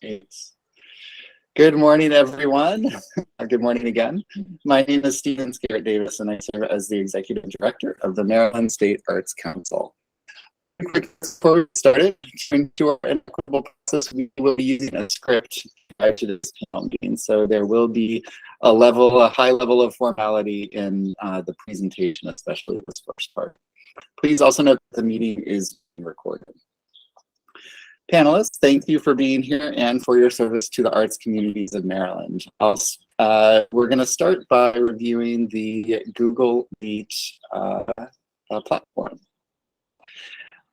Great. Good morning, everyone. Good morning again. My name is Stephen Scarrett Davis, and I serve as the Executive Director of the Maryland State Arts Council. Before we started, to our equitable process, we will be using a script prior to this panel meeting. So there will be a high level of formality in the presentation, especially this first part. Please also note that the meeting is being recorded. Panelists, thank you for being here and for your service to the arts communities of Maryland. We're going to start by reviewing the Google Meet platform.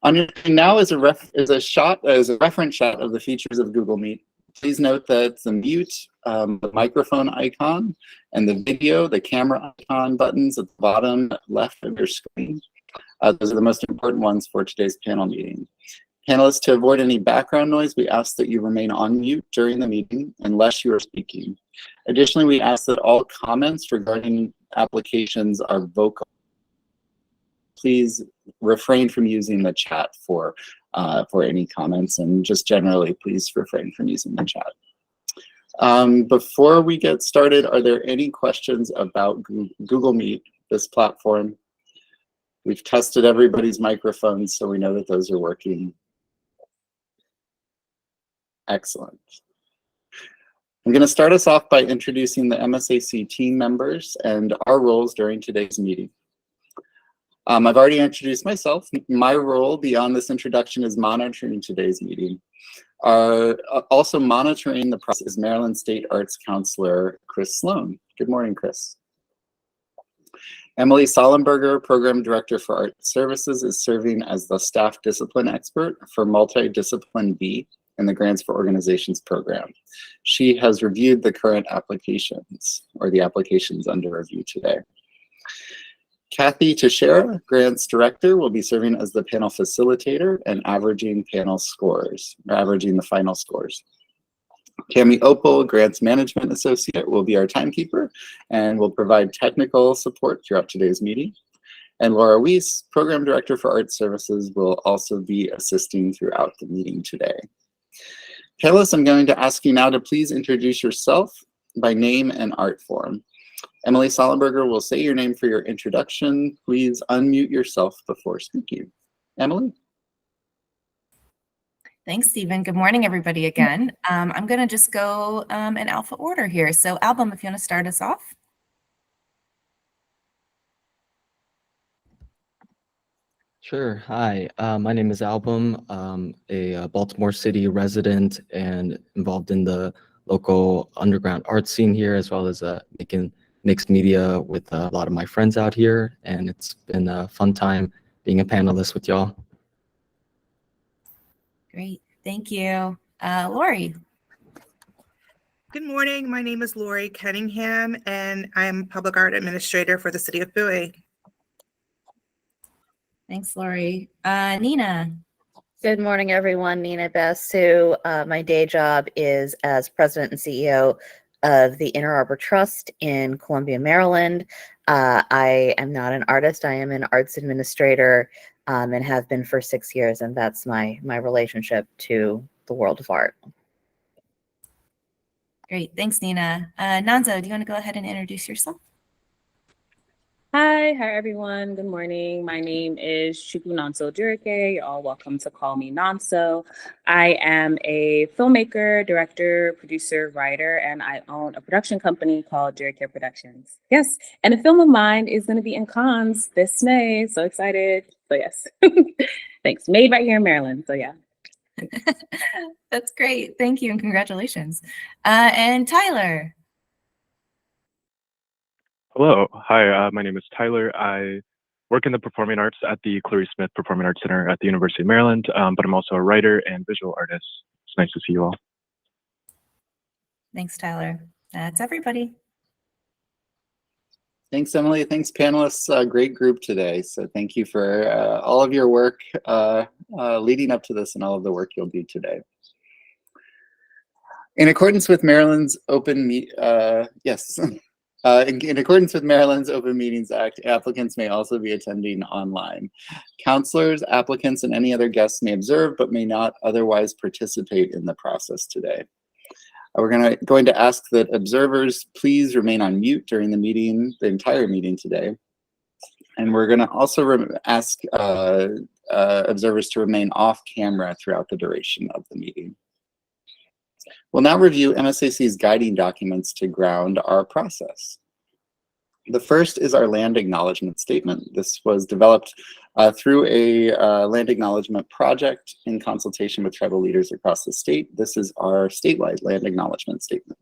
On your screen now is a reference shot of the features of Google Meet. Please note that the mute, the microphone icon, and the video, the camera icon buttons at the bottom left of your screen. Those are the most important ones for today's panel meeting. Panelists, to avoid any background noise, we ask that you remain on mute during the meeting unless you are speaking. Additionally, we ask that all comments regarding applications are vocal. Please refrain from using the chat for any comments, and just generally, please refrain from using the chat. Before we get started, are there any questions about Google Meet, this platform? We've tested everybody's microphones, so we know that those are working. Excellent. I'm going to start us off by introducing the MSAC team members and our roles during today's meeting. I've already introduced myself. My role beyond this introduction is monitoring today's meeting. Also monitoring the process is Maryland State Arts Counselor Chris Sloan. Good morning, Chris. Emily Sollenberger, Program Director for Art Services, is serving as the Staff Discipline Expert for Multidiscipline B in the Grants for Organizations program. She has reviewed the current applications, or the applications under review today. Kathy Teixeira, Grants Director, will be serving as the panel facilitator and averaging panel scores, or averaging the final scores. Cami Opal, Grants Management Associate, will be our timekeeper and will provide technical support throughout today's meeting. And Laura Weiss, Program Director for Art Services, will also be assisting throughout the meeting today. Panelists, I'm going to ask you now to please introduce yourself by name and art form. Emily Sollenberger will say your name for your introduction. Please unmute yourself before speaking. Emily? Thanks, Stephen. Good morning, everybody, again. I'm going to just go in alpha order here. So, Album, if you want to start us off. Sure. Hi, my name is Album. A Baltimore City resident and involved in the local underground art scene here, as well as making mixed media with a lot of my friends out here. And it's been a fun time being a panelist with y'all. Great. Thank you. Lori. Good morning. My name is Lori Kenningham, and I'm Public Art Administrator for the City of Bowie. Thanks, Lori. Nina. Good morning, everyone. Nina Basu. My day job is as President and CEO of the Inner Arbor Trust in Columbia, Maryland. I am not an artist. I am an arts administrator and have been for 6 years, and that's my relationship to the world of art. Great. Thanks, Nina. Nanzo, do you want to go ahead and introduce yourself? Hi, everyone. Good morning. My name is Chukwu Nonso Durike. You're all welcome to call me Nonso. I am a filmmaker, director, producer, writer, and I own a production company called Durike Productions. Yes, and a film of mine is going to be in Cannes this May. So excited. So yes, thanks. Made right here in Maryland. So yeah. That's great. Thank you and congratulations. And Tyler. Hello. Hi, my name is Tyler. I work in the performing arts at the Clarice Smith Performing Arts Center at the University of Maryland, but I'm also a writer and visual artist. It's nice to see you all. Thanks, Tyler. That's everybody. Thanks, Emily. Thanks, panelists. Great group today. So thank you for all of your work leading up to this and all of the work you'll do today. In accordance with Maryland's in accordance with Maryland's Open Meetings Act, applicants may also be attending online. Counselors, applicants, and any other guests may observe but may not otherwise participate in the process today. We're going to ask that observers please remain on mute during the meeting, the entire meeting today. And we're going to also ask observers to remain off camera throughout the duration of the meeting. We'll now review MSAC's guiding documents to ground our process. The first is our land acknowledgement statement. This was developed through a land acknowledgement project in consultation with tribal leaders across the state. This is our statewide land acknowledgement statement.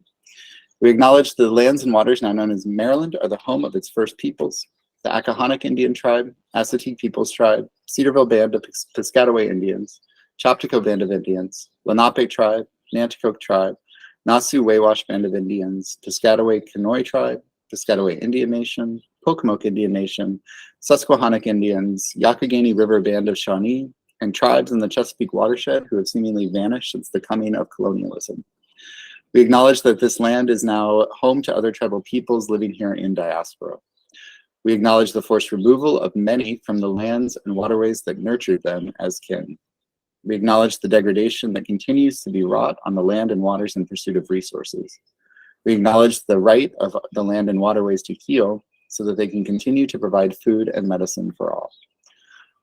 We acknowledge the lands and waters now known as Maryland are the home of its first peoples, the Accahonac Indian Tribe, Assateague Peoples Tribe, Cedarville Band of Piscataway Indians, Chopticot Band of Indians, Lenape Tribe, Nanticoke Tribe, Nasu Wawash Band of Indians, Piscataway Kenoi Tribe, Piscataway Indian Nation, Pocomoke Indian Nation, Susquehannock Indians, Yakagani River Band of Shawnee, and tribes in the Chesapeake watershed who have seemingly vanished since the coming of colonialism. We acknowledge that this land is now home to other tribal peoples living here in diaspora. We acknowledge the forced removal of many from the lands and waterways that nurtured them as kin. We acknowledge the degradation that continues to be wrought on the land and waters in pursuit of resources. We acknowledge the right of the land and waterways to heal so that they can continue to provide food and medicine for all.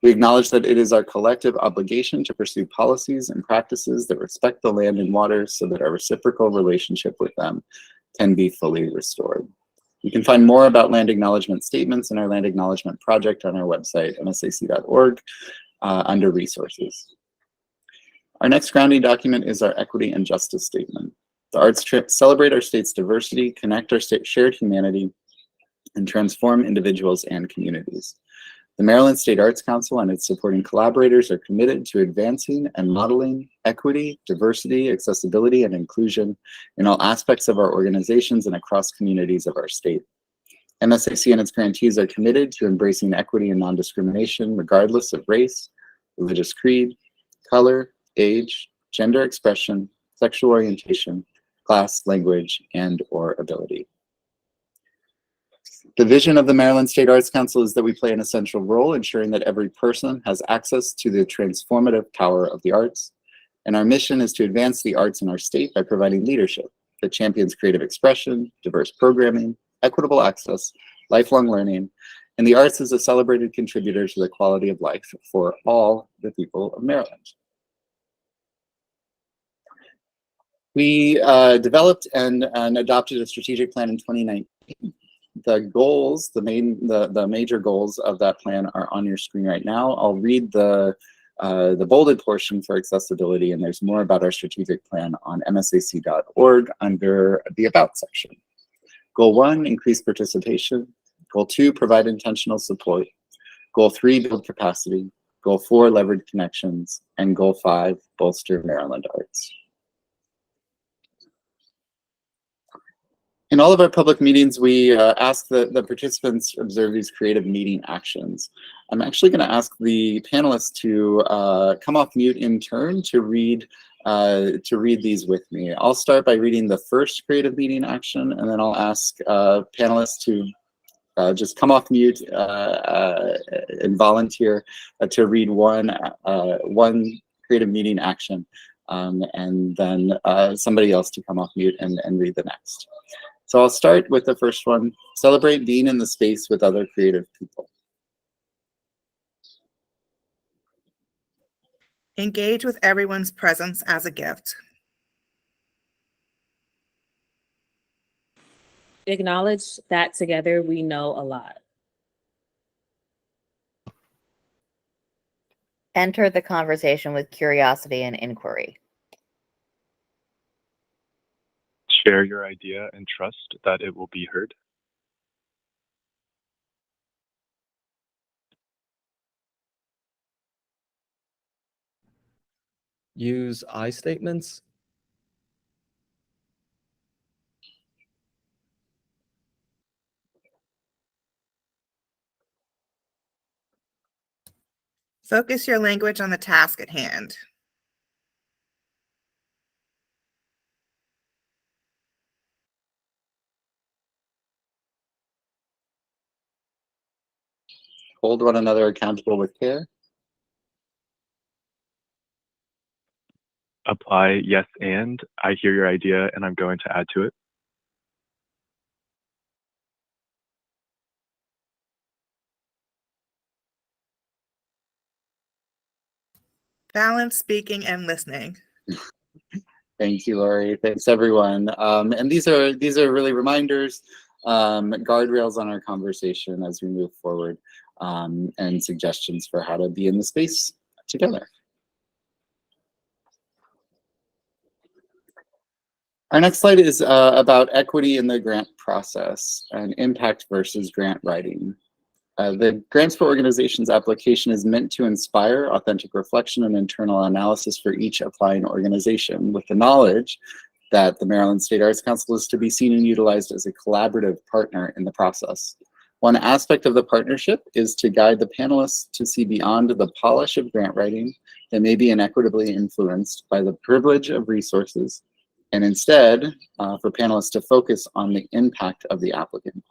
We acknowledge that it is our collective obligation to pursue policies and practices that respect the land and waters so that our reciprocal relationship with them can be fully restored. You can find more about land acknowledgement statements in our land acknowledgement project on our website, msac.org, under resources. Our next grounding document is our equity and justice statement. The arts celebrate our state's diversity, connect our state's shared humanity, and transform individuals and communities. The Maryland State Arts Council and its supporting collaborators are committed to advancing and modeling equity, diversity, accessibility, and inclusion in all aspects of our organizations and across communities of our state. MSAC and its grantees are committed to embracing equity and non-discrimination regardless of race, religious creed, color, age, gender expression, sexual orientation, class, language, and/or ability. The vision of the Maryland State Arts Council is that we play an essential role ensuring that every person has access to the transformative power of the arts. And our mission is to advance the arts in our state by providing leadership that champions creative expression, diverse programming, equitable access, lifelong learning, and the arts as a celebrated contributor to the quality of life for all the people of Maryland. We developed and adopted a strategic plan in 2019. The goals, the major goals of that plan are on your screen right now. I'll read the bolded portion for accessibility, and there's more about our strategic plan on msac.org under the About section. Goal 1, increase participation. Goal 2, provide intentional support. Goal 3, build capacity. Goal 4, leverage connections. And Goal 5, bolster Maryland arts. In all of our public meetings, we ask the participants observe these creative meeting actions. I'm actually going to ask the panelists to come off mute in turn to read these with me. I'll start by reading the first creative meeting action, and then I'll ask panelists to just come off mute and volunteer to read one creative meeting action, and then somebody else to come off mute and read the next. So I'll start with the first one. Celebrate being in the space with other creative people. Engage with everyone's presence as a gift. Acknowledge that together we know a lot. Enter the conversation with curiosity and inquiry. Share your idea and trust that it will be heard. Use I statements. Focus your language on the task at hand. Hold one another accountable with care. apply yes and I hear your idea and I'm going to add to it. Balance speaking and listening. Thank you, Lori. Thanks, everyone. And these are really reminders, guardrails on our conversation as we move forward, and suggestions for how to be in the space together. Our next slide is about equity in the grant process and impact versus grant writing. The Grants for Organizations application is meant to inspire authentic reflection and internal analysis for each applying organization, with the knowledge that the Maryland State Arts Council is to be seen and utilized as a collaborative partner in the process. One aspect of the partnership is to guide the panelists to see beyond the polish of grant writing that may be inequitably influenced by the privilege of resources, and instead for panelists to focus on the impact of the applicant.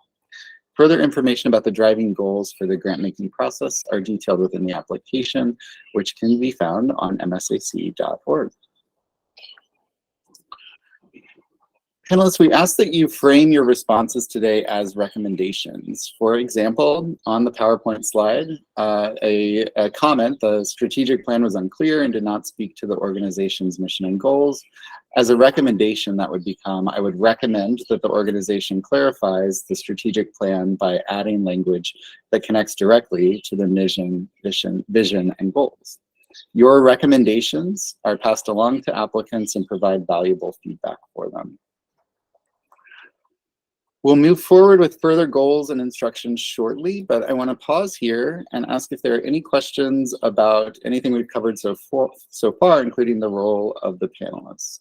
Further information about the driving goals for the grant-making process are detailed within the application, which can be found on msac.org. Panelists, we ask that you frame your responses today as recommendations. For example, on the PowerPoint slide, a comment, the strategic plan was unclear and did not speak to the organization's mission and goals. As a recommendation, that would become, I would recommend that the organization clarifies the strategic plan by adding language that connects directly to the vision and goals. Your recommendations are passed along to applicants and provide valuable feedback for them. We'll move forward with further goals and instructions shortly, but I want to pause here and ask if there are any questions about anything we've covered so far, including the role of the panelists.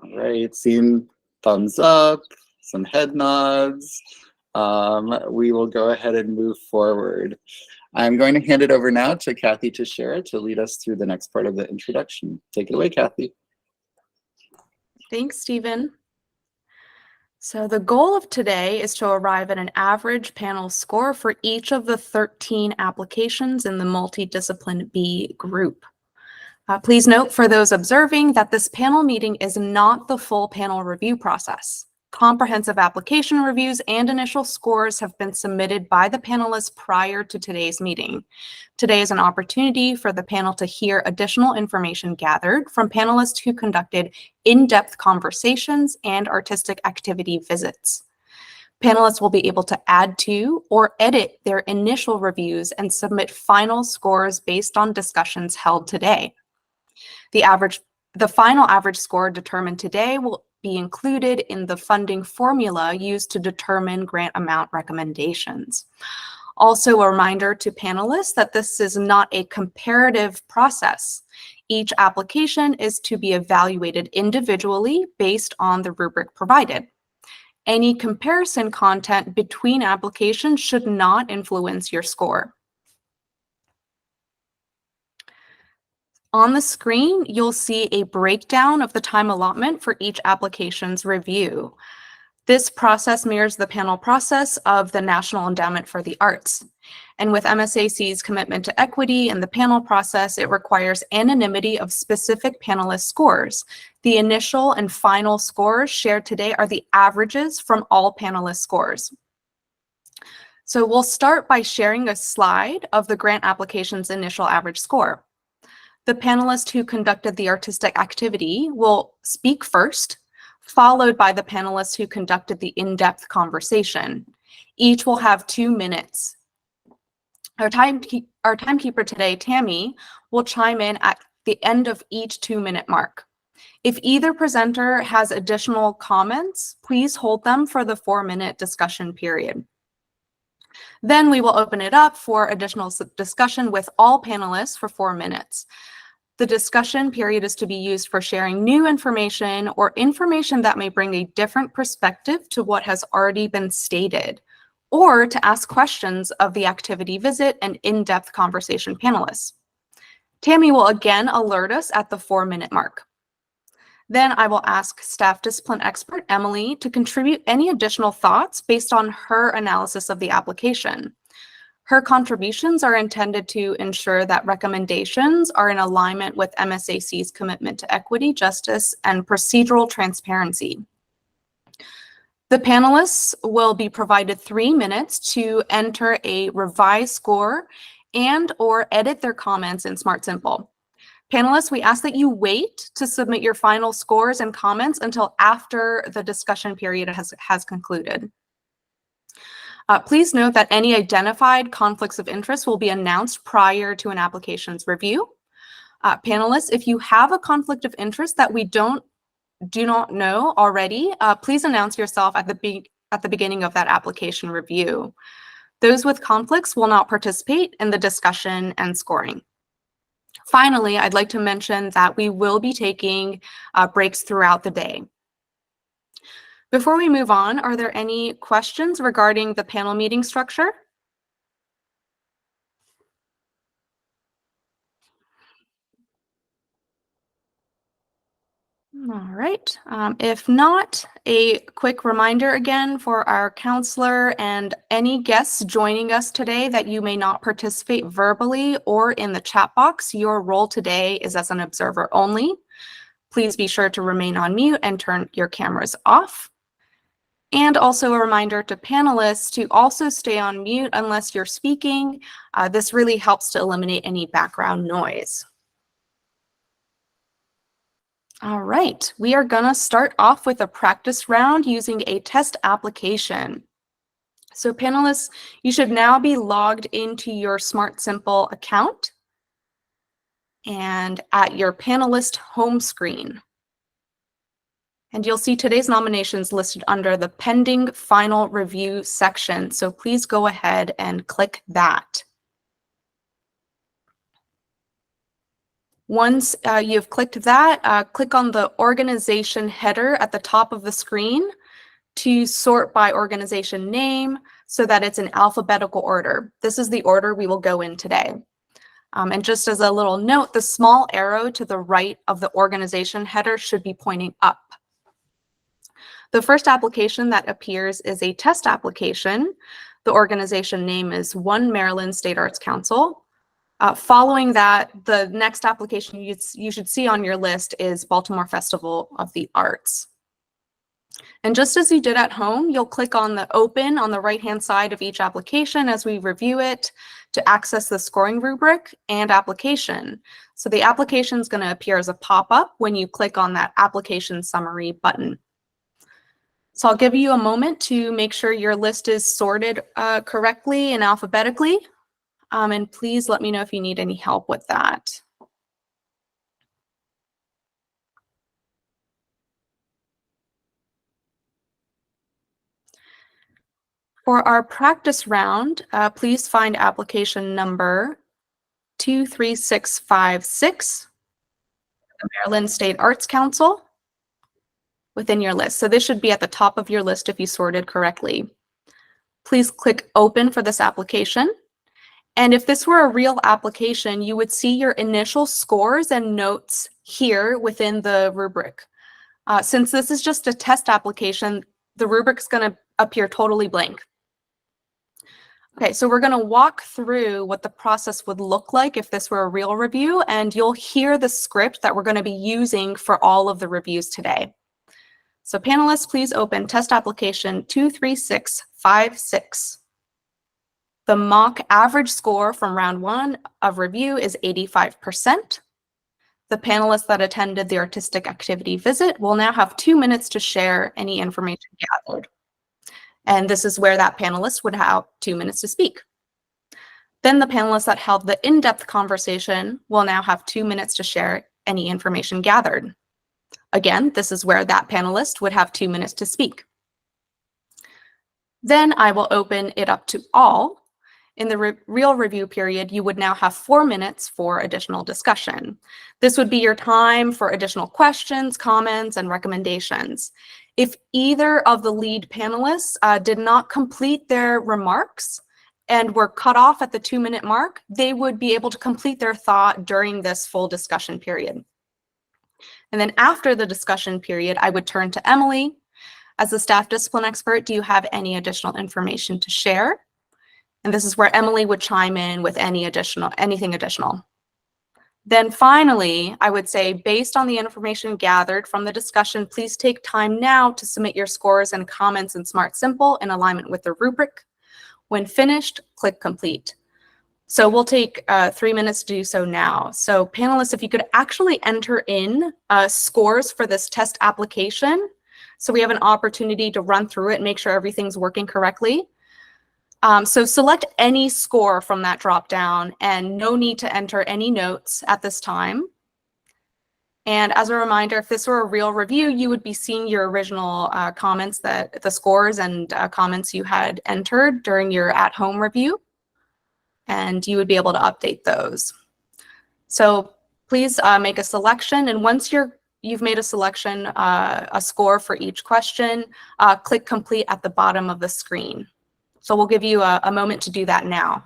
All right, seeing thumbs up, some head nods. We will go ahead and move forward. I'm going to hand it over now to Kathy Teixeira to lead us through the next part of the introduction. Take it away, Kathy. Thanks, Stephen. So the goal of today is to arrive at an average panel score for each of the 13 applications in the multidiscipline B group. Please note for those observing that this panel meeting is not the full panel review process. Comprehensive application reviews and initial scores have been submitted by the panelists prior to today's meeting. Today is an opportunity for the panel to hear additional information gathered from panelists who conducted in-depth conversations and artistic activity visits. Panelists will be able to add to or edit their initial reviews and submit final scores based on discussions held today. The final average score determined today will be included in the funding formula used to determine grant amount recommendations. Also, a reminder to panelists that this is not a comparative process. Each application is to be evaluated individually based on the rubric provided. Any comparison content between applications should not influence your score. On the screen, you'll see a breakdown of the time allotment for each application's review. This process mirrors the panel process of the National Endowment for the Arts. And with MSAC's commitment to equity in the panel process, it requires anonymity of specific panelist scores. The initial and final scores shared today are the averages from all panelist scores. So we'll start by sharing a slide of the grant application's initial average score. The panelist who conducted the artistic activity will speak first, followed by the panelists who conducted the in-depth conversation. Each will have 2 minutes. Our timekeeper today, Tammy, will chime in at the end of each 2-minute mark. If either presenter has additional comments, please hold them for the 4-minute discussion period. Then we will open it up for additional discussion with all panelists for 4 minutes. The discussion period is to be used for sharing new information or information that may bring a different perspective to what has already been stated, or to ask questions of the activity visit and in-depth conversation panelists. Tammy will again alert us at the 4-minute mark. Then I will ask staff discipline expert Emily to contribute any additional thoughts based on her analysis of the application. Her contributions are intended to ensure that recommendations are in alignment with MSAC's commitment to equity, justice, and procedural transparency. The panelists will be provided 3 minutes to enter a revised score and/or edit their comments in Smart Simple. Panelists, we ask that you wait to submit your final scores and comments until after the discussion period has concluded. Please note that any identified conflicts of interest will be announced prior to an application's review. Panelists, if you have a conflict of interest that we do not know already, please announce yourself at the beginning of that application review. Those with conflicts will not participate in the discussion and scoring. Finally, I'd like to mention that we will be taking breaks throughout the day. Before we move on, are there any questions regarding the panel meeting structure? All right. If not, a quick reminder again for our counselor and any guests joining us today that you may not participate verbally or in the chat box. Your role today is as an observer only. Please be sure to remain on mute and turn your cameras off. And also a reminder to panelists to also stay on mute unless you're speaking. This really helps to eliminate any background noise. All right, we are gonna start off with a practice round using a test application. So panelists, you should now be logged into your Smart Simple account and at your panelist home screen. And you'll see today's nominations listed under the pending final review section. So please go ahead and click that. Once you've clicked that, click on the organization header at the top of the screen to sort by organization name so that it's in alphabetical order. This is the order we will go in today. And just as a little note, the small arrow to the right of the organization header should be pointing up. The first application that appears is a test application. The organization name is One Maryland State Arts Council. Following that, the next application you should see on your list is Baltimore Festival of the Arts. And just as you did at home, you'll click on the open on the right-hand side of each application as we review it to access the scoring rubric and application. So the application is going to appear as a pop-up when you click on that application summary button. So I'll give you a moment to make sure your list is sorted correctly and alphabetically. And please let me know if you need any help with that. For our practice round, please find application number 23656, the Maryland State Arts Council, within your list. So this should be at the top of your list if you sorted correctly. Please click open for this application. And if this were a real application, you would see your initial scores and notes here within the rubric. Since this is just a test application, the rubric is going to appear totally blank. Okay, so we're going to walk through what the process would look like if this were a real review, and you'll hear the script that we're going to be using for all of the reviews today. So panelists, please open test application 23656. The mock average score from round 1 of review is 85%. The panelists that attended the artistic activity visit will now have 2 minutes to share any information gathered. And this is where that panelist would have 2 minutes to speak. Then the panelists that held the in-depth conversation will now have 2 minutes to share any information gathered. Again, this is where that panelist would have 2 minutes to speak. Then I will open it up to all. In the real review period, you would now have 4 minutes for additional discussion. This would be your time for additional questions, comments, and recommendations. If either of the lead panelists did not complete their remarks and were cut off at the 2-minute mark, they would be able to complete their thought during this full discussion period. And then after the discussion period, I would turn to Emily. As the staff discipline expert, do you have any additional information to share? And this is where Emily would chime in with anything additional. Then finally, I would say, based on the information gathered from the discussion, please take time now to submit your scores and comments in Smart Simple in alignment with the rubric. When finished, click complete. So we'll take 3 minutes to do so now. So panelists, if you could actually enter in scores for this test application, so we have an opportunity to run through it and make sure everything's working correctly. So select any score from that dropdown, and no need to enter any notes at this time. And as a reminder, if this were a real review, you would be seeing your original comments, the scores and comments you had entered during your at-home review, and you would be able to update those. So please make a selection, and once you've made a selection, a score for each question, click complete at the bottom of the screen. So we'll give you a moment to do that now.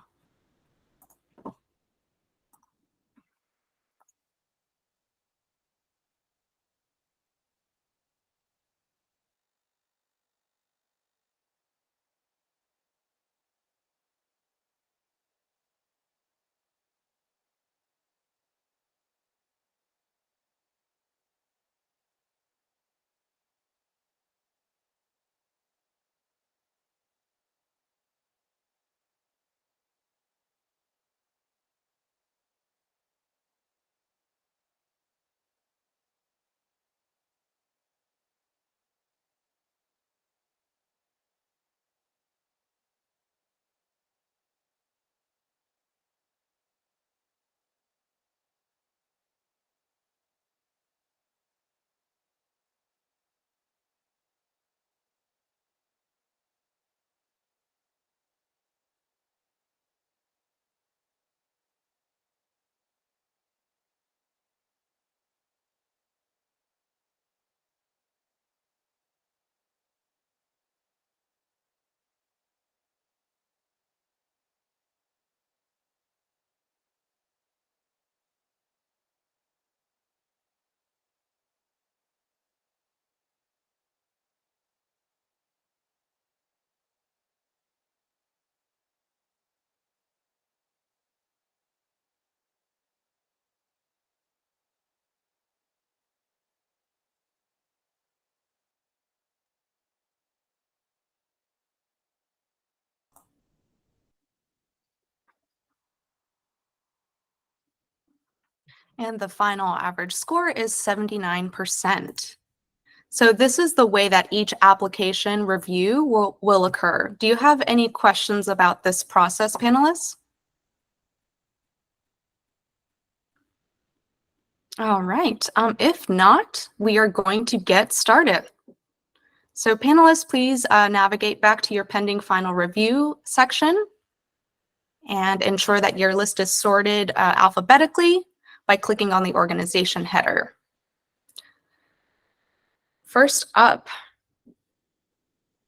And the final average score is 79%. So this is the way that each application review will occur. Do you have any questions about this process, panelists? All right, if not, we are going to get started. So panelists, please navigate back to your pending final review section and ensure that your list is sorted alphabetically by clicking on the organization header. First up,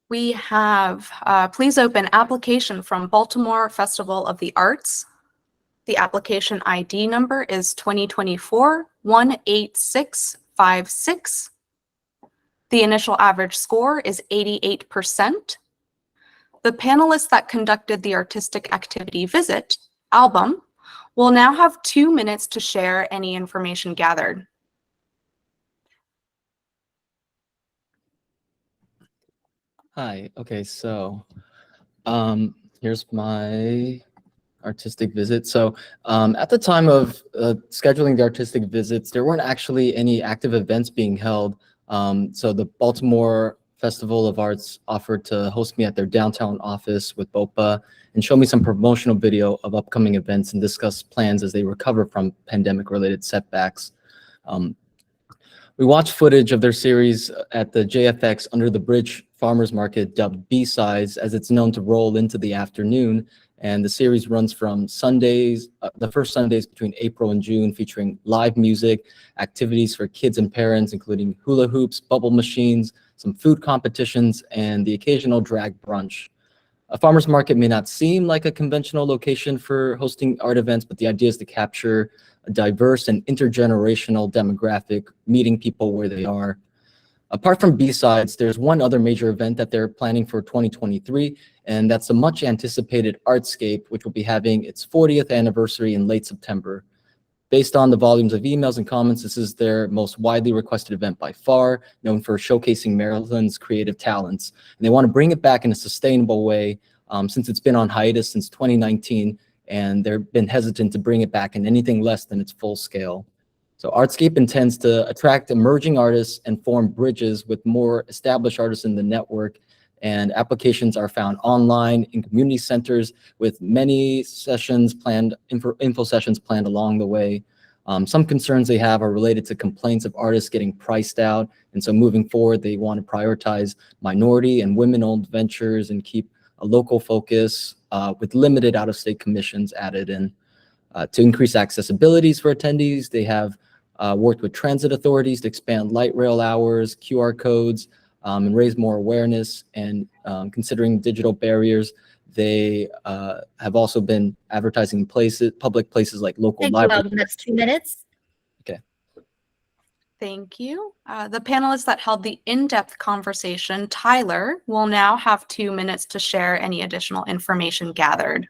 we have, please open application from Baltimore Festival of the Arts. The application ID number is 2024-18656. The initial average score is 88%. The panelists that conducted the artistic activity visit, Album, will now have 2 minutes to share any information gathered. Hi, okay, so here's my artistic visit. So at the time of scheduling the artistic visits, there weren't actually any active events being held. So the Baltimore Festival of Arts offered to host me at their downtown office with BOPA and show me some promotional video of upcoming events and discuss plans as they recover from pandemic-related setbacks. We watched footage of their series at the JFX Under the Bridge Farmers Market, dubbed B-Sides, as it's known to roll into the afternoon. And the series runs from Sundays, the first Sundays between April and June, featuring live music, activities for kids and parents, including hula hoops, bubble machines, some food competitions, and the occasional drag brunch. A farmer's market may not seem like a conventional location for hosting art events, but the idea is to capture a diverse and intergenerational demographic, meeting people where they are. Apart from B-Sides, there's one other major event that they're planning for 2023, and that's the much anticipated Artscape, which will be having its 40th anniversary in late September. Based on the volumes of emails and comments, this is their most widely requested event by far, known for showcasing Maryland's creative talents. And they want to bring it back in a sustainable way since it's been on hiatus since 2019, and they've been hesitant to bring it back in anything less than its full scale. So Artscape intends to attract emerging artists and form bridges with more established artists in the network, and applications are found online in community centers with many sessions planned, info sessions planned along the way. Some concerns they have are related to complaints of artists getting priced out. And so moving forward, they want to prioritize minority and women-owned ventures and keep a local focus with limited out-of-state commissions added in. To increase accessibilities for attendees, they have worked with transit authorities to expand light rail hours, QR codes, and raise more awareness. And considering digital barriers, they have also been advertising in public places like local libraries. That's 2 minutes. Okay. Thank you. The panelists that held the in-depth conversation, Tyler, will now have 2 minutes to share any additional information gathered.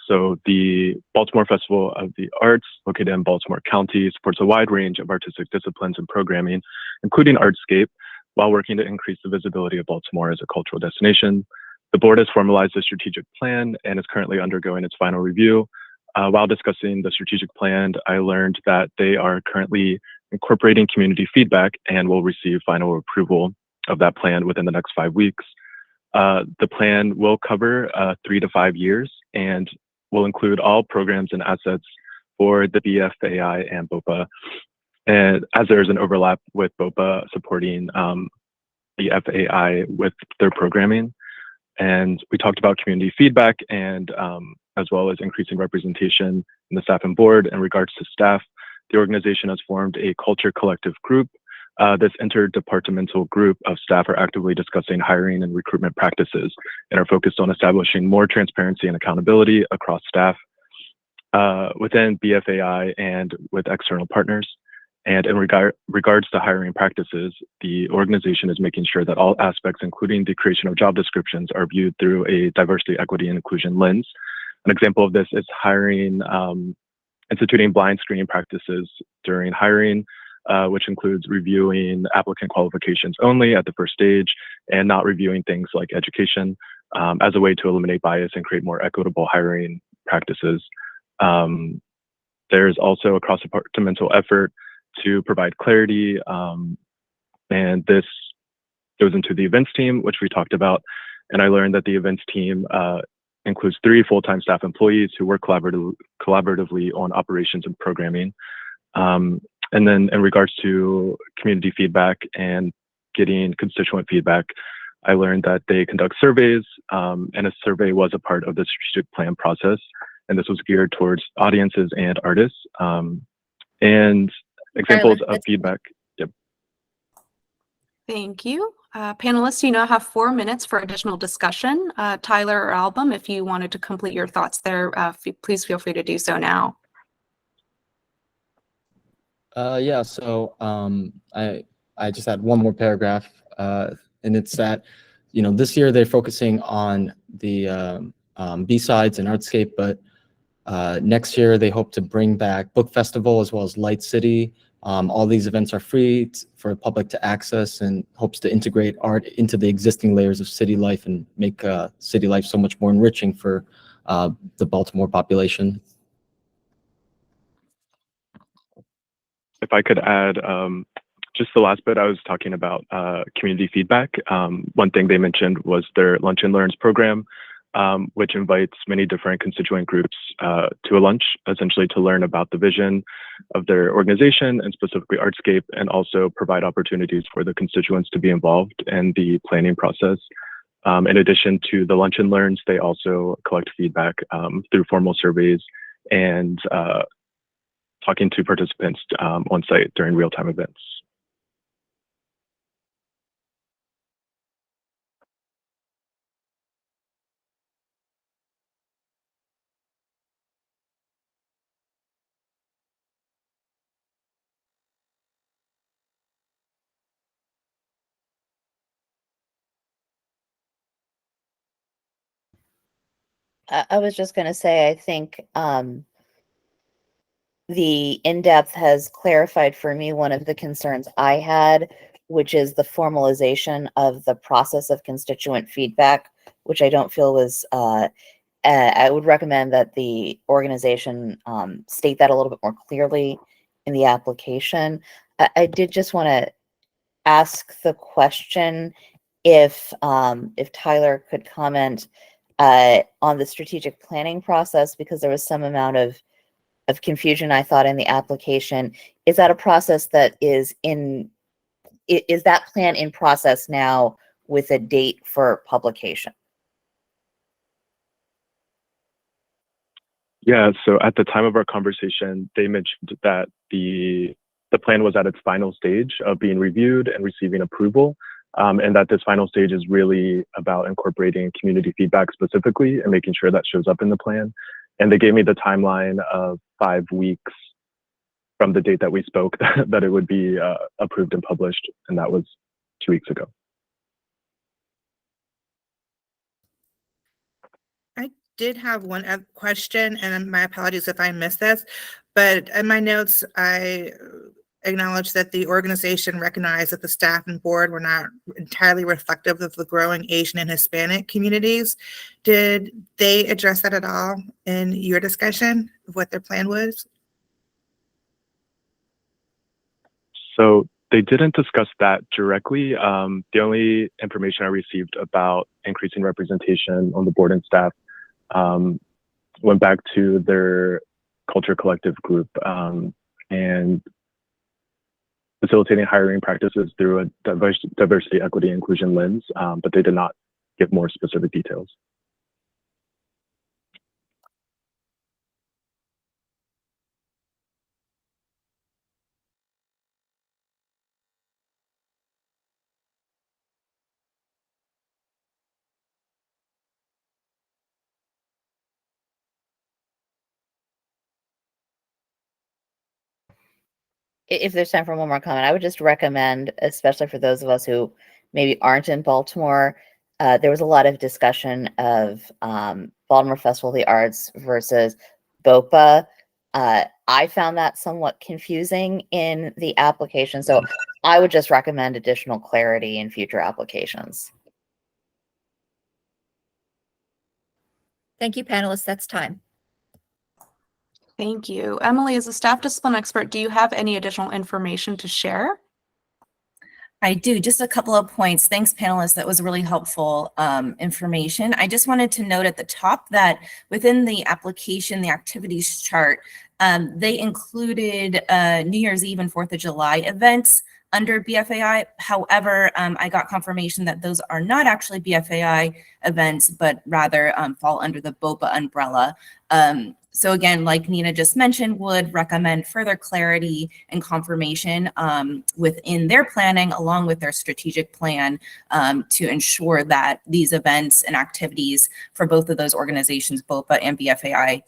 So the Baltimore Festival of the Arts, located in Baltimore County, supports a wide range of artistic disciplines and programming, including Artscape, while working to increase the visibility of Baltimore as a cultural destination. The board has formalized a strategic plan and is currently undergoing its final review. While discussing the strategic plan, I learned that they are currently incorporating community feedback and will receive final approval of that plan within the next 5 weeks. The plan will cover 3 to 5 years and will include all programs and assets for the BFAI and BOPA. And as there is an overlap with BOPA supporting the FAI with their programming. And we talked about community feedback and as well as increasing representation in the staff and board. In regards to staff, the organization has formed a culture collective group. This interdepartmental group of staff are actively discussing hiring and recruitment practices and are focused on establishing more transparency and accountability across staff within BFAI and with external partners. And in regards to hiring practices, the organization is making sure that all aspects, including the creation of job descriptions, are viewed through a diversity, equity, and inclusion lens. An example of this is hiring, instituting blind screening practices during hiring, which includes reviewing applicant qualifications only at the first stage and not reviewing things like education as a way to eliminate bias and create more equitable hiring practices. There's also a cross-departmental effort to provide clarity, and this goes into the events team, which we talked about. And I learned that the events team includes 3 full-time staff employees who work collaboratively on operations and programming. And then in regards to community feedback and getting constituent feedback, I learned that they conduct surveys, and a survey was a part of the strategic plan process. And this was geared towards audiences and artists. And examples of feedback. Yep. Thank you. Panelists, you now have 4 minutes for additional discussion. Tyler or Album, if you wanted to complete your thoughts there, please feel free to do so now. Yeah, so I just had one more paragraph, and it's that, you know, this year they're focusing on the B-Sides and Artscape, but next year they hope to bring back Book Festival as well as Light City. All these events are free for the public to access, and hopes to integrate art into the existing layers of city life and make city life so much more enriching for the Baltimore population. If I could add just the last bit, I was talking about community feedback. One thing they mentioned was their Lunch and Learns program, which invites many different constituent groups to a lunch, essentially to learn about the vision of their organization and specifically Artscape, and also provide opportunities for the constituents to be involved in the planning process. In addition to the Lunch and Learns, they also collect feedback through formal surveys and talking to participants on site during real-time events. I was just going to say, I think the in-depth has clarified for me one of the concerns I had, which is the formalization of the process of constituent feedback, which I don't feel was, I would recommend that the organization state that a little bit more clearly in the application. I did just want to ask the question if Tyler could comment on the strategic planning process, because there was some amount of confusion, I thought, in the application. Is that a process that is that plan in process now with a date for publication? Yeah, so at the time of our conversation, they mentioned that the plan was at its final stage of being reviewed and receiving approval, and that this final stage is really about incorporating community feedback specifically and making sure that shows up in the plan. And they gave me the timeline of 5 weeks from the date that we spoke that it would be approved and published, and that was 2 weeks ago. I did have one question, and my apologies if I missed this, but in my notes, I acknowledged that the organization recognized that the staff and board were not entirely reflective of the growing Asian and Hispanic communities. Did they address that at all in your discussion of what their plan was? So they didn't discuss that directly. The only information I received about increasing representation on the board and staff went back to their culture collective group and facilitating hiring practices through a diversity, equity, inclusion lens, but they did not give more specific details. If there's time for one more comment, I would just recommend, especially for those of us who maybe aren't in Baltimore, there was a lot of discussion of Baltimore Festival of the Arts versus BOPA. I found that somewhat confusing in the application, so I would just recommend additional clarity in future applications. Thank you, panelists. That's time. Thank you. Emily, as a staff discipline expert, do you have any additional information to share? I do. Just a couple of points. Thanks, panelists. That was really helpful information. I just wanted to note at the top that within the application, the activities chart, they included New Year's Eve and 4th of July events under BFAI. However, I got confirmation that those are not actually BFAI events, but rather fall under the BOPA umbrella. So again, like Nina just mentioned, would recommend further clarity and confirmation within their planning along with their strategic plan to ensure that these events and activities for both of those organizations, BOPA and BFAI,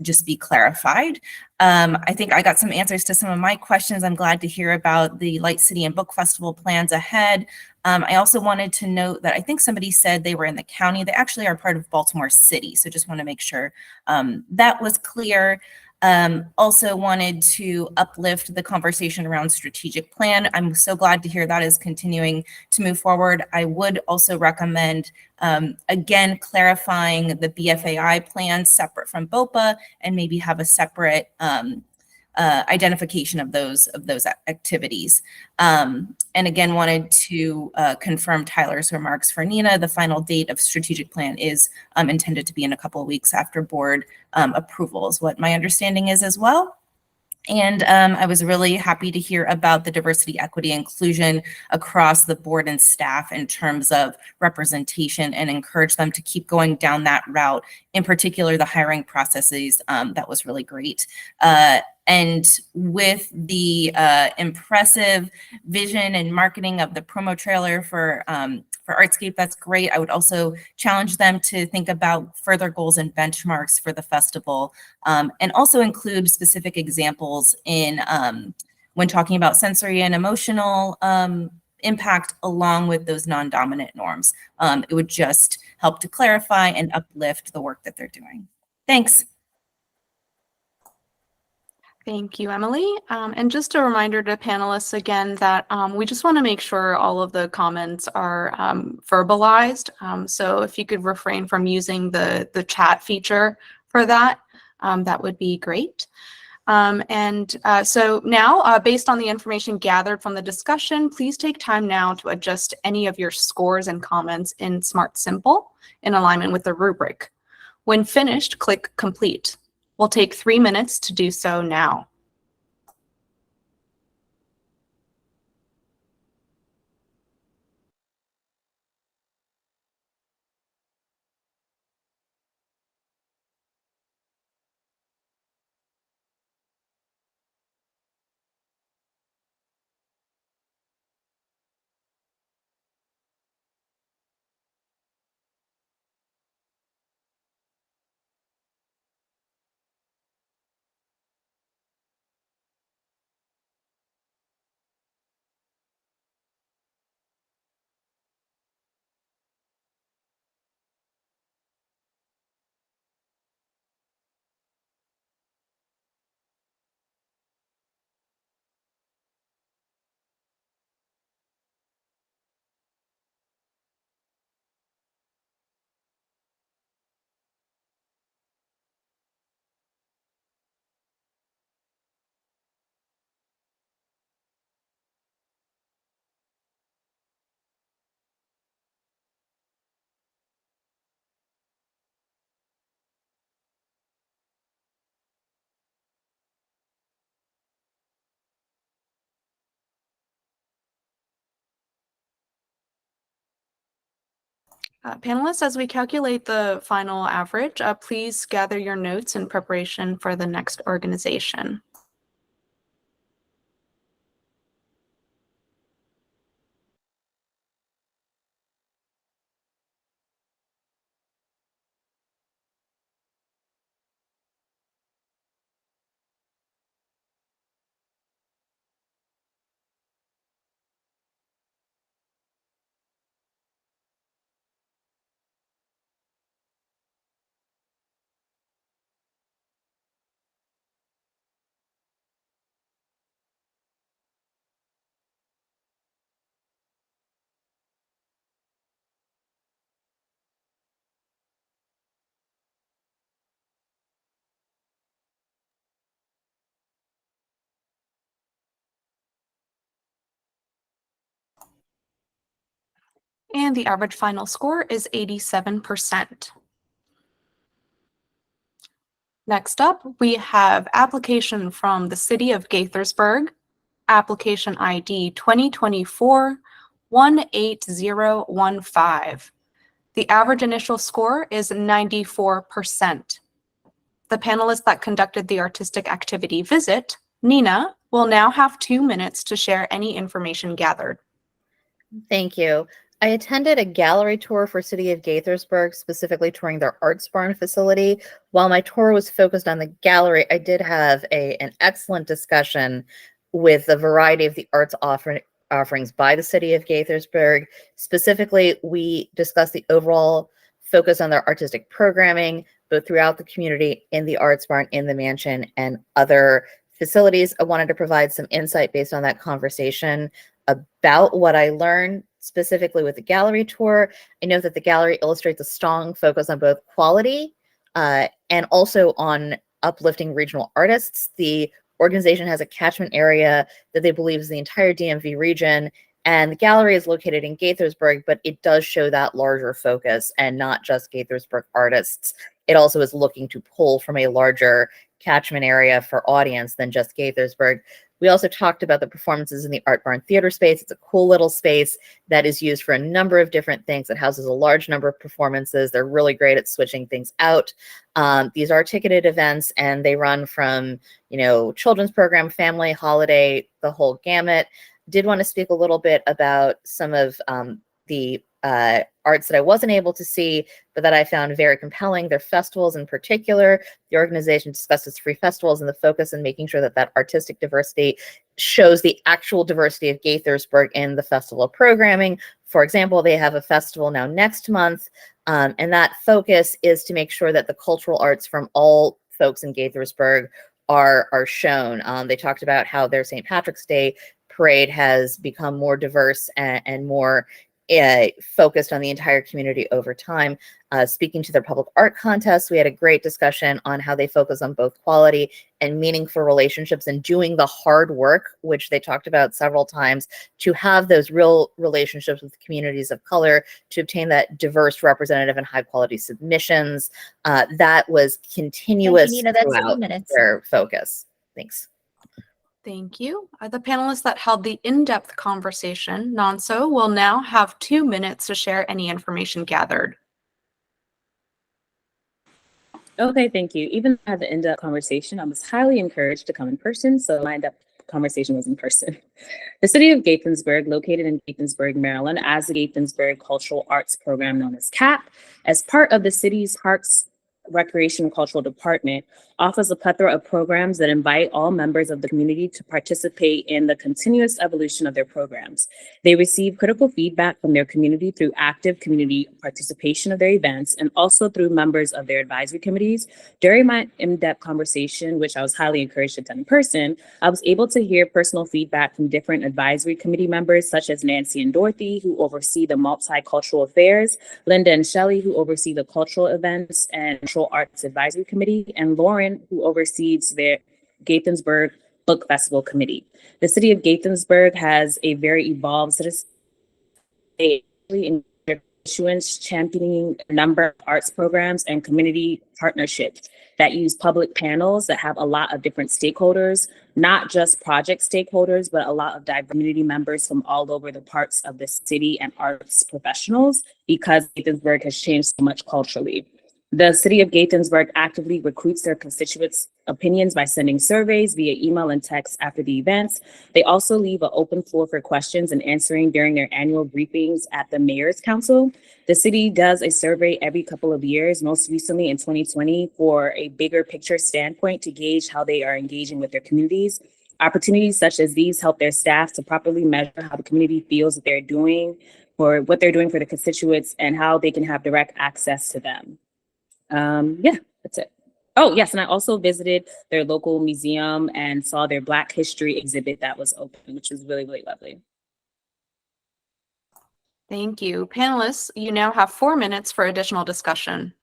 just be clarified. I think I got some answers to some of my questions. I'm glad to hear about the Light City and Book Festival plans ahead. I also wanted to note that I think somebody said they were in the county. They actually are part of Baltimore City. So just want to make sure that was clear. Also wanted to uplift the conversation around strategic plan. I'm so glad to hear that is continuing to move forward. I would also recommend, again, clarifying the BFAI plan separate from BOPA and maybe have a separate identification of those activities. And again, wanted to confirm Tyler's remarks for Nina. The final date of strategic plan is intended to be in a couple of weeks after board approval is what my understanding is as well. And I was really happy to hear about the diversity, equity, inclusion across the board and staff in terms of representation and encourage them to keep going down that route. In particular, the hiring processes, that was really great. And with the impressive vision and marketing of the promo trailer for Artscape, that's great. I would also challenge them to think about further goals and benchmarks for the festival, and also include specific examples in when talking about sensory and emotional impact along with those non-dominant norms. It would just help to clarify and uplift the work that they're doing. Thanks. Thank you, Emily. And just a reminder to panelists again that we just want to make sure all of the comments are verbalized. So if you could refrain from using the chat feature for that, that would be great. So now, based on the information gathered from the discussion, please take time now to adjust any of your scores and comments in Smart Simple in alignment with the rubric. When finished, click Complete. We'll take 3 minutes to do so now. Panelists, as we calculate the final average, please gather your notes in preparation for the next organization. And the average final score is 87%. Next up, we have application from the City of Gaithersburg, application ID 2024-18015. The average initial score is 94%. The panelist that conducted the artistic activity visit, Nina, will now have 2 minutes to share any information gathered. Thank you. I attended a gallery tour for City of Gaithersburg, specifically touring their Arts Barn facility. While my tour was focused on the gallery, I did have an excellent discussion with a variety of the arts offerings by the City of Gaithersburg. Specifically, we discussed the overall focus on their artistic programming, both throughout the community, in the Arts Barn, in the mansion, and other facilities. I wanted to provide some insight based on that conversation about what I learned specifically with the gallery tour. I know that the gallery illustrates a strong focus on both quality and also on uplifting regional artists. The organization has a catchment area that they believe is the entire DMV region, and the gallery is located in Gaithersburg, but it does show that larger focus and not just Gaithersburg artists. It also is looking to pull from a larger catchment area for audience than just Gaithersburg. We also talked about the performances in the Art Barn Theater space. It's a cool little space that is used for a number of different things. It houses a large number of performances. They're really great at switching things out. These are ticketed events, and they run from, children's program, family, holiday, the whole gamut. Did want to speak a little bit about some of the arts that I wasn't able to see, but that I found very compelling. Their festivals in particular. The organization discusses 3 festivals and the focus in making sure that that artistic diversity shows the actual diversity of Gaithersburg in the festival programming. For example, they have a festival now next month, and that focus is to make sure that the cultural arts from all folks in Gaithersburg are shown. They talked about how their St. Patrick's Day parade has become more diverse and more focused on the entire community over time. Speaking to their public art contests, we had a great discussion on how they focus on both quality and meaningful relationships and doing the hard work, which they talked about several times, to have those real relationships with communities of color, to obtain that diverse, representative, and high quality submissions. That was continuous Nina. That's 2 throughout minutes. their focus. Thanks. Thank you. The panelists that held the in-depth conversation, Nonso, will now have 2 minutes to share any information gathered. Okay, thank you. Even though I had the in-depth conversation, I was highly encouraged to come in person, so my in-depth conversation was in person. The city of Gaithersburg, located in Gaithersburg, Maryland, as the Gaithersburg Cultural Arts Program known as CAP, as part of the city's Parks, Recreation and Cultural Department, offers a plethora of programs that invite all members of the community to participate in the continuous evolution of their programs. They receive critical feedback from their community through active community participation of their events and also through members of their advisory committees. During my in-depth conversation, which I was highly encouraged to attend in person, I was able to hear personal feedback from different advisory committee members, such as Nancy and Dorothy, who oversee the multicultural affairs, Linda and Shelley, who oversee the cultural events and cultural arts advisory committee, and Lauren, who oversees their Gaithersburg Book Festival Committee. The city of Gaithersburg has a very evolved citizen in their issuance, championing a number of arts programs and community partnerships that use public panels that have a lot of different stakeholders, not just project stakeholders, but a lot of community members from all over the parts of the city and arts professionals, because Gaithersburg has changed so much culturally. The city of Gaithersburg actively recruits their constituents' opinions by sending surveys via email and text after the events. They also leave an open floor for questions and answering during their annual briefings at the Mayor's Council. The city does a survey every couple of years, most recently in 2020, for a bigger picture standpoint to gauge how they are engaging with their communities. Opportunities such as these help their staff to properly measure how the community feels that they're doing, or what they're doing for the constituents, and how they can have direct access to them. Yeah, that's it. Oh, yes, and I also visited their local museum and saw their Black History exhibit that was open, which was really, really lovely. Thank you. Panelists, you now have 4 minutes for additional discussion.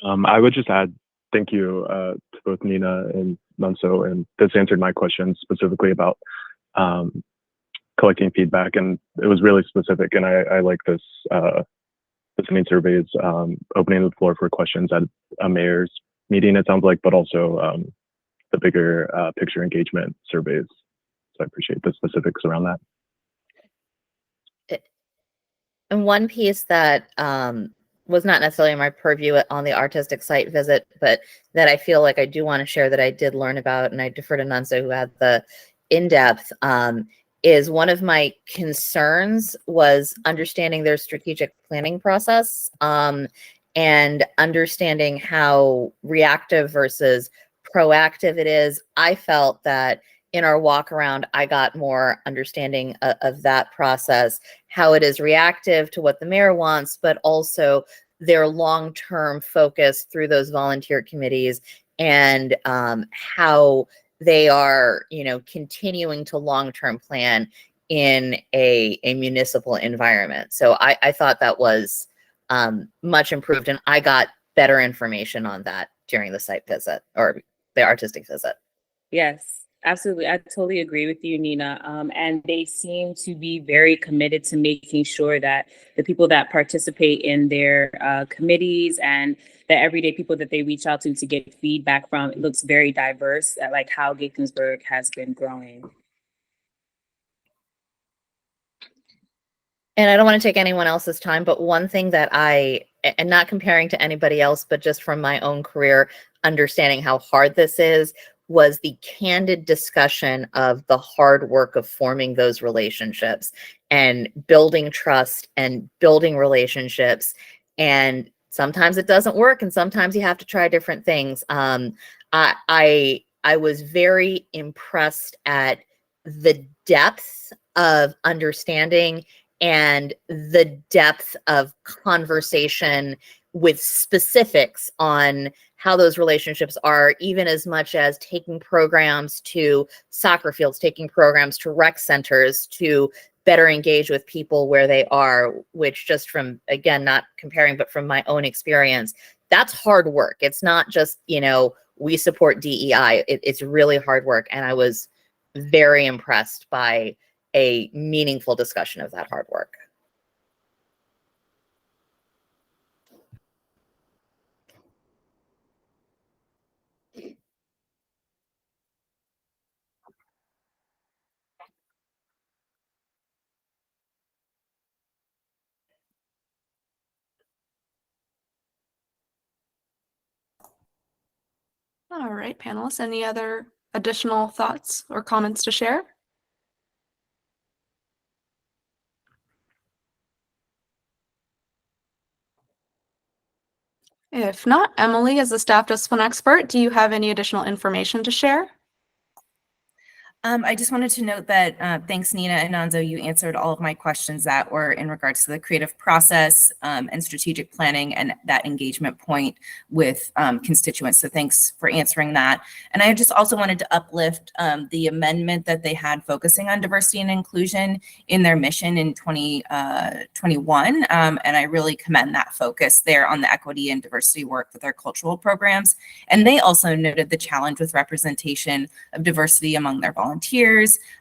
I would just add thank you to both Nina and Nonso, and this answered my question specifically about collecting feedback, and it was really specific. And I like this listening surveys, opening the floor for questions at a mayor's meeting, it sounds like, but also the bigger picture engagement surveys. So I appreciate the specifics around that. And one piece that was not necessarily my purview on the artistic site visit, but that I feel like I do want to share that I did learn about, and I defer to Nunso, who had the in-depth, is one of my concerns was understanding their strategic planning process and understanding how reactive versus proactive it is. I felt that in our walk around, I got more understanding of that process, how it is reactive to what the mayor wants, but also their long-term focus through those volunteer committees, and how they are, continuing to long-term plan in a municipal environment. So I thought that was much improved, and I got better information on that during the site visit or the artistic visit. Yes. Absolutely. I totally agree with you, Nina. And they seem to be very committed to making sure that the people that participate in their committees and the everyday people that they reach out to get feedback from, it looks very diverse, at like how Gaithersburg has been growing. And I don't want to take anyone else's time, but one thing that and not comparing to anybody else, but just from my own career, understanding how hard this is, was the candid discussion of the hard work of forming those relationships and building trust and building relationships. And sometimes it doesn't work, and sometimes you have to try different things. I was very impressed at the depth of understanding and the depth of conversation with specifics on how those relationships are, even as much as taking programs to soccer fields, taking programs to rec centers to better engage with people where they are, which just from, again, not comparing, but from my own experience, that's hard work. It's not just, we support DEI. It's really hard work. And I was very impressed by a meaningful discussion of that hard work. All right, panelists, any other additional thoughts or comments to share? If not, Emily, as a staff discipline expert, do you have any additional information to share? I just wanted to note that thanks, Nina and Nanzo, you answered all of my questions that were in regards to the creative process and strategic planning and that engagement point with constituents. So thanks for answering that. And I just also wanted to uplift the amendment that they had focusing on diversity and inclusion in their mission in 2021. And I really commend that focus there on the equity and diversity work with their cultural programs. And they also noted the challenge with representation of diversity among their volunteers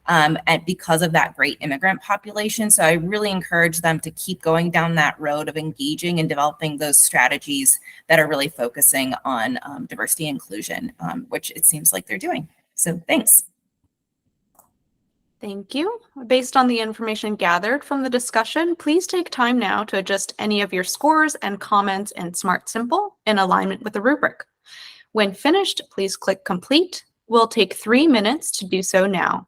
and because of that great immigrant population. So I really encourage them to keep going down that road of engaging and developing those strategies that are really focusing on diversity and inclusion, which it seems like they're doing. So thanks. Thank you. Based on the information gathered from the discussion, please take time now to adjust any of your scores and comments in Smart Simple in alignment with the rubric. When finished, please click Complete. We'll take 3 minutes to do so now.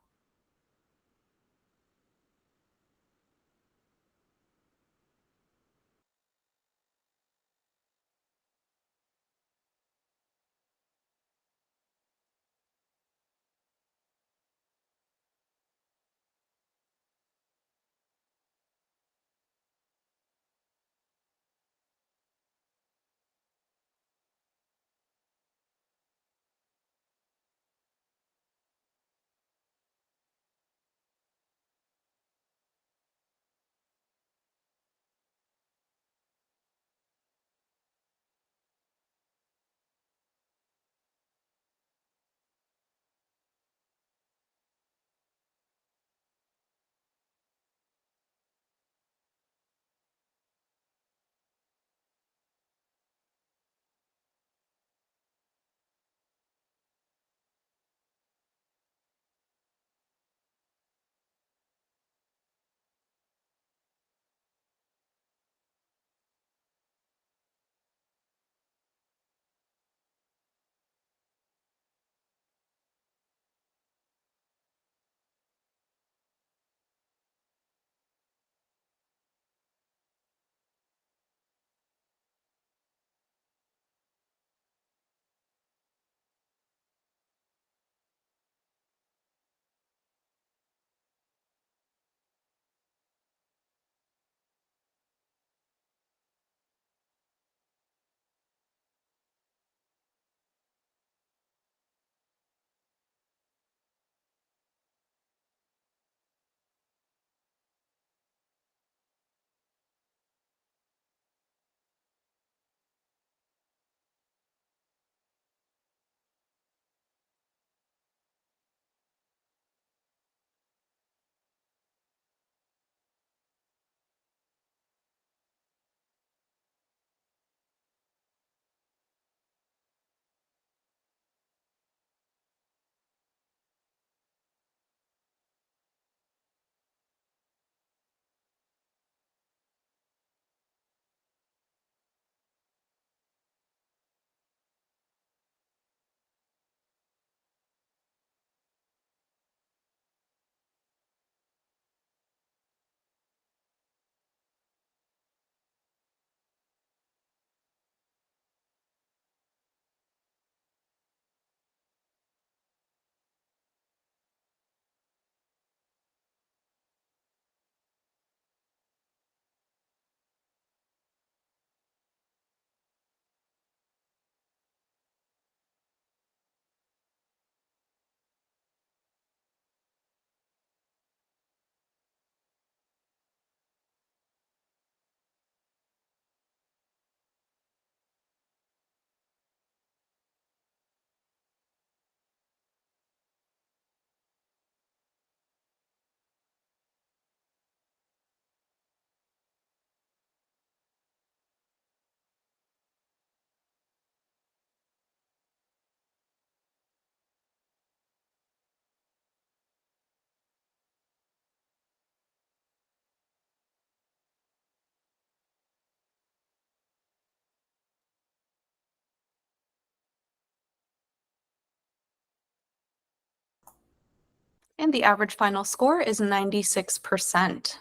and the average final score is 96%.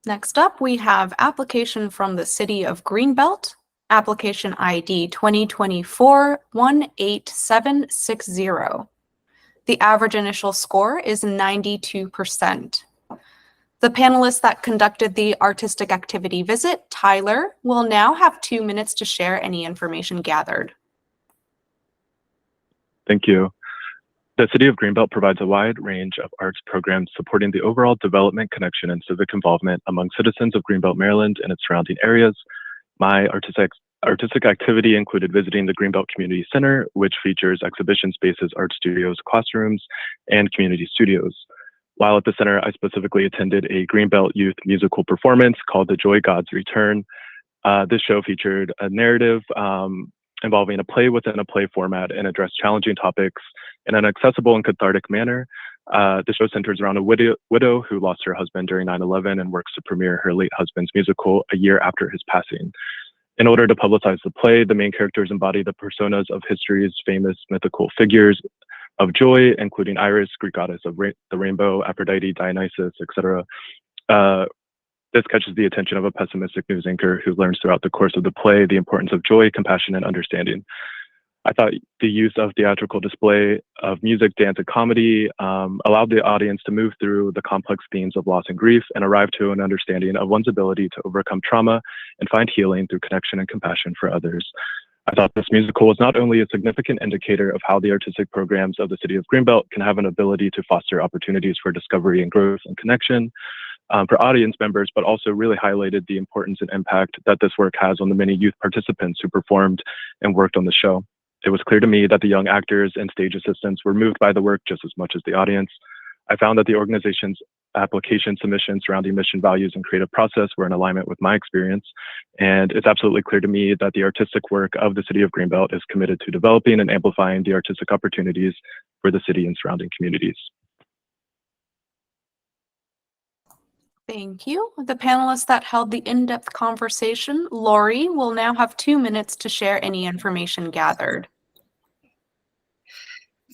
Next up, we have application from the City of Greenbelt, application ID 2024-18760. The average initial score is 92%. The panelists that conducted the artistic activity visit, Tyler, will now have 2 minutes to share any information gathered. Thank you. The City of Greenbelt provides a wide range of arts programs supporting the overall development, connection, and civic involvement among citizens of Greenbelt, Maryland, and its surrounding areas. My artistic activity included visiting the Greenbelt Community Center, which features exhibition spaces, art studios, classrooms, and community studios. While at the center, I specifically attended a Greenbelt youth musical performance called The Joy God's Return. This show featured a narrative involving a play within a play format and addressed challenging topics in an accessible and cathartic manner. The show centers around a widow who lost her husband during 9/11 and works to premiere her late husband's musical a year after his passing. In order to publicize the play, the main characters embody the personas of history's famous mythical figures of joy, including Iris, Greek goddess of the rainbow, Aphrodite, Dionysus, etc. This catches the attention of a pessimistic news anchor who learns throughout the course of the play the importance of joy, compassion, and understanding. I thought the use of theatrical display of music, dance, and comedy allowed the audience to move through the complex themes of loss and grief and arrive to an understanding of one's ability to overcome trauma and find healing through connection and compassion for others. I thought this musical was not only a significant indicator of how the artistic programs of the City of Greenbelt can have an ability to foster opportunities for discovery and growth and connection for audience members, but also really highlighted the importance and impact that this work has on the many youth participants who performed and worked on the show. It was clear to me that the young actors and stage assistants were moved by the work just as much as the audience. I found that the organization's application submissions surrounding mission values and creative process were in alignment with my experience. And it's absolutely clear to me that the artistic work of the City of Greenbelt is committed to developing and amplifying the artistic opportunities for the city and surrounding communities. Thank you. The panelists that held the in-depth conversation, Lori, will now have 2 minutes to share any information gathered.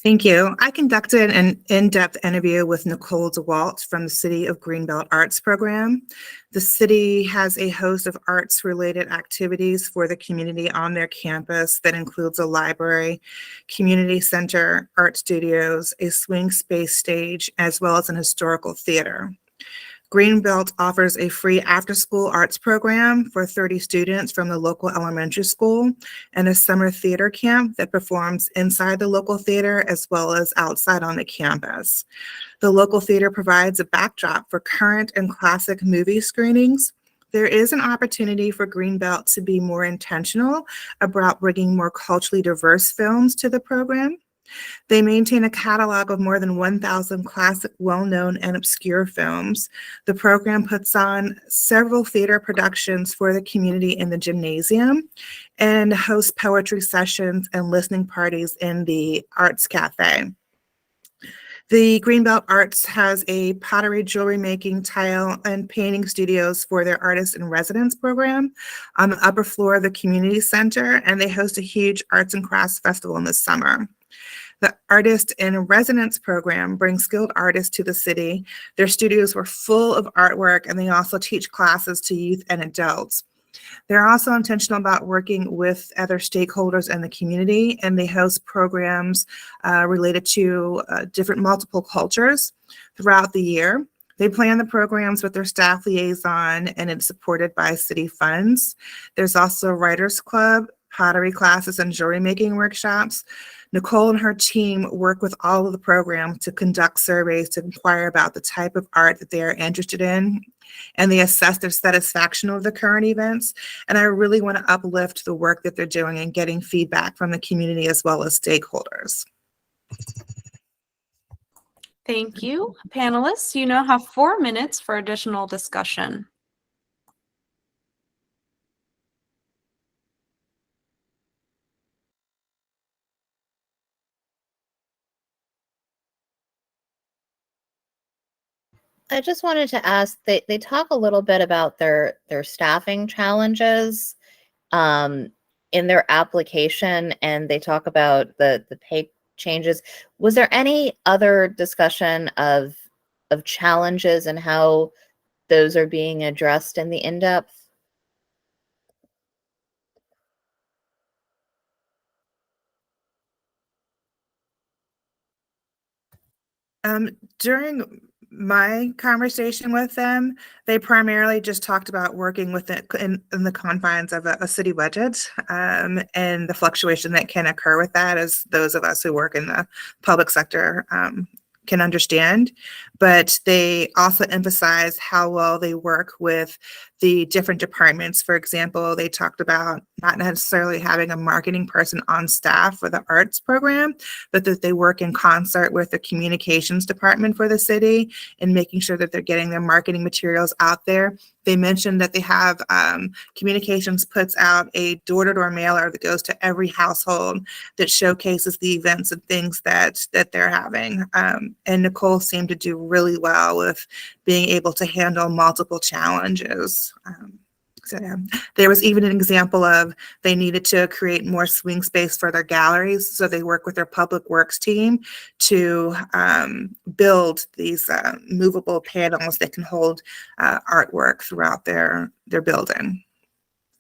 Thank you. I conducted an in-depth interview with Nicole DeWalt from the City of Greenbelt Arts Program. The city has a host of arts-related activities for the community on their campus that includes a library, community center, art studios, a swing space stage, as well as an historical theater. Greenbelt offers a free after-school arts program for 30 students from the local elementary school and a summer theater camp that performs inside the local theater as well as outside on the campus. The local theater provides a backdrop for current and classic movie screenings. There is an opportunity for Greenbelt to be more intentional about bringing more culturally diverse films to the program. They maintain a catalog of more than 1,000 classic, well-known, and obscure films. The program puts on several theater productions for the community in the gymnasium and hosts poetry sessions and listening parties in the Arts Cafe. The Greenbelt Arts has a pottery, jewelry making, tile, and painting studios for their artists in residence program on the upper floor of the community center, and they host a huge arts and crafts festival in the summer. The Artist in Residence program brings skilled artists to the city. Their studios were full of artwork, and they also teach classes to youth and adults. They're also intentional about working with other stakeholders in the community, and they host programs related to different multiple cultures throughout the year. They plan the programs with their staff liaison, and it's supported by city funds. There's also a writers club, pottery classes, and jewelry making workshops. Nicole and her team work with all of the programs to conduct surveys to inquire about the type of art that they are interested in, and they assess their satisfaction of the current events. And I really want to uplift the work that they're doing and getting feedback from the community as well as stakeholders. Thank you. Panelists, you now have 4 minutes for additional discussion. I just wanted to ask, they talk a little bit about their staffing challenges in their application, and they talk about the changes. Was there any other discussion of challenges and how those are being addressed in the in-depth? During my conversation with them, they primarily just talked about working with it in the confines of a city budget, and the fluctuation that can occur with that, as those of us who work in the public sector can understand. But they also emphasize how well they work with the different departments. For example, they talked about not necessarily having a marketing person on staff for the arts program, but that they work in concert with the communications department for the city and making sure that they're getting their marketing materials out there. They mentioned that they have communications puts out a door-to-door mailer that goes to every household that showcases the events and things that they're having. And Nicole seemed to do really well with being able to handle multiple challenges. So yeah. There was even an example of they needed to create more swing space for their galleries. So they work with their public works team to build these movable panels that can hold artwork throughout their building.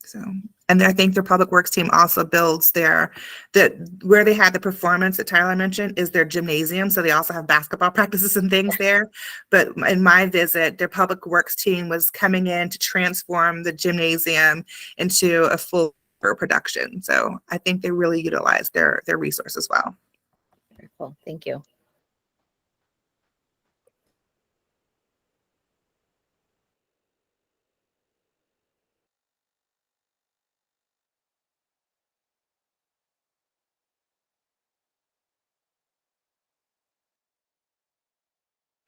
So, and I think their public works team also builds where they had the performance that Tyler mentioned is their gymnasium. So they also have basketball practices and things there. But in my visit, their public works team was coming in to transform the gymnasium into a full production. So I think they really utilize their resources well. Very cool. Thank you.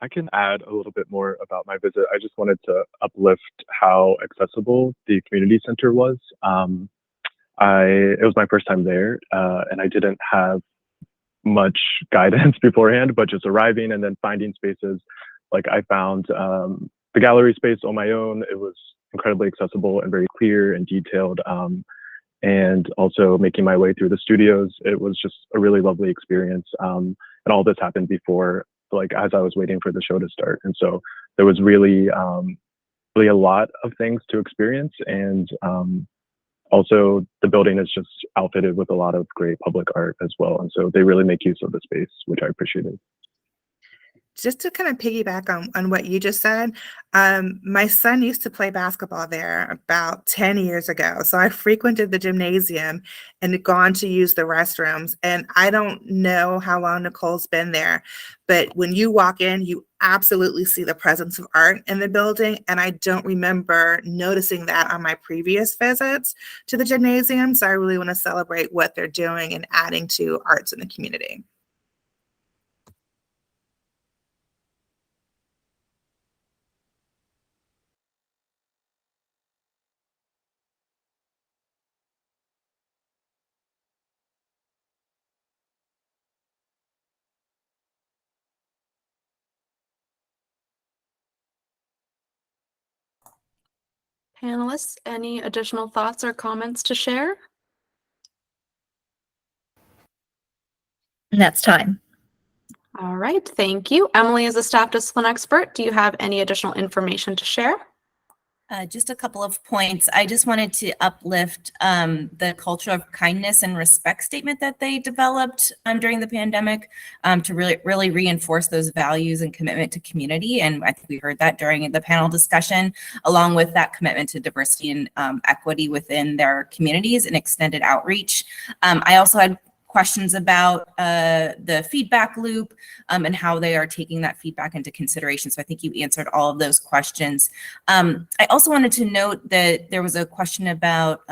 I can add a little bit more about my visit. I just wanted to uplift how accessible the community center was. It was my first time there, and I didn't have much guidance beforehand, but just arriving and then finding spaces. Like I found the gallery space on my own. It was incredibly accessible and very clear and detailed. And also making my way through the studios, it was just a really lovely experience. And all this happened before, like as I was waiting for the show to start. And so there was really a lot of things to experience. And also the building is just outfitted with a lot of great public art as well. And so they really make use of the space, which I appreciated. Just to kind of piggyback on what you just said, my son used to play basketball there about 10 years ago. So I frequented the gymnasium and had gone to use the restrooms. And I don't know how long Nicole's been there, but when you walk in, you absolutely see the presence of art in the building. And I don't remember noticing that on my previous visits to the gymnasium. So I really want to celebrate what they're doing and adding to arts in the community. Panelists, any additional thoughts or comments to share? And that's time. All right, thank you. Emily, as a staff discipline expert, do you have any additional information to share? Just a couple of points. I just wanted to uplift the culture of kindness and respect statement that they developed during the pandemic to really reinforce those values and commitment to community. And I think we heard that during the panel discussion, along with that commitment to diversity and equity within their communities and extended outreach. I also had questions about the feedback loop and how they are taking that feedback into consideration. So I think you answered all of those questions. I also wanted to note that there was a question about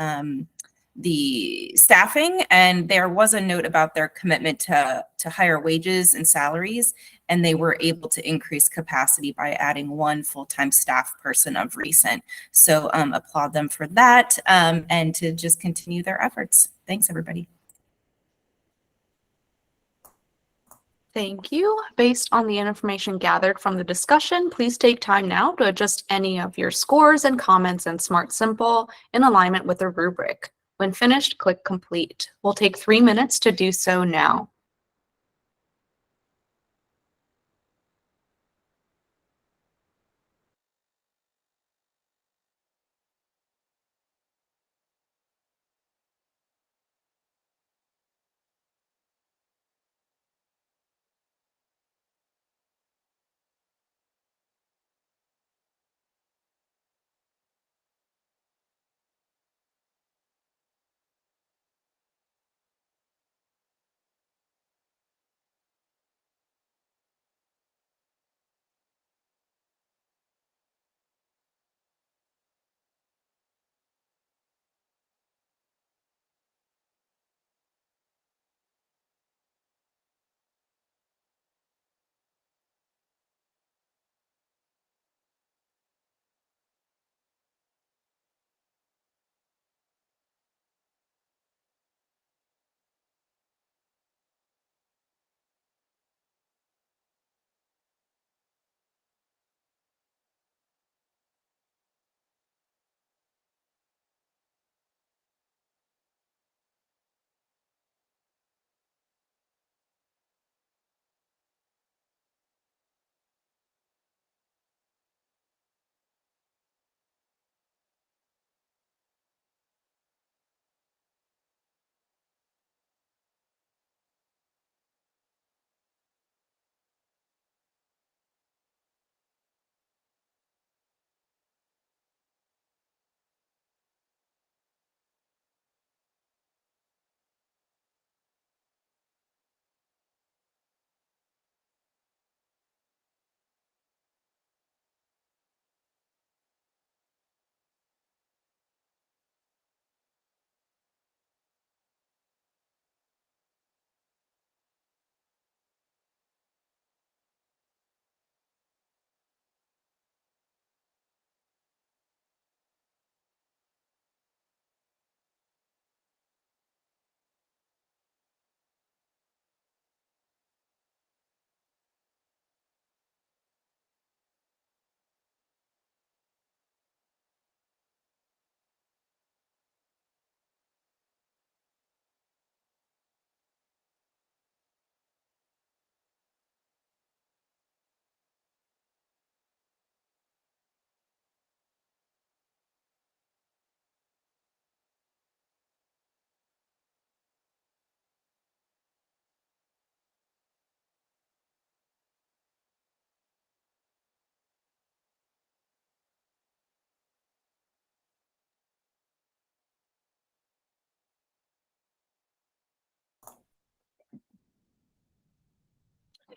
the staffing, and there was a note about their commitment to higher wages and salaries, and they were able to increase capacity by adding one full-time staff person of recent. So applaud them for that and to just continue their efforts. Thanks, everybody. Thank you. Based on the information gathered from the discussion, please take time now to adjust any of your scores and comments in Smart Simple in alignment with the rubric. When finished, click Complete. We'll take 3 minutes to do so now.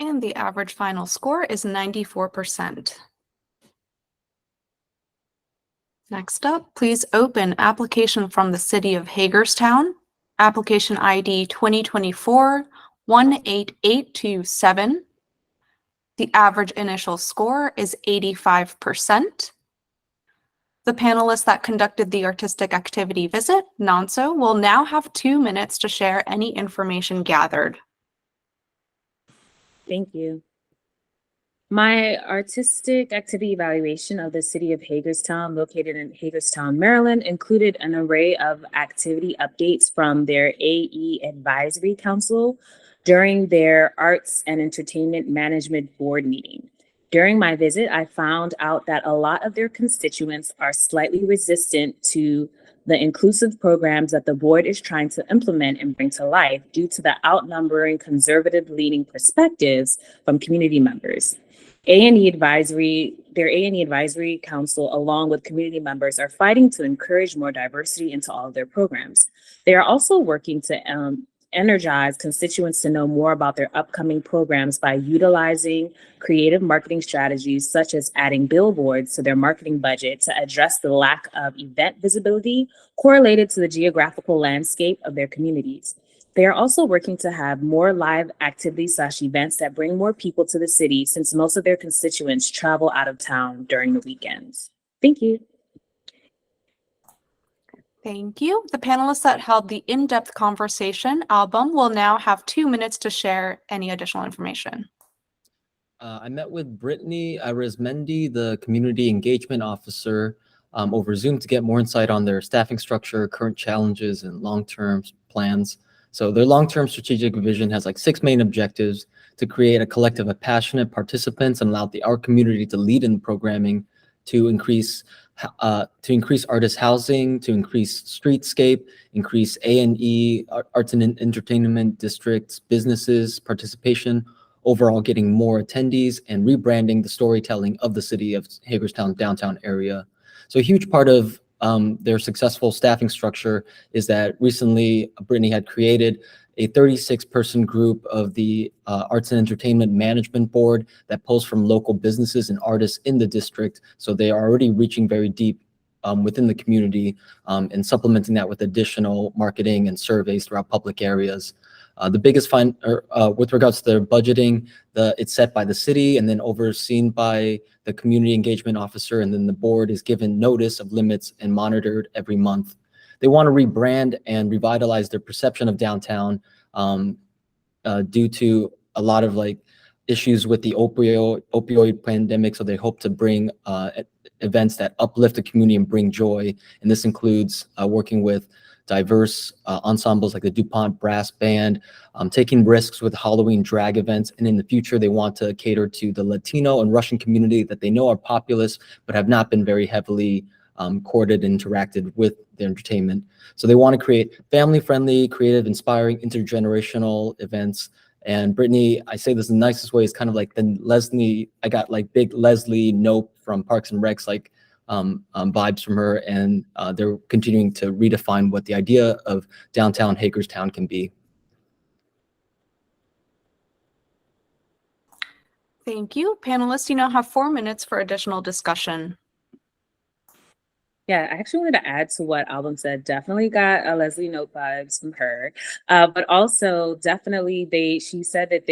And the average final score is 94%. Next up, please open application from the City of Hagerstown, application ID 2024-18827. The average initial score is 85%. The panelists that conducted the artistic activity visit, Nanso, will now have 2 minutes to share any information gathered. Thank you. My artistic activity evaluation of the city of Hagerstown, located in Hagerstown, Maryland, included an array of activity updates from their AE Advisory Council during their Arts and Entertainment Management Board meeting. During my visit, I found out that a lot of their constituents are slightly resistant to the inclusive programs that the board is trying to implement and bring to life due to the outnumbering conservative-leaning perspectives from community members. A&E Advisory, their A&E Advisory Council, along with community members, are fighting to encourage more diversity into all of their programs. They are also working to energize constituents to know more about their upcoming programs by utilizing creative marketing strategies, such as adding billboards to their marketing budget to address the lack of event visibility correlated to the geographical landscape of their communities. They are also working to have more live activities/events that bring more people to the city, since most of their constituents travel out of town during the weekends. Thank you. Thank you. The panelists that held the in-depth conversation album will now have 2 minutes to share any additional information. I met with Brittany Arizmendi, the Community Engagement Officer, over Zoom to get more insight on their staffing structure, current challenges, and long-term plans. So their long-term strategic vision has like 6 main objectives: to create a collective of passionate participants and allow the art community to lead in programming, to increase artist housing, to increase streetscape, increase A&E, arts and entertainment districts, businesses participation, overall getting more attendees, and rebranding the storytelling of the city of Hagerstown downtown area. So a huge part of their successful staffing structure is that recently Brittany had created a 36-person group of the Arts and Entertainment Management Board that pulls from local businesses and artists in the district. So they are already reaching very deep within the community and supplementing that with additional marketing and surveys throughout public areas. The biggest with regards to their budgeting, it's set by the city and then overseen by the community engagement officer, and then the board is given notice of limits and monitored every month. They want to rebrand and revitalize their perception of downtown due to a lot of issues with the opioid pandemic. So they hope to bring events that uplift the community and bring joy. And this includes working with diverse ensembles like the DuPont Brass Band, taking risks with Halloween drag events. And in the future, they want to cater to the Latino and Russian community that they know are populous, but have not been very heavily courted and interacted with their entertainment. So they want to create family-friendly, creative, inspiring, intergenerational events. And Brittany, I say this in the nicest way, is kind of like the Leslie, I got big Leslie Nope from Parks and Recs, vibes from her, and they're continuing to redefine what the idea of downtown Hagerstown can be. Thank you. Panelists, you now have 4 minutes for additional discussion. Yeah, I actually wanted to add to what Album said. Definitely got a Leslie Note vibes from her, but also definitely she said that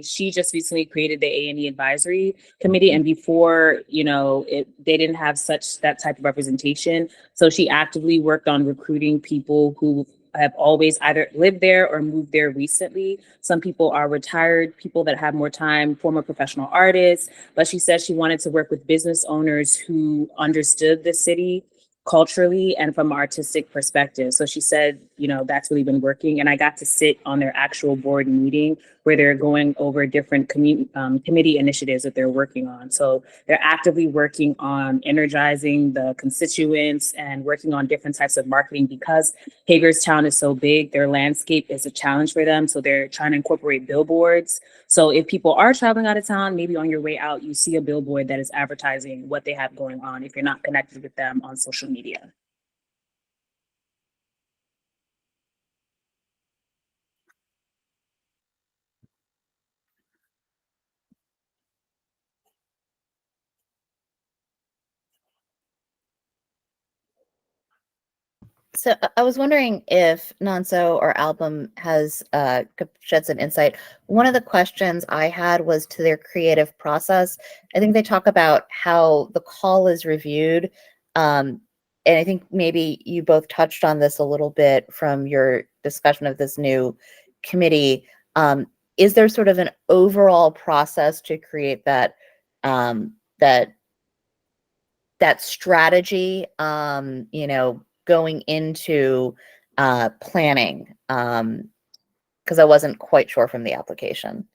she just recently created the A&E Advisory Committee, and before, they didn't have that type of representation. So she actively worked on recruiting people who have always either lived there or moved there recently. Some people are retired, people that have more time, former professional artists, but she said she wanted to work with business owners who understood the city culturally and from an artistic perspective. So she said, that's really been working. And I got to sit on their actual board meeting where they're going over different committee initiatives that they're working on. So they're actively working on energizing the constituents and working on different types of marketing. Because Hagerstown is so big, their landscape is a challenge for them. So they're trying to incorporate billboards. So if people are traveling out of town, maybe on your way out, you see a billboard that is advertising what they have going on if you're not connected with them on social media. So I was wondering if Nanso or Album has could shed some insight. One of the questions I had was to their creative process. I think they talk about how the call is reviewed. And I think maybe you both touched on this a little bit from your discussion of this new committee. Is there sort of an overall process to create that that strategy, going into planning? Because I wasn't quite sure from the application,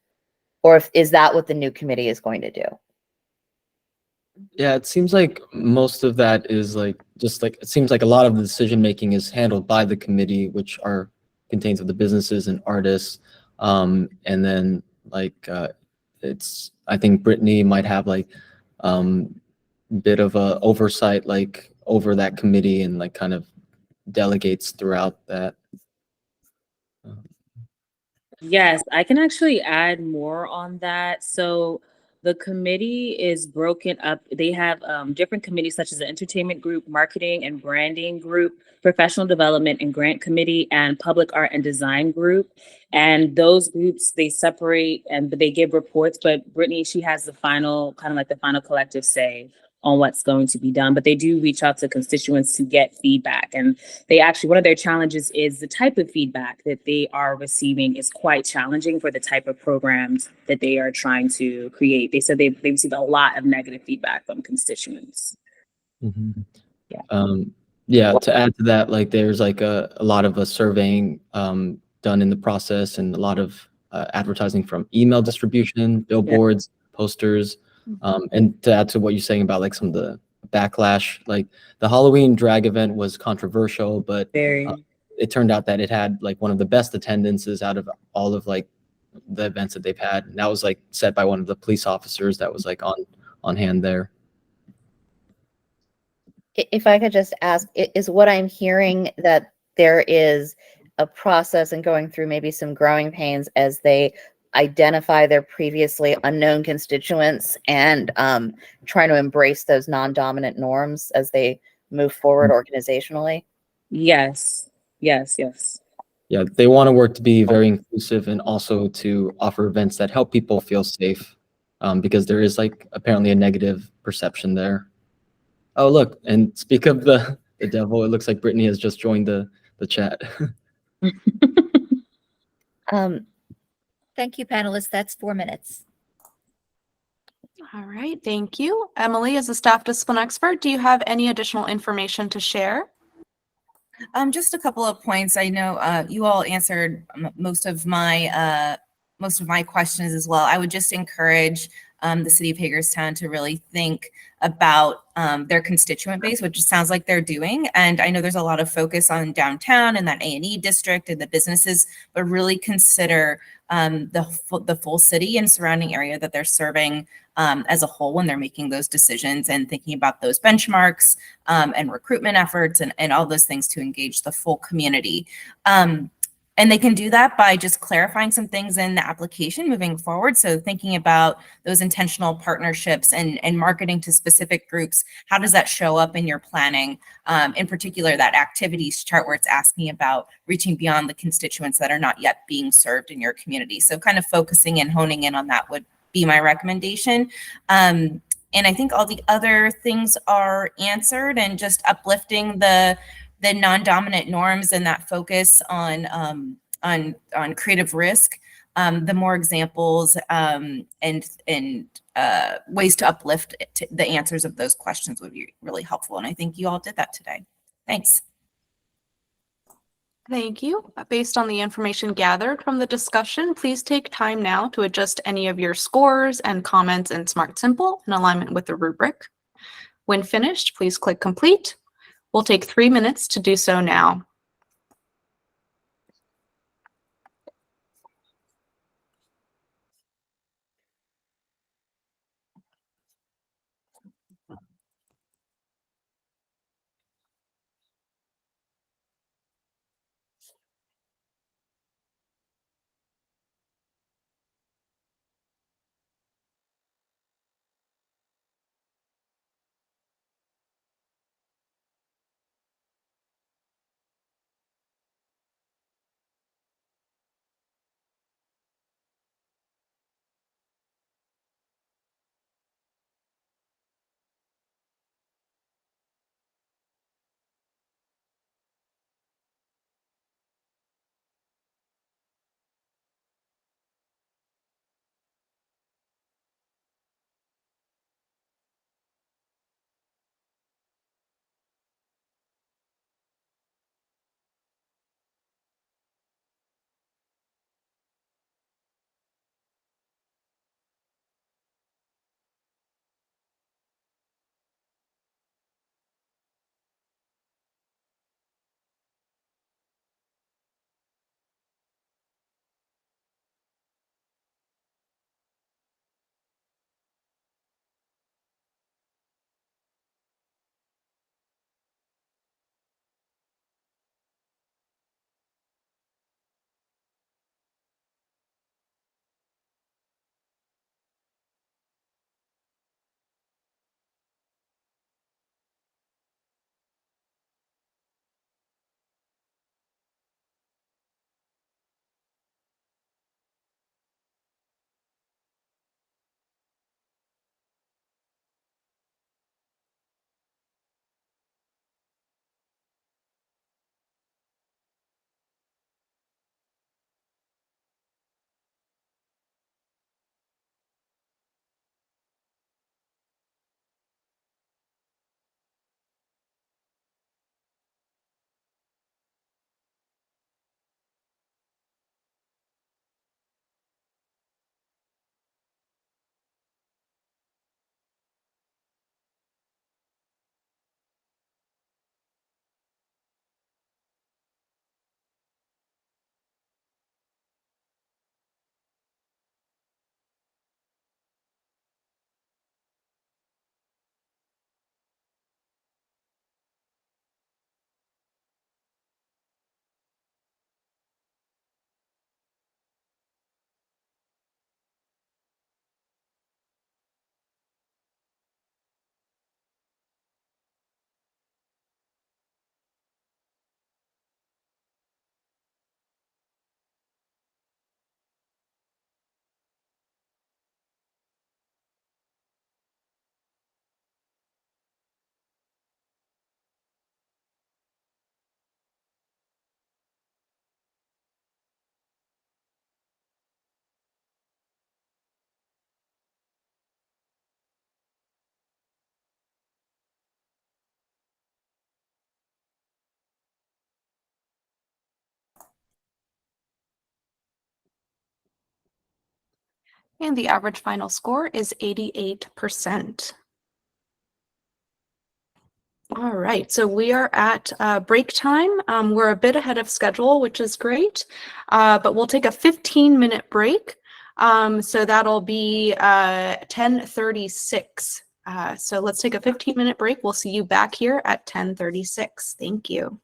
or if is that what the new committee is going to do? Yeah, it seems like most of that is like just like it seems like a lot of the decision making is handled by the committee, which are contains of the businesses and artists. And then like it's I think Brittany might have like bit of a oversight like over that committee and like kind of delegates throughout that. Yes, I can actually add more on that. So the committee is broken up. They have different committees such as the entertainment group, marketing and branding group, professional development and grant committee, and public art and design group. And those groups, they separate and they give reports, but Brittany, she has the final, kind of like the final collective say on what's going to be done. But they do reach out to constituents to get feedback. And they actually, one of their challenges is the type of feedback that they are receiving is quite challenging for the type of programs that they are trying to create. They said they've received a lot of negative feedback from constituents. Mhm. Yeah. Yeah, to add to that, like there's like a lot of surveying done in the process and a lot of advertising from email distribution, billboards, posters. And to add to what you're saying about like some of the backlash, like the Halloween drag event was controversial, but Very. it turned out that it had like one of the best attendances out of all of like the events that they've had. And that was like said by one of the police officers that was like on hand there. If I could just ask, is what I'm hearing that there is a process and going through maybe some growing pains as they identify their previously unknown constituents and trying to embrace those non-dominant norms as they move forward organizationally? Yes. Yes. Yes. Yeah, they want to work to be very inclusive and also to offer events that help people feel safe, because there is like apparently a negative perception there. Oh, look, and speak of the devil, it looks like Brittany has just joined the chat. Thank you, panelists. That's 4 minutes. All right, thank you. Emily, as a staff discipline expert, do you have any additional information to share? Just a couple of points. I know you all answered most of my questions as well. I would just encourage the city of Hagerstown to really think about their constituent base, which it sounds like they're doing. And I know there's a lot of focus on downtown and that A&E district and the businesses, but really consider the full city and surrounding area that they're serving as a whole when they're making those decisions and thinking about those benchmarks and recruitment efforts and all those things to engage the full community. And they can do that by just clarifying some things in the application moving forward. So thinking about those intentional partnerships and marketing to specific groups, how does that show up in your planning? In particular, that activities chart where it's asking about reaching beyond the constituents that are not yet being served in your community. So kind of focusing and honing in on that would be my recommendation. And I think all the other things are answered, and just uplifting the non-dominant norms and that focus on creative risk. The more examples and ways to uplift the answers of those questions would be really helpful. And I think you all did that today. Thanks. Thank you. Based on the information gathered from the discussion, please take time now to adjust any of your scores and comments in Smart Simple in alignment with the rubric. When finished, please click Complete. We'll take 3 minutes to do so now. And the average final score is 88%. All right, so we are at break time. We're a bit ahead of schedule, which is great, but we'll take a 15-minute break. So that'll be 10:36. So let's take a 15-minute break. We'll see you back here at 10:36. Thank you.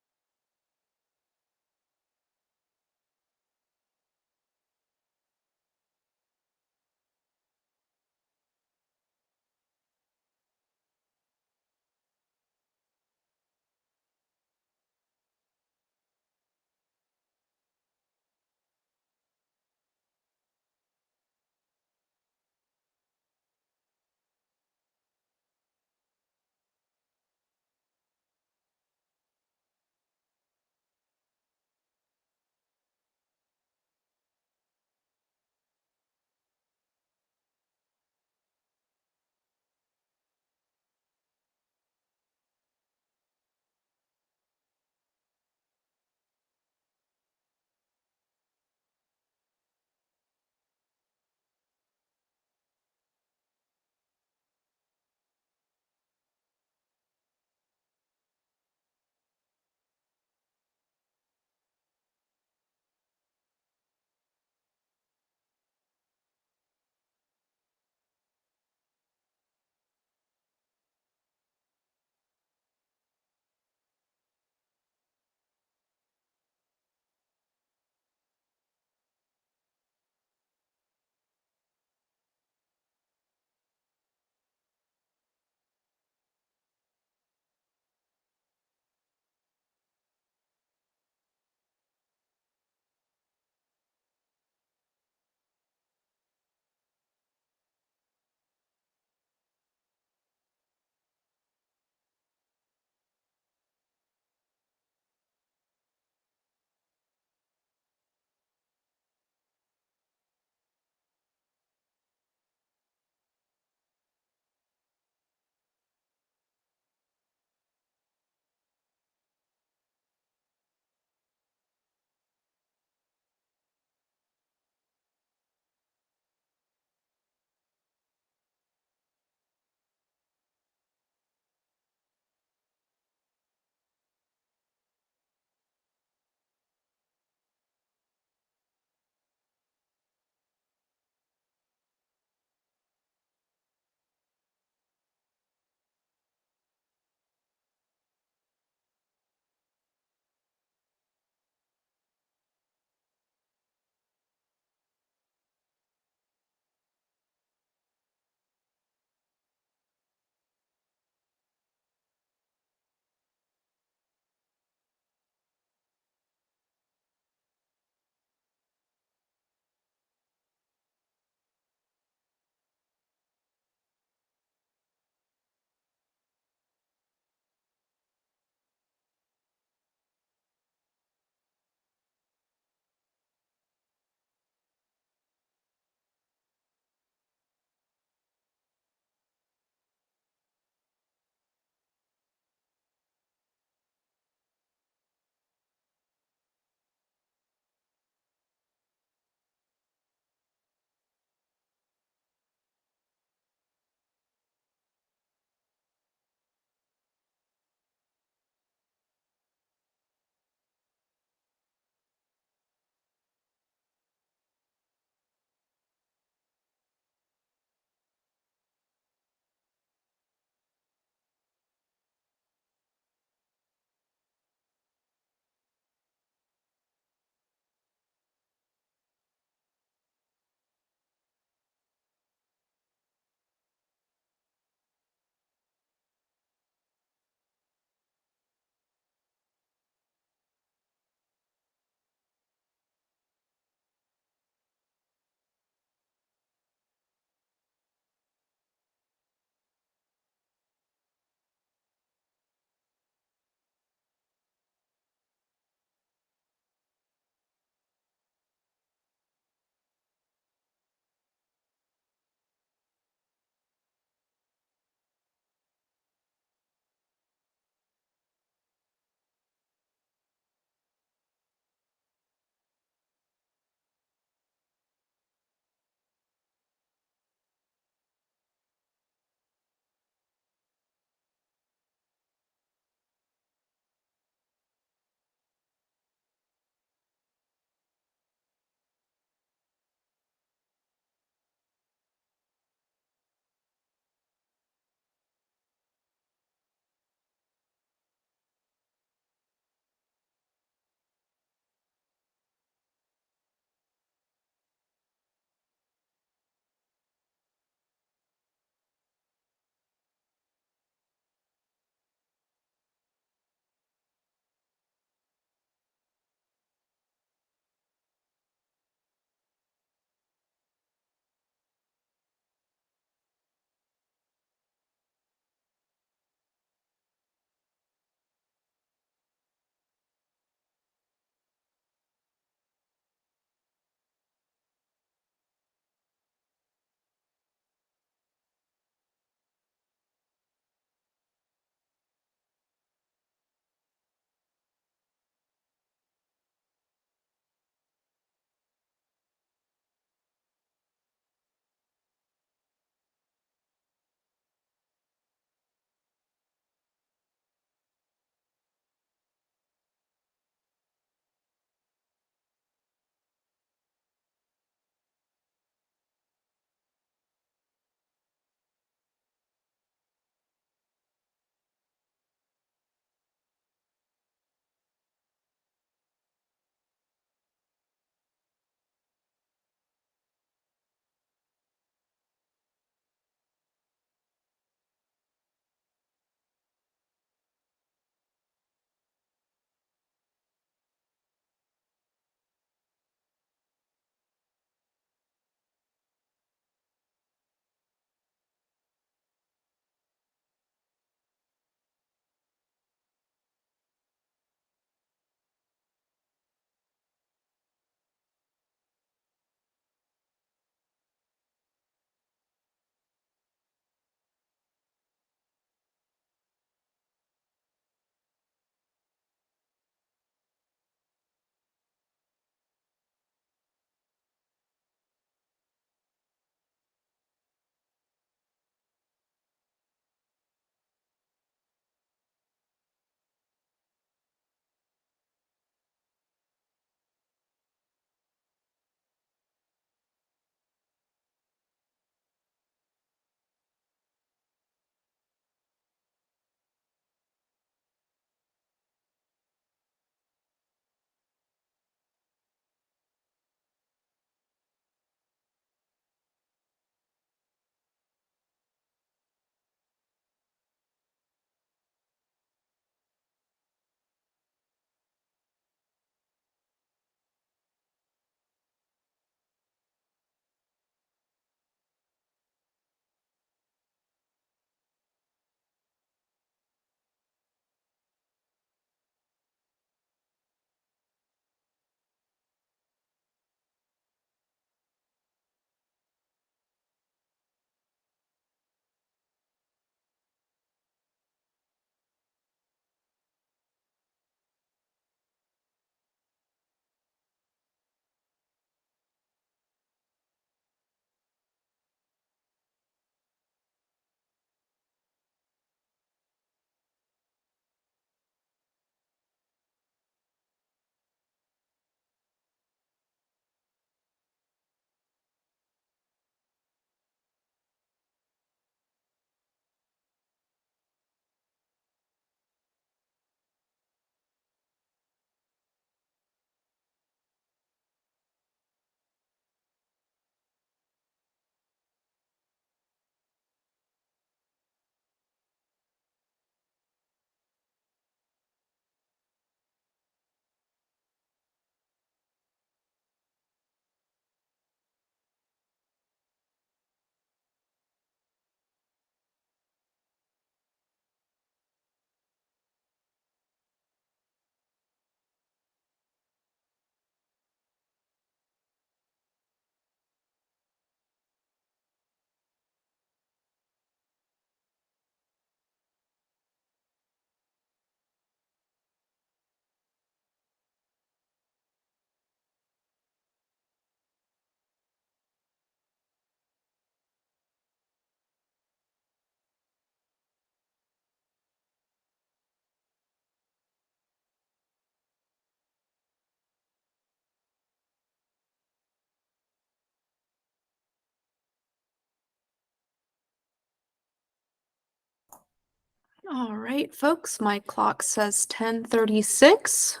All right, folks, my clock says 10:36.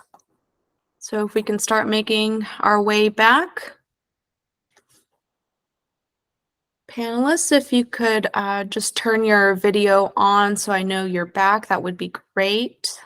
So if we can start making our way back. Panelists, if you could just turn your video on so I know you're back, that would be great.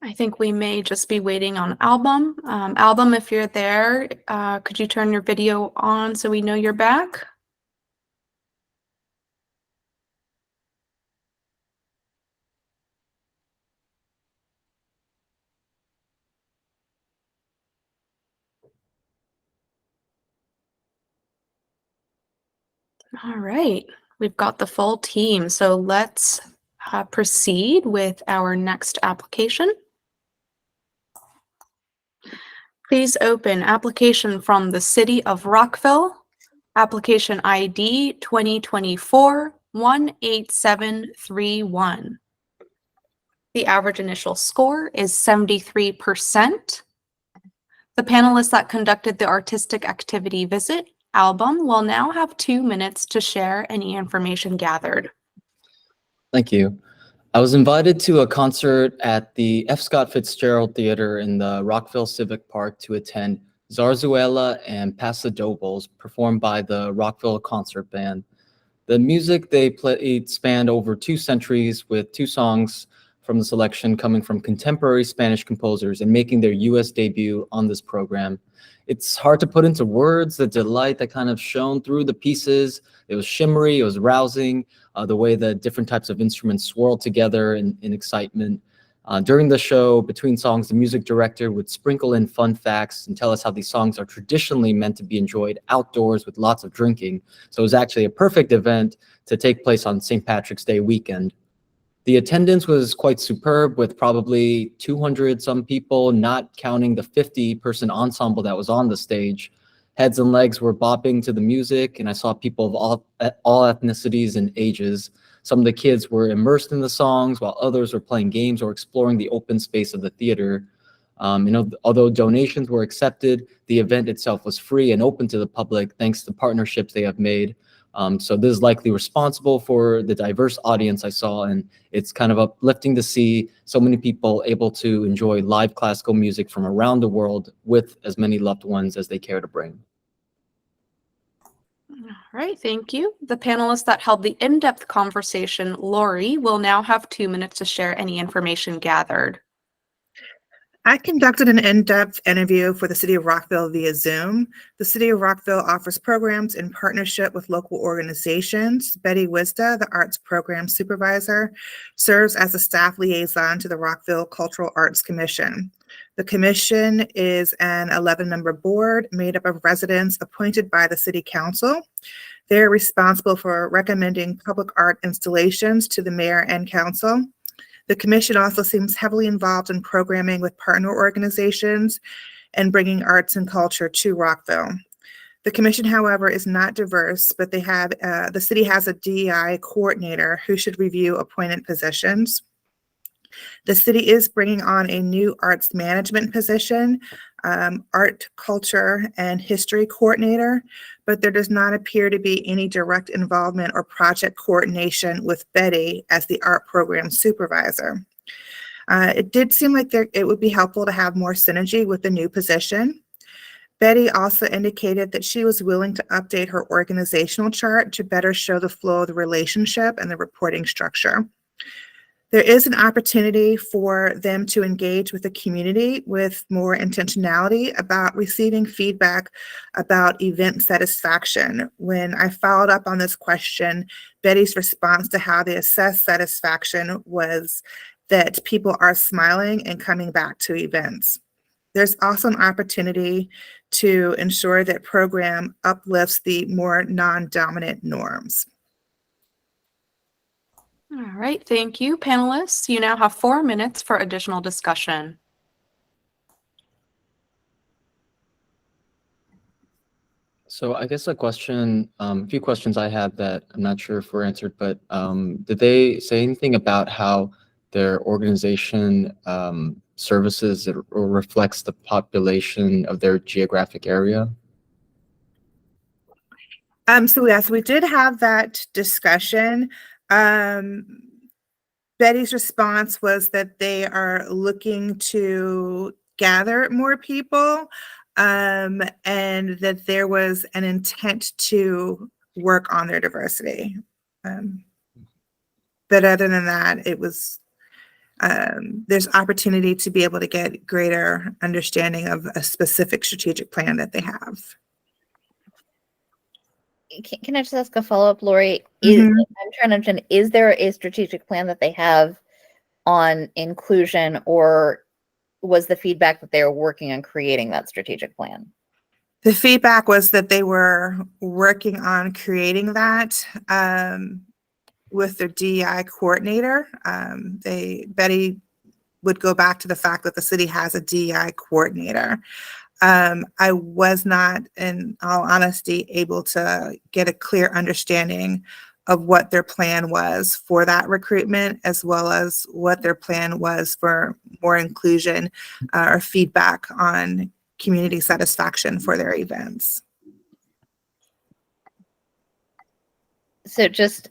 I think we may just be waiting on Album. Album, if you're there, could you turn your video on so we know you're back? All right, we've got the full team. So let's proceed with our next application. Please open application from the City of Rockville, application ID 2024-18731. The average initial score is 73%. The panelists that conducted the artistic activity visit Album will now have 2 minutes to share any information gathered. Thank you. I was invited to a concert at the F. Scott Fitzgerald Theater in the Rockville Civic Park to attend Zarzuela and Pasodobles performed by the Rockville Concert Band. The music they played spanned over 2 centuries, with 2 songs from the selection coming from contemporary Spanish composers and making their U.S. debut on this program. It's hard to put into words the delight that kind of shone through the pieces. It was shimmery, it was rousing, the way the different types of instruments swirled together in excitement. During the show, between songs, the music director would sprinkle in fun facts and tell us how these songs are traditionally meant to be enjoyed outdoors with lots of drinking. So it was actually a perfect event to take place on St. Patrick's Day weekend. The attendance was quite superb, with probably 200 some people, not counting the 50-person ensemble that was on the stage. Heads and legs were bopping to the music, and I saw people of all ethnicities and ages. Some of the kids were immersed in the songs, while others were playing games or exploring the open space of the theater. Although donations were accepted, the event itself was free and open to the public thanks to partnerships they have made. So this is likely responsible for the diverse audience I saw, and it's kind of uplifting to see so many people able to enjoy live classical music from around the world with as many loved ones as they care to bring. All right, thank you. The panelists that held the in-depth conversation, Lori, will now have 2 minutes to share any information gathered. I conducted an in-depth interview for the City of Rockville via Zoom. The City of Rockville offers programs in partnership with local organizations. Betty Wisda, the Arts Program Supervisor, serves as a staff liaison to the Rockville Cultural Arts Commission. The commission is an 11-member board made up of residents appointed by the City Council. They're responsible for recommending public art installations to the mayor and council. The commission also seems heavily involved in programming with partner organizations and bringing arts and culture to Rockville. The commission, however, is not diverse, but they have the city has a DEI coordinator who should review appointed positions. The city is bringing on a new arts management position, art, culture, and history coordinator, but there does not appear to be any direct involvement or project coordination with Betty as the art program supervisor. It did seem like it would be helpful to have more synergy with the new position. Betty also indicated that she was willing to update her organizational chart to better show the flow of the relationship and the reporting structure. There is an opportunity for them to engage with the community with more intentionality about receiving feedback about event satisfaction. When I followed up on this question, Betty's response to how they assess satisfaction was that people are smiling and coming back to events. There's also an opportunity to ensure that program uplifts the more non-dominant norms. All right, thank you, panelists. You now have 4 minutes for additional discussion. So I guess a few questions I had that I'm not sure if were answered, but did they say anything about how their organization services or reflects the population of their geographic area? So yes, we did have that discussion. Betty's response was that they are looking to gather more people, and that there was an intent to work on their diversity. But other than that, it was, there's opportunity to be able to get greater understanding of a specific strategic plan that they have. Can I just ask a follow-up, Lori? Mhm. I'm trying to understand, is there a strategic plan that they have on inclusion, or was the feedback that they were working on creating that strategic plan? The feedback was that they were working on creating that with their DEI coordinator. Betty would go back to the fact that the city has a DEI coordinator. I was not, in all honesty, able to get a clear understanding of what their plan was for that recruitment, as well as what their plan was for more inclusion or feedback on community satisfaction for their events. So just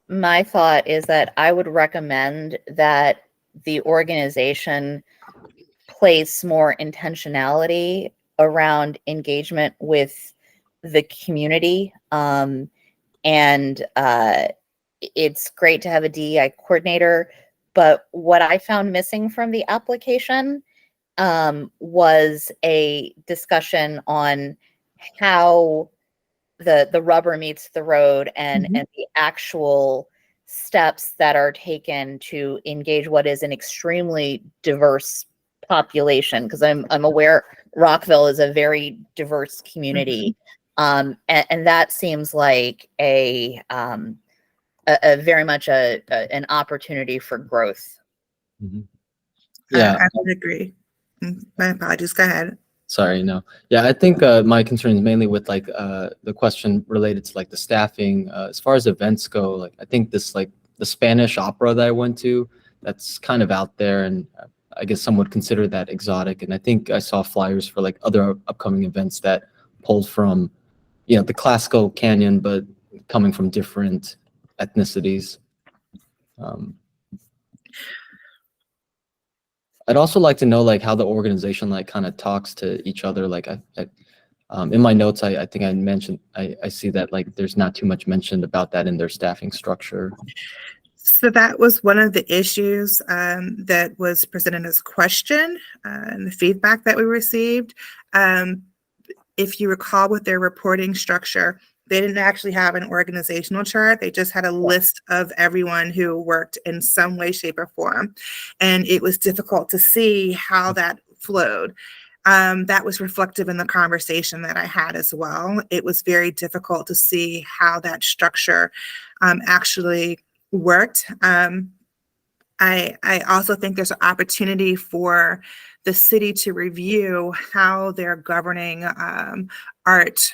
my thought is that I would recommend that the organization place more intentionality around engagement with the community. And it's great to have a DEI coordinator, but what I found missing from the application was a discussion on how the rubber meets the road and the actual steps that are taken to engage what is an extremely diverse population, because I'm aware Rockville is a very diverse community. And that seems like a very much an opportunity for growth. Yeah, I would agree. My apologies, go ahead. sorry, no. Yeah, I think my concern is mainly with like the question related to like the staffing. As far as events go, like I think this like the Spanish opera that I went to, that's kind of out there, and I guess some would consider that exotic. And I think I saw flyers for like other upcoming events that pulled from, you know, the classical canon, but coming from different ethnicities. I'd also like to know like how the organization like kind of talks to each other. Like in my notes, I think I mentioned, I see that like there's not too much mentioned about that in their staffing structure. So that was one of the issues that was presented as question and the feedback that we received. If you recall with their reporting structure, they didn't actually have an organizational chart. They just had a list of everyone who worked in some way, shape, or form. And it was difficult to see how that flowed. That was reflective in the conversation that I had as well. It was very difficult to see how that structure actually worked. I also think there's an opportunity for the city to review how they're governing art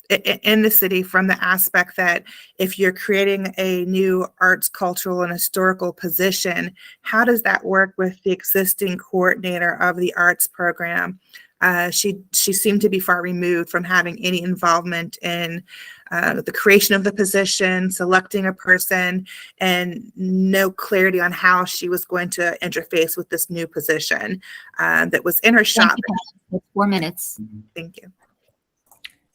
in the city, from the aspect that if you're creating a new arts, cultural, and historical position, how does that work with the existing coordinator of the arts program? She seemed to be far removed from having any involvement in the creation of the position, selecting a person, and no clarity on how she was going to interface with this new position that was in her shop. 4 minutes. Thank you.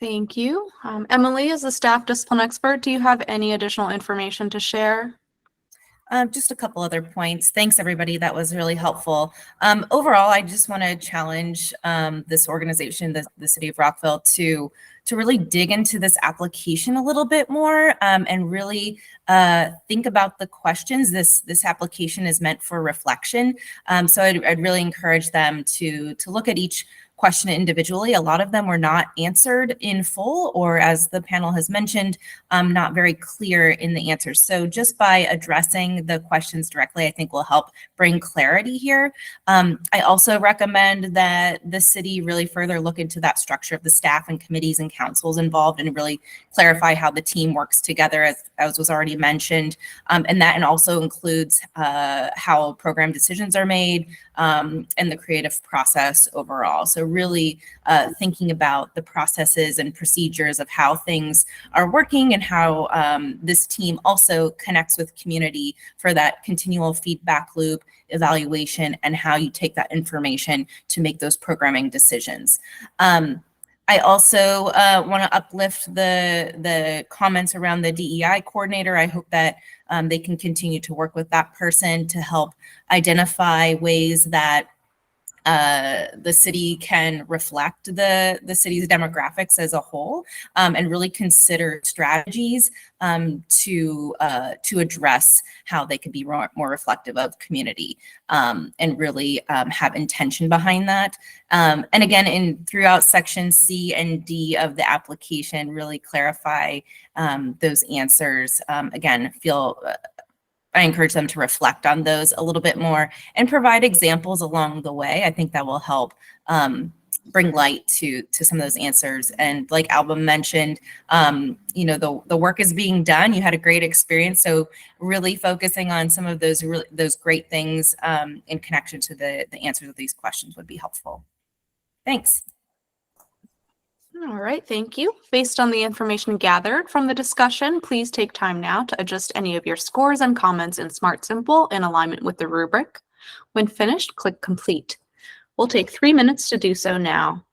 Thank you. Emily, as a staff discipline expert, do you have any additional information to share? Just a couple other points. Thanks, everybody. That was really helpful. Overall, I just want to challenge this organization, the City of Rockville, to really dig into this application a little bit more and really think about the questions. This application is meant for reflection. So I'd really encourage them to look at each question individually. A lot of them were not answered in full, or as the panel has mentioned, not very clear in the answers. So just by addressing the questions directly, I think will help bring clarity here. I also recommend that the city really further look into that structure of the staff and committees and councils involved and really clarify how the team works together, as was already mentioned. And also includes how program decisions are made and the creative process overall. So really thinking about the processes and procedures of how things are working and how this team also connects with community for that continual feedback loop, evaluation, and how you take that information to make those programming decisions. I also want to uplift the comments around the DEI coordinator. I hope that they can continue to work with that person to help identify ways that the city can reflect the city's demographics as a whole, and really consider strategies to address how they could be more reflective of community, and really have intention behind that. And again, throughout section C and D of the application, really clarify those answers. Again, I encourage them to reflect on those a little bit more and provide examples along the way. I think that will help bring light to some of those answers. And like Alba mentioned, the work is being done. You had a great experience. So really focusing on some of those great things in connection to the answers of these questions would be helpful. Thanks. All right, thank you. Based on the information gathered from the discussion, please take time now to adjust any of your scores and comments in Smart Simple in alignment with the rubric. When finished, click Complete. We'll take 3 minutes to do so now.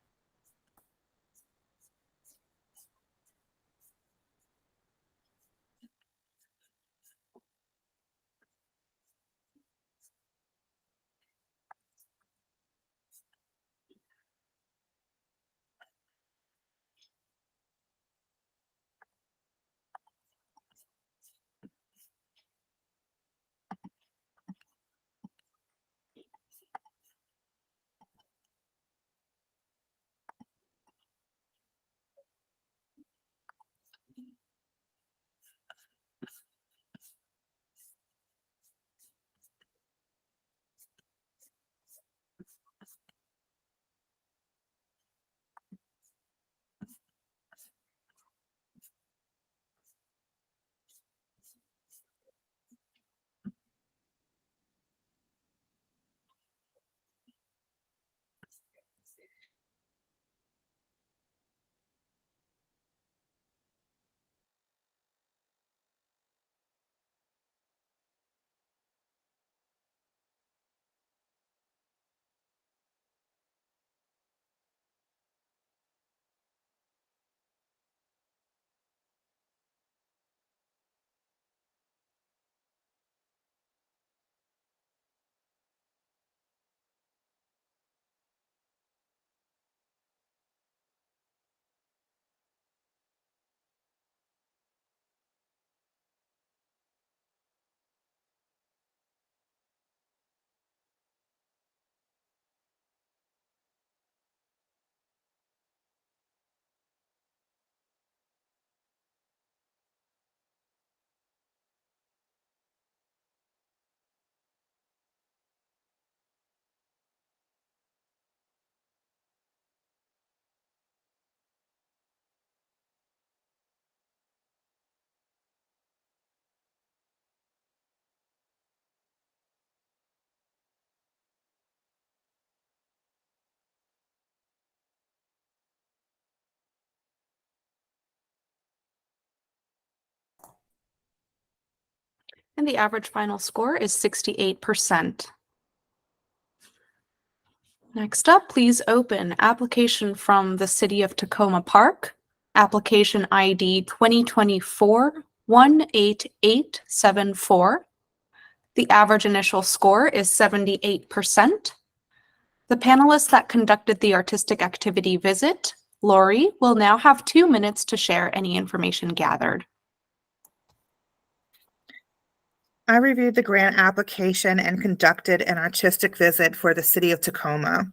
And the average final score is 68%. Next up, please open application from the City of Tacoma Park, application ID 2024-18874. The average initial score is 78%. The panelists that conducted the artistic activity visit, Lori, will now have 2 minutes to share any information gathered. I reviewed the grant application and conducted an artistic visit for the City of Tacoma.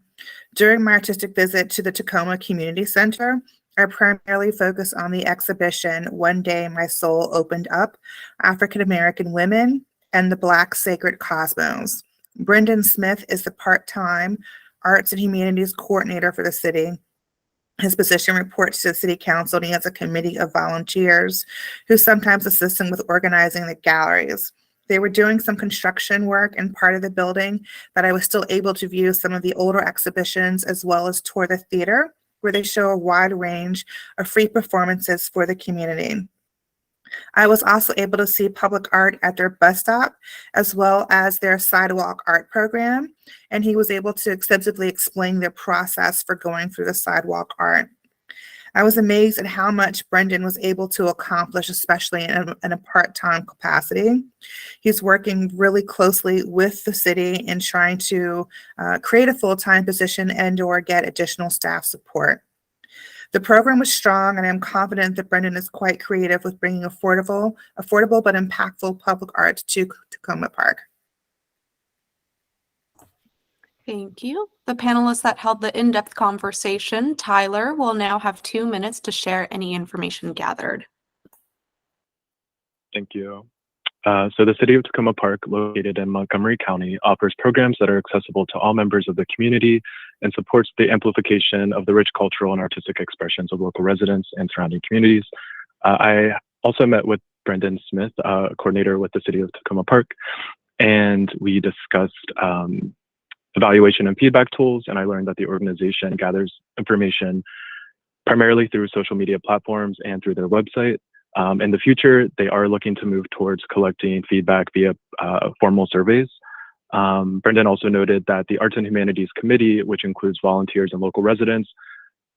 During my artistic visit to the Tacoma Community Center, I primarily focused on the exhibition One Day My Soul Opened Up, African American Women and the Black Sacred Cosmos. Brendan Smith is the part-time Arts and Humanities Coordinator for the city. His position reports to the city council, and he has a committee of volunteers who sometimes assist him with organizing the galleries. They were doing some construction work in part of the building, but I was still able to view some of the older exhibitions as well as tour the theater, where they show a wide range of free performances for the community. I was also able to see public art at their bus stop, as well as their sidewalk art program, and he was able to extensively explain their process for going through the sidewalk art. I was amazed at how much Brendan was able to accomplish, especially in a part-time capacity. He's working really closely with the city in trying to create a full-time position and/or get additional staff support. The program was strong, and I'm confident that Brendan is quite creative with bringing affordable but impactful public art to Tacoma Park. Thank you. The panelists that held the in-depth conversation, Tyler, will now have 2 minutes to share any information gathered. Thank you. So the City of Tacoma Park, located in Montgomery County, offers programs that are accessible to all members of the community and supports the amplification of the rich cultural and artistic expressions of local residents and surrounding communities. I also met with Brendan Smith, coordinator with the City of Tacoma Park, and we discussed evaluation and feedback tools, and I learned that the organization gathers information primarily through social media platforms and through their website. In the future, they are looking to move towards collecting feedback via formal surveys. Brendan also noted that the Arts and Humanities Committee, which includes volunteers and local residents,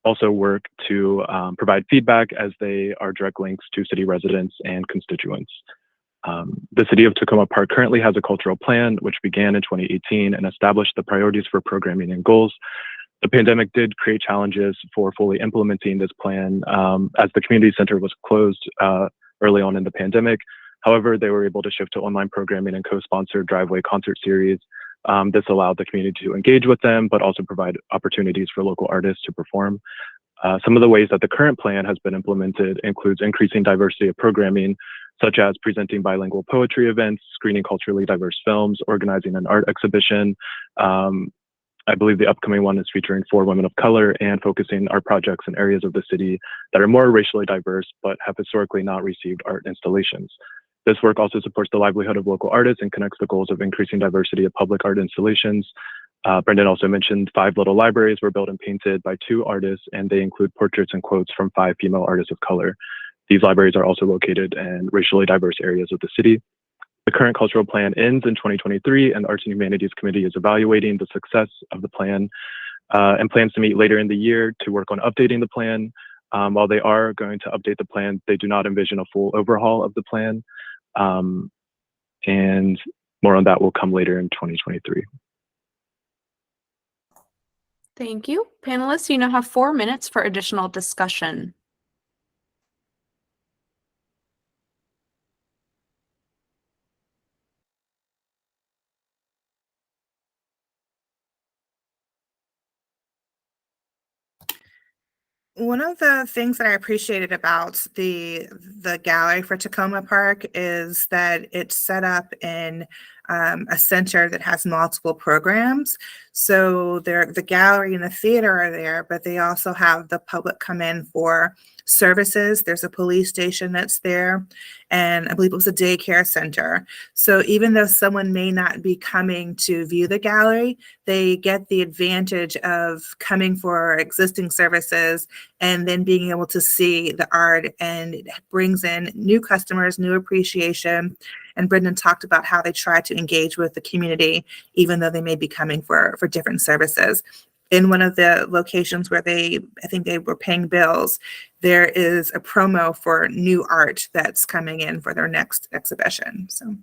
also work to provide feedback as they are direct links to city residents and constituents. The City of Tacoma Park currently has a cultural plan, which began in 2018 and established the priorities for programming and goals. The pandemic did create challenges for fully implementing this plan as the community center was closed early on in the pandemic. However, they were able to shift to online programming and co-sponsored driveway concert series. This allowed the community to engage with them, but also provide opportunities for local artists to perform. Some of the ways that the current plan has been implemented includes increasing diversity of programming, such as presenting bilingual poetry events, screening culturally diverse films, organizing an art exhibition. I believe the upcoming one is featuring 4 women of color and focusing art projects in areas of the city that are more racially diverse, but have historically not received art installations. This work also supports the livelihood of local artists and connects the goals of increasing diversity of public art installations. Brendan also mentioned 5 little libraries were built and painted by 2 artists, and they include portraits and quotes from 5 female artists of color. These libraries are also located in racially diverse areas of the city. The current cultural plan ends in 2023, and the Arts and Humanities Committee is evaluating the success of the plan and plans to meet later in the year to work on updating the plan. While they are going to update the plan, they do not envision a full overhaul of the plan. And more on that will come later in 2023. Thank you. Panelists, you now have 4 minutes for additional discussion. One of the things that I appreciated about the gallery for Tacoma Park is that it's set up in a center that has multiple programs. So the gallery and the theater are there, but they also have the public come in for services. There's a police station that's there, and I believe it was a daycare center. So even though someone may not be coming to view the gallery, they get the advantage of coming for existing services and then being able to see the art, and it brings in new customers, new appreciation. And Brendan talked about how they try to engage with the community, even though they may be coming for different services. In one of the locations where I think they were paying bills, there is a promo for new art that's coming in for their next exhibition. So.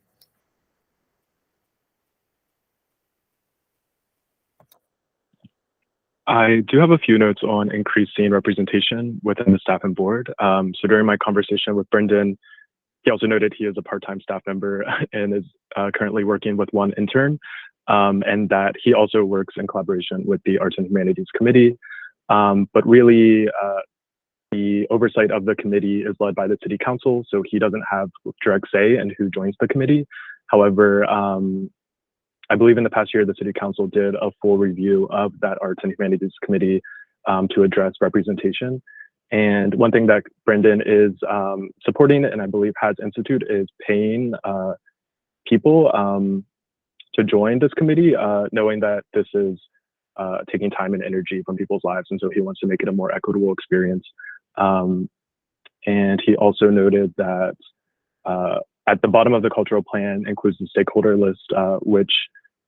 I do have a few notes on increasing representation within the staff and board. So during my conversation with Brendan, he also noted he is a part-time staff member and is currently working with 1 intern. and that he also works in collaboration with the Arts and Humanities Committee. But really, the oversight of the committee is led by the city council, so he doesn't have direct say in who joins the committee. However, I believe in the past year, the city council did a full review of that Arts and Humanities Committee to address representation. And one thing that Brendan is supporting, and I believe has instituted, is paying people to join this committee, knowing that this is taking time and energy from people's lives. And so he wants to make it a more equitable experience. And he also noted that at the bottom of the cultural plan includes the stakeholder list, which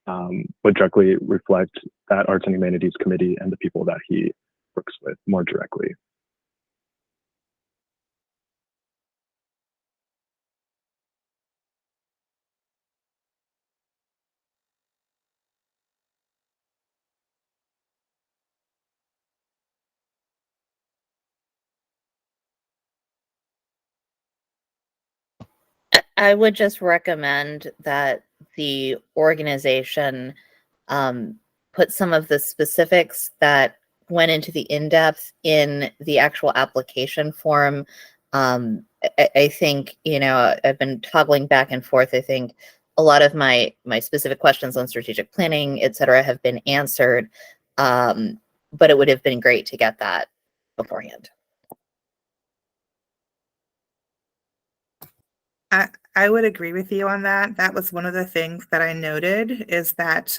would directly reflect that Arts and Humanities Committee and the people that he works with more directly. I would just recommend that the organization put some of the specifics that went into the in-depth in the actual application form. I think, I've been toggling back and forth. I think a lot of my specific questions on strategic planning, et cetera, have been answered. But it would have been great to get that beforehand. I would agree with you on that. That was one of the things that I noted, is that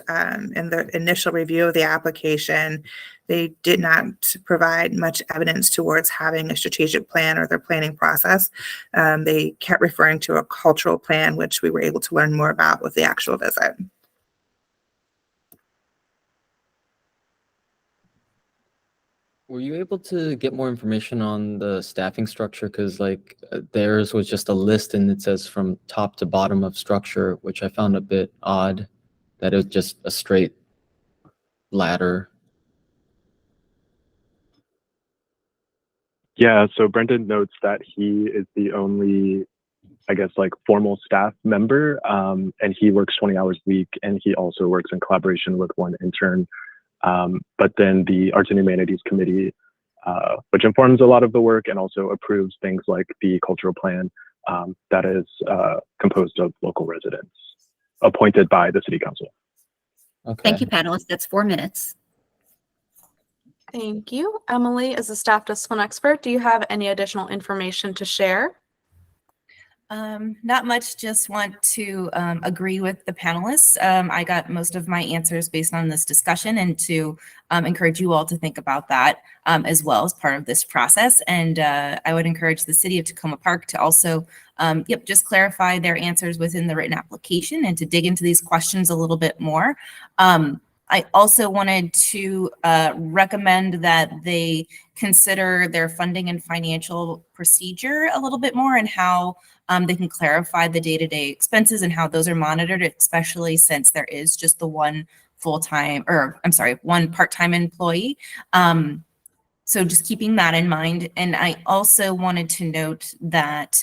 in the initial review of the application, they did not provide much evidence towards having a strategic plan or their planning process. They kept referring to a cultural plan, which we were able to learn more about with the actual visit. Were you able to get more information on the staffing structure? Because theirs was just a list and it says from top to bottom of structure, which I found a bit odd, that it was just a straight ladder. Yeah, so Brendan notes that he is the only, I guess, formal staff member, and he works 20 hours a week, and he also works in collaboration with one intern. But then the Arts and Humanities Committee, which informs a lot of the work and also approves things like the cultural plan, that is composed of local residents appointed by the city council. Okay. Thank you, panelists. That's 4 minutes. Thank you. Emily, as a staff discipline expert, do you have any additional information to share? Not much, just want to agree with the panelists. I got most of my answers based on this discussion, and to encourage you all to think about that as well as part of this process. And I would encourage the city of Tacoma Park to also, just clarify their answers within the written application and to dig into these questions a little bit more. I also wanted to recommend that they consider their funding and financial procedure a little bit more, and how they can clarify the day-to-day expenses and how those are monitored, especially since there is just the one one part-time employee. So just keeping that in mind. And I also wanted to note that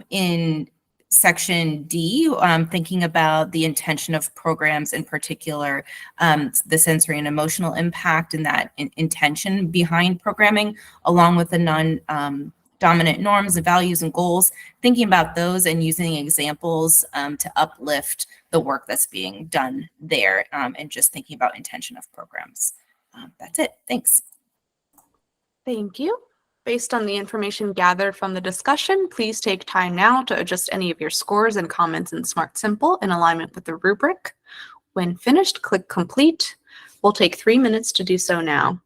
in Section D, thinking about the intention of programs, in particular, the sensory and emotional impact and that intention behind programming, along with the non-dominant norms, the values and goals, thinking about those and using examples to uplift the work that's being done there, and just thinking about intention of programs. That's it. Thanks. Thank you. Based on the information gathered from the discussion, please take time now to adjust any of your scores and comments in Smart Simple in alignment with the rubric. When finished, click Complete. We'll take 3 minutes to do so now.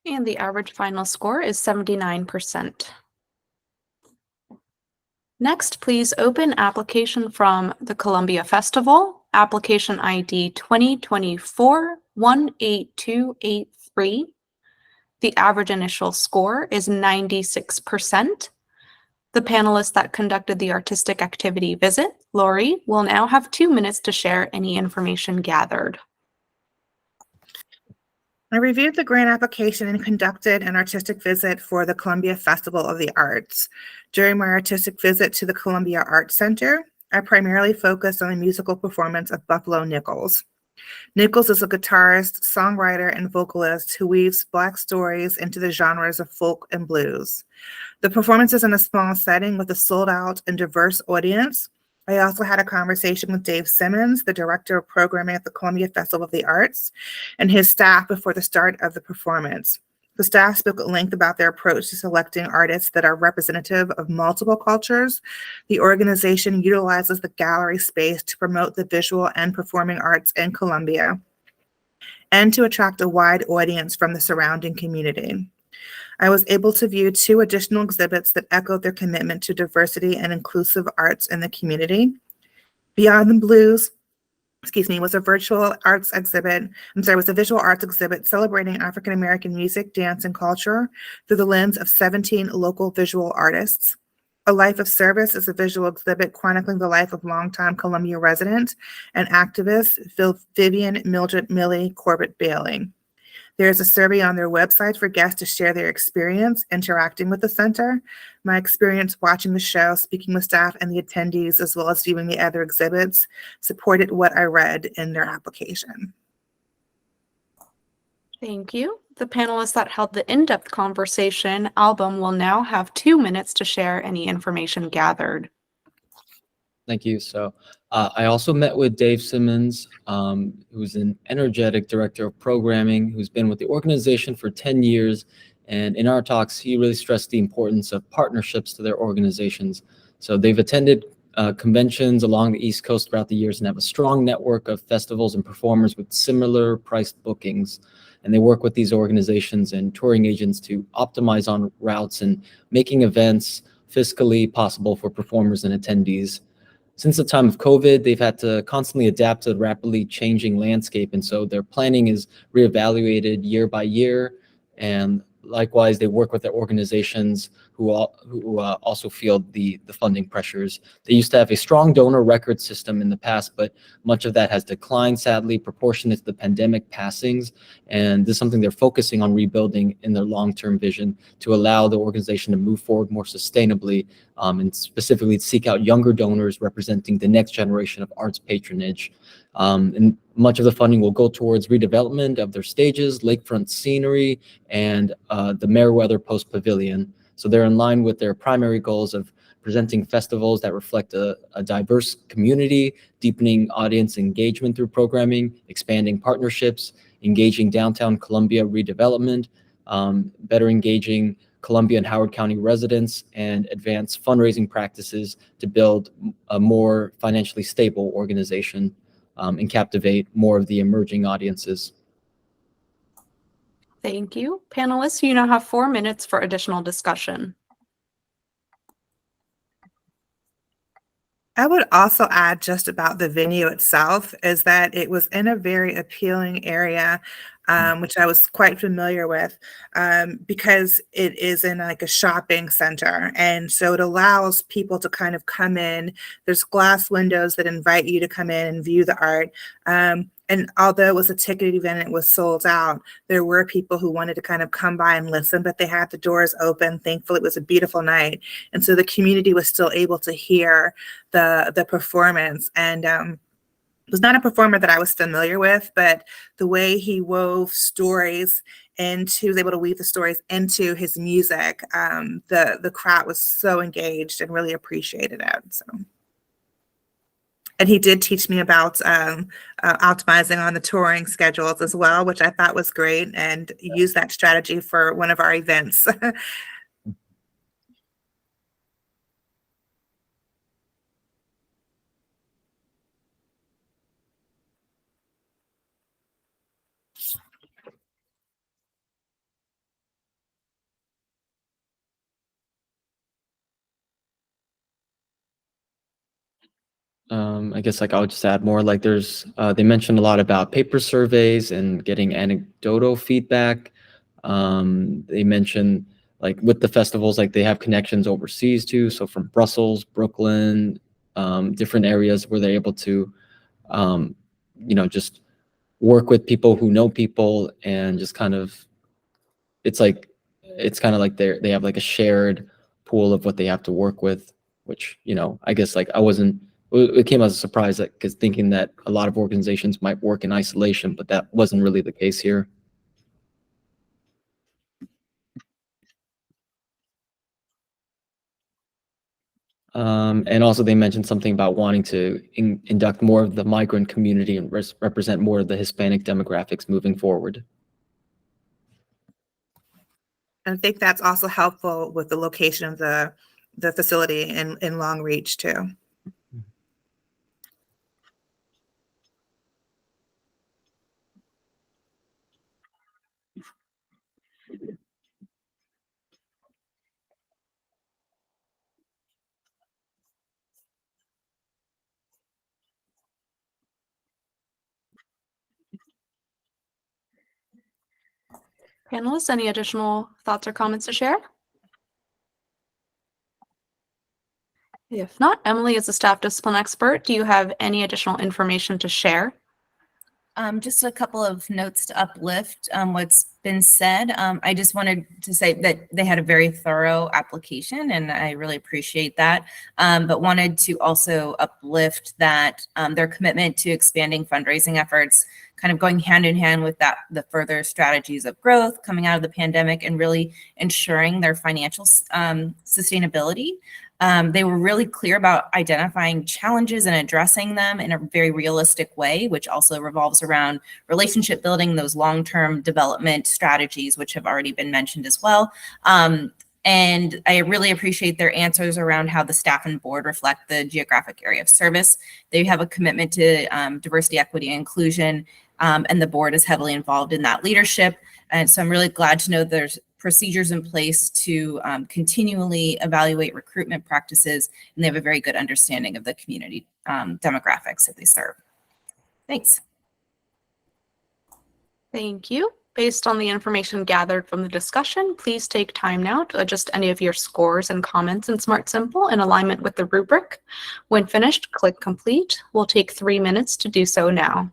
And the average final score is 79%. Next, please open application from the Columbia Festival, application ID 2024-18283. The average initial score is 96%. The panelists that conducted the artistic activity visit, Lori, will now have 2 minutes to share any information gathered. I reviewed the grant application and conducted an artistic visit for the Columbia Festival of the Arts. During my artistic visit to the Columbia Arts Center, I primarily focused on the musical performance of Buffalo Nichols. Nichols is a guitarist, songwriter, and vocalist who weaves Black stories into the genres of folk and blues. The performance is in a small setting with a sold-out and diverse audience. I also had a conversation with Dave Simmons, the director of programming at the Columbia Festival of the Arts, and his staff before the start of the performance. The staff spoke at length about their approach to selecting artists that are representative of multiple cultures. The organization utilizes the gallery space to promote the visual and performing arts in Columbia and to attract a wide audience from the surrounding community. I was able to view 2 additional exhibits that echoed their commitment to diversity and inclusive arts in the community. Beyond the Blues, was a visual arts exhibit celebrating African American music, dance, and culture through the lens of 17 local visual artists. A Life of Service is a visual exhibit chronicling the life of longtime Columbia resident and activist Vivian Mildred Millie Corbett Bailey. There's a survey on their website for guests to share their experience interacting with the center. My experience watching the show, speaking with staff and the attendees, as well as viewing the other exhibits, supported what I read in their application. Thank you. The panelists that held the in-depth conversation, Album, will now have 2 minutes to share any information gathered. Thank you. So I also met with Dave Simmons, who's an energetic director of programming, who's been with the organization for 10 years. And in our talks, he really stressed the importance of partnerships to their organizations. So they've attended conventions along the East Coast throughout the years and have a strong network of festivals and performers with similar priced bookings. And they work with these organizations and touring agents to optimize on routes and making events fiscally possible for performers and attendees. Since the time of COVID, they've had to constantly adapt to the rapidly changing landscape. And so their planning is reevaluated year by year. And likewise, they work with their organizations who also feel the funding pressures. They used to have a strong donor record system in the past, but much of that has declined, sadly, proportionate to the pandemic passings. And this is something they're focusing on rebuilding in their long-term vision to allow the organization to move forward more sustainably, and specifically seek out younger donors representing the next generation of arts patronage. And much of the funding will go towards redevelopment of their stages, lakefront scenery, and the Meriwether Post Pavilion. So they're in line with their primary goals of presenting festivals that reflect a diverse community, deepening audience engagement through programming, expanding partnerships, engaging downtown Columbia redevelopment, better engaging Columbia and Howard County residents, and advance fundraising practices to build a more financially stable organization and captivate more of the emerging audiences. Thank you. Panelists, you now have 4 minutes for additional discussion. I would also add just about the venue itself is that it was in a very appealing area, which I was quite familiar with, because it is in like a shopping center. And so it allows people to kind of come in. There's glass windows that invite you to come in and view the art. And although it was a ticketed event, it was sold out, there were people who wanted to kind of come by and listen, but they had the doors open. Thankfully, it was a beautiful night. And so the community was still able to hear the performance. And it was not a performer that I was familiar with, but the way he wove stories he was able to weave the stories into his music, the crowd was so engaged and really appreciated it. So. And he did teach me about optimizing on the touring schedules as well, which I thought was great, and use that strategy for one of our events. I guess like I'll just add more. Like there's they mentioned a lot about paper surveys and getting anecdotal feedback. They mentioned like with the festivals, like they have connections overseas too. So from Brussels, Brooklyn, different areas where they're able to, just work with people who know people and just kind of, it's kind of like they have like a shared pool of what they have to work with, which, I guess like it came as a surprise that because thinking that a lot of organizations might work in isolation, but that wasn't really the case here. And also they mentioned something about wanting to induct more of the migrant community and represent more of the Hispanic demographics moving forward. I think that's also helpful with the location of the facility in Long Reach too. Panelists, any additional thoughts or comments to share? If not, Emily, as a staff discipline expert, do you have any additional information to share? Just a couple of notes to uplift what's been said. I just wanted to say that they had a very thorough application, and I really appreciate that. But wanted to also uplift that their commitment to expanding fundraising efforts, kind of going hand in hand with that, the further strategies of growth coming out of the pandemic, and really ensuring their financial sustainability. They were really clear about identifying challenges and addressing them in a very realistic way, which also revolves around relationship building, those long-term development strategies, which have already been mentioned as well. And I really appreciate their answers around how the staff and board reflect the geographic area of service. They have a commitment to diversity, equity, and inclusion, and the board is heavily involved in that leadership. And so I'm really glad to know there's procedures in place to continually evaluate recruitment practices, and they have a very good understanding of the community demographics that they serve. Thanks. Thank you. Based on the information gathered from the discussion, please take time now to adjust any of your scores and comments in Smart Simple in alignment with the rubric. When finished, click Complete. We'll take 3 minutes to do so now.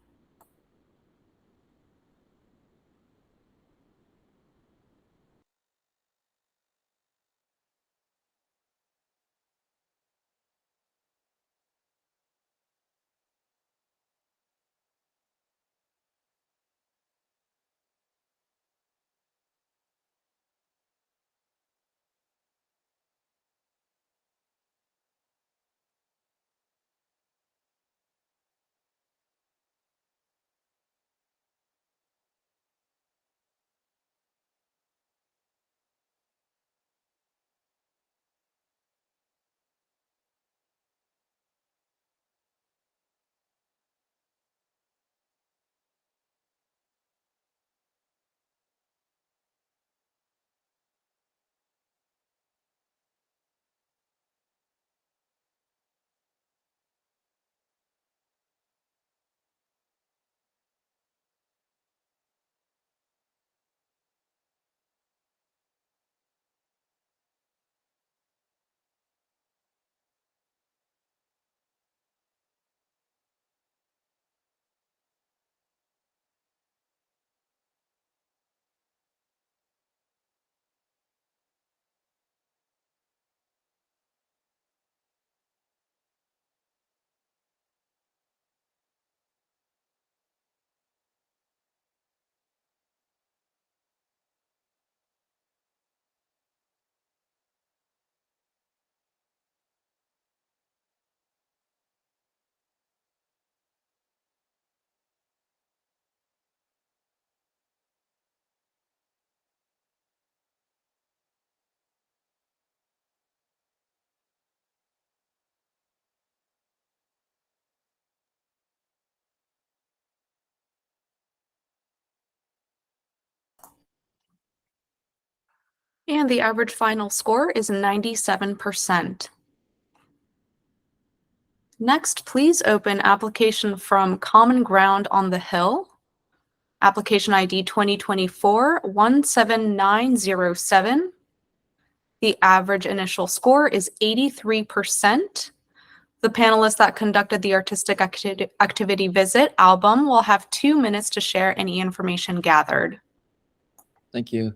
And the average final score is 97%. Next, please open application from Common Ground on the Hill. Application ID 2024-17907. The average initial score is 83%. The panelists that conducted the artistic activity visit album will have 2 minutes to share any information gathered. Thank you.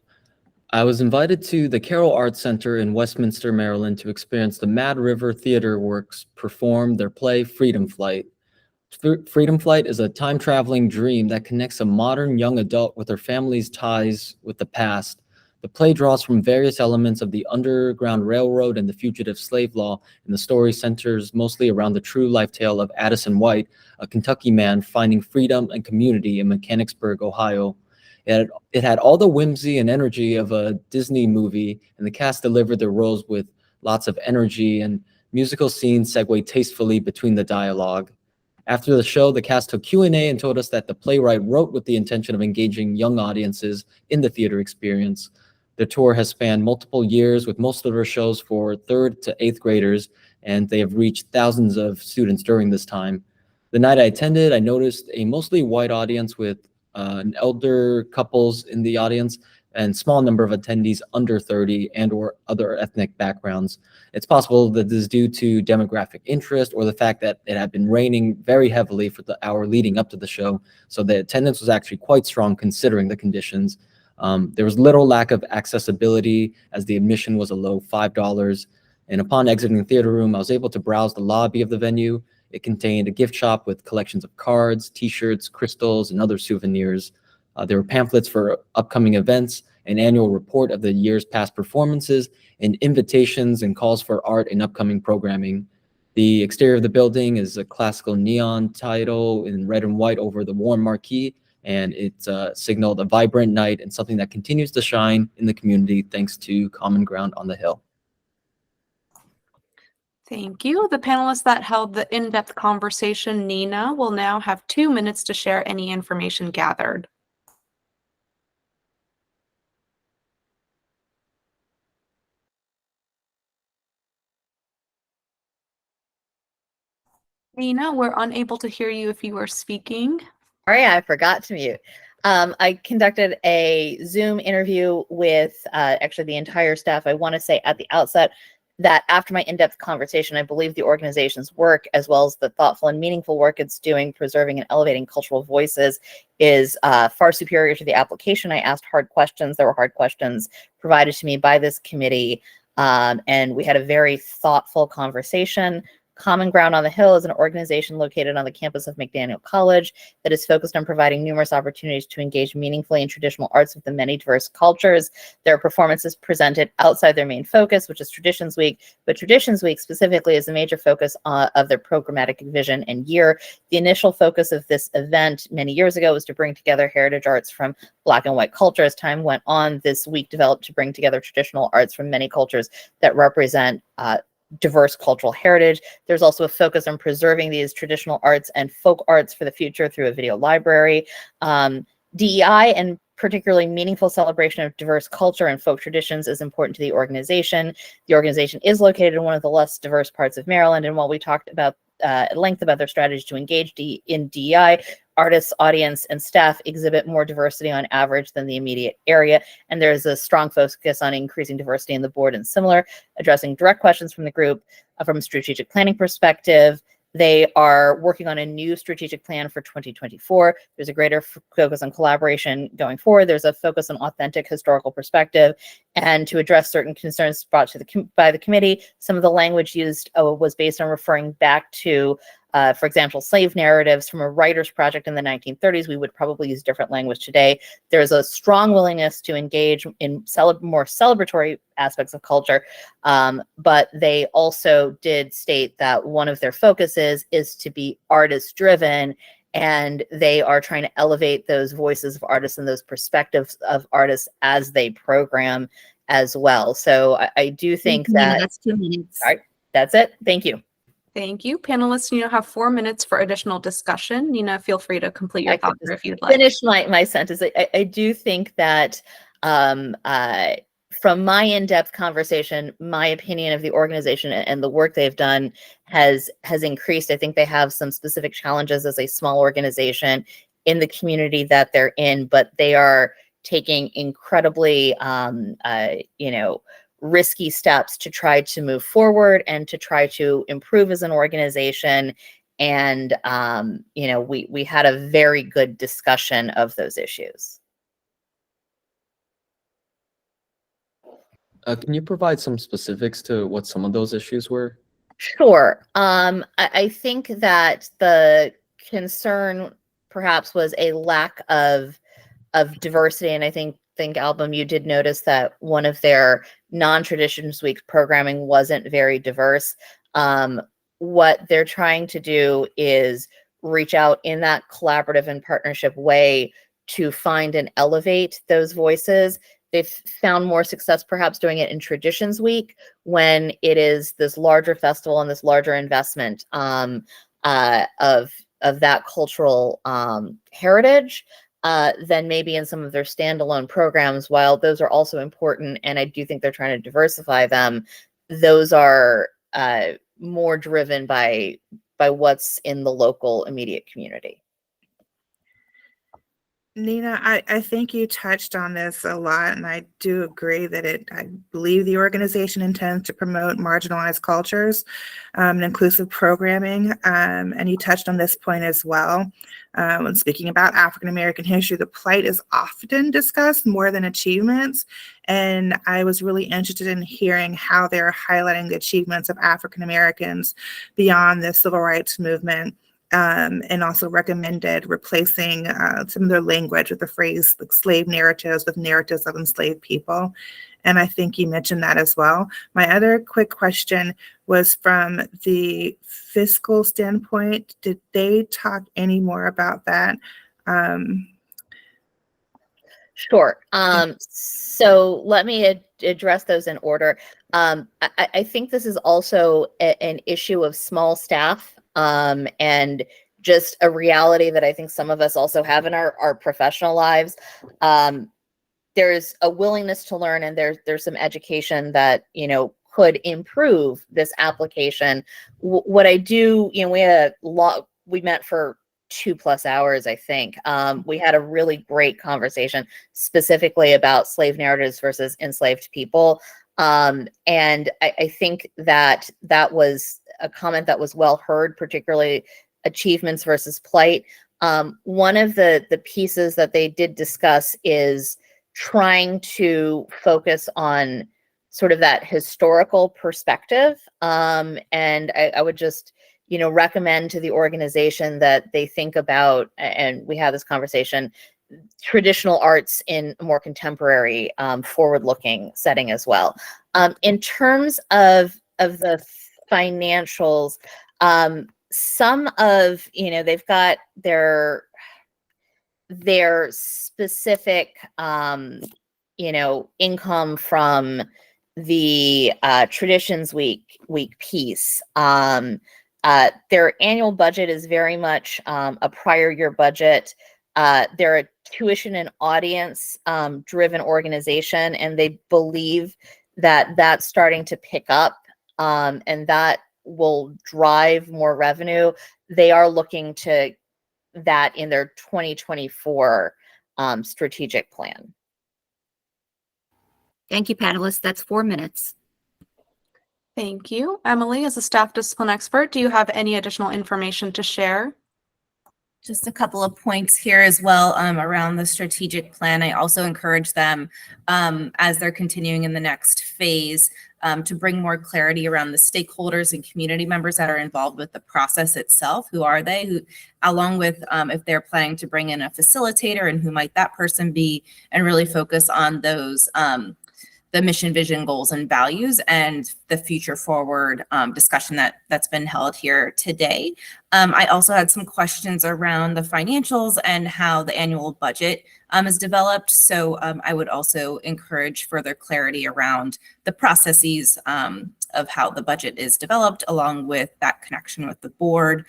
I was invited to the Carroll Arts Center in Westminster, Maryland to experience the Mad River Theater Works perform their play Freedom Flight. Freedom Flight is a time-traveling dream that connects a modern young adult with her family's ties with the past. The play draws from various elements of the Underground Railroad and the fugitive slave law, and the story centers mostly around the true life tale of Addison White, a Kentucky man finding freedom and community in Mechanicsburg, Ohio. It had all the whimsy and energy of a Disney movie, and the cast delivered their roles with lots of energy, and musical scenes segue tastefully between the dialogue. After the show, the cast took Q&A and told us that the playwright wrote with the intention of engaging young audiences in the theater experience. The tour has spanned multiple years, with most of their shows for 3rd to 8th graders, and they have reached thousands of students during this time. The night I attended, I noticed a mostly white audience with elder couples in the audience and small number of attendees under 30 and or other ethnic backgrounds. It's possible that this is due to demographic interest or the fact that it had been raining very heavily for the hour leading up to the show, so the attendance was actually quite strong considering the conditions. There was little lack of accessibility as the admission was a low $5, and upon exiting the theater room, I was able to browse the lobby of the venue. It contained a gift shop with collections of cards, t-shirts, crystals, and other souvenirs. There were pamphlets for upcoming events, an annual report of the year's past performances, and invitations and calls for art and upcoming programming. The exterior of the building is a classical neon title in red and white over the warm marquee, and it signaled a vibrant night and something that continues to shine in the community thanks to Common Ground on the Hill. Thank you. The panelists that held the in-depth conversation, Nina, will now have 2 minutes to share any information gathered. Nina, we're unable to hear you if you are speaking. Sorry, I forgot to mute. I conducted a Zoom interview with actually the entire staff. I want to say at the outset that after my in-depth conversation, I believe the organization's work, as well as the thoughtful and meaningful work it's doing, preserving and elevating cultural voices, is far superior to the application. I asked hard questions. There were hard questions provided to me by this committee, and we had a very thoughtful conversation. Common Ground on the Hill is an organization located on the campus of McDaniel College that is focused on providing numerous opportunities to engage meaningfully in traditional arts of the many diverse cultures. There are performances presented outside their main focus, which is Traditions Week, but Traditions Week specifically is a major focus of their programmatic vision and year. The initial focus of this event many years ago was to bring together heritage arts from Black and white culture. As time went on, this week developed to bring together traditional arts from many cultures that represent diverse cultural heritage. There's also a focus on preserving these traditional arts and folk arts for the future through a video library. DEI and particularly meaningful celebration of diverse culture and folk traditions is important to the organization. The organization is located in one of the less diverse parts of Maryland, and while we talked about at length about their strategy to engage in DEI, artists, audience, and staff exhibit more diversity on average than the immediate area, and there's a strong focus on increasing diversity in the board and similar, addressing direct questions from the group from a strategic planning perspective. They are working on a new strategic plan for 2024. There's a greater focus on collaboration going forward. There's a focus on authentic historical perspective, and to address certain concerns brought to by the committee. Some of the language used was based on referring back to, for example, slave narratives from a writer's project in the 1930s. We would probably use different language today. There's a strong willingness to engage in more celebratory aspects of culture, but they also did state that one of their focuses is to be artist-driven, and they are trying to elevate those voices of artists and those perspectives of artists as they program as well. So I do think that— That's 2 minutes. All right, that's it. Thank you. Thank you. Panelists, you now have 4 minutes for additional discussion. Nina, feel free to complete your thoughts if you'd like. Finish my sentence. I do think that from my in-depth conversation, my opinion of the organization and the work they've done has increased. I think they have some specific challenges as a small organization in the community that they're in, but they are taking incredibly, risky steps to try to move forward and to try to improve as an organization. And, we had a very good discussion of those issues. Can you provide some specifics to what some of those issues were? Sure. I think that the concern perhaps was a lack of diversity, and I think Album, you did notice that one of their non-traditions week programming wasn't very diverse. What they're trying to do is reach out in that collaborative and partnership way to find and elevate those voices. They've found more success perhaps doing it in Traditions Week when it is this larger festival and this larger investment of that cultural heritage than maybe in some of their standalone programs. While those are also important, and I do think they're trying to diversify them, those are more driven by what's in the local immediate community. Nina, I think you touched on this a lot, and I do agree that I believe the organization intends to promote marginalized cultures and inclusive programming. And you touched on this point as well. When speaking about African American history, the plight is often discussed more than achievements. And I was really interested in hearing how they're highlighting the achievements of African Americans beyond the civil rights movement. And also recommended replacing some of their language with the phrase like slave narratives with narratives of enslaved people. And I think you mentioned that as well. My other quick question was from the fiscal standpoint. Did they talk any more about that? Sure. So let me address those in order. I think this is also an issue of small staff. And just a reality that I think some of us also have in our professional lives. There's a willingness to learn, and there's some education that, could improve this application. What I do, we had we met for 2+ hours, I think. We had a really great conversation specifically about slave narratives versus enslaved people. And I think that was a comment that was well heard, particularly achievements versus plight. One of the pieces that they did discuss is trying to focus on sort of that historical perspective. And I would just, recommend to the organization that they think about, and we had this conversation, traditional arts in a more contemporary, forward-looking setting as well. In terms of the financials, some of, they've got their specific, income from the Traditions Week piece. Their annual budget is very much a prior year budget. They're a tuition and audience driven organization, and they believe that that's starting to pick up, and that will drive more revenue. They are looking to that in their 2024 strategic plan. Thank you, panelists. That's 4 minutes. Thank you. Emily, as a staff discipline expert, do you have any additional information to share? Just a couple of points here as well around the strategic plan. I also encourage them as they're continuing in the next phase to bring more clarity around the stakeholders and community members that are involved with the process itself. Who are they? Who, along with if they're planning to bring in a facilitator, and who might that person be, and really focus on those the mission, vision, goals, and values, and the future forward discussion that's been held here today. I also had some questions around the financials and how the annual budget is developed. So I would also encourage further clarity around the processes of how the budget is developed, along with that connection with the board.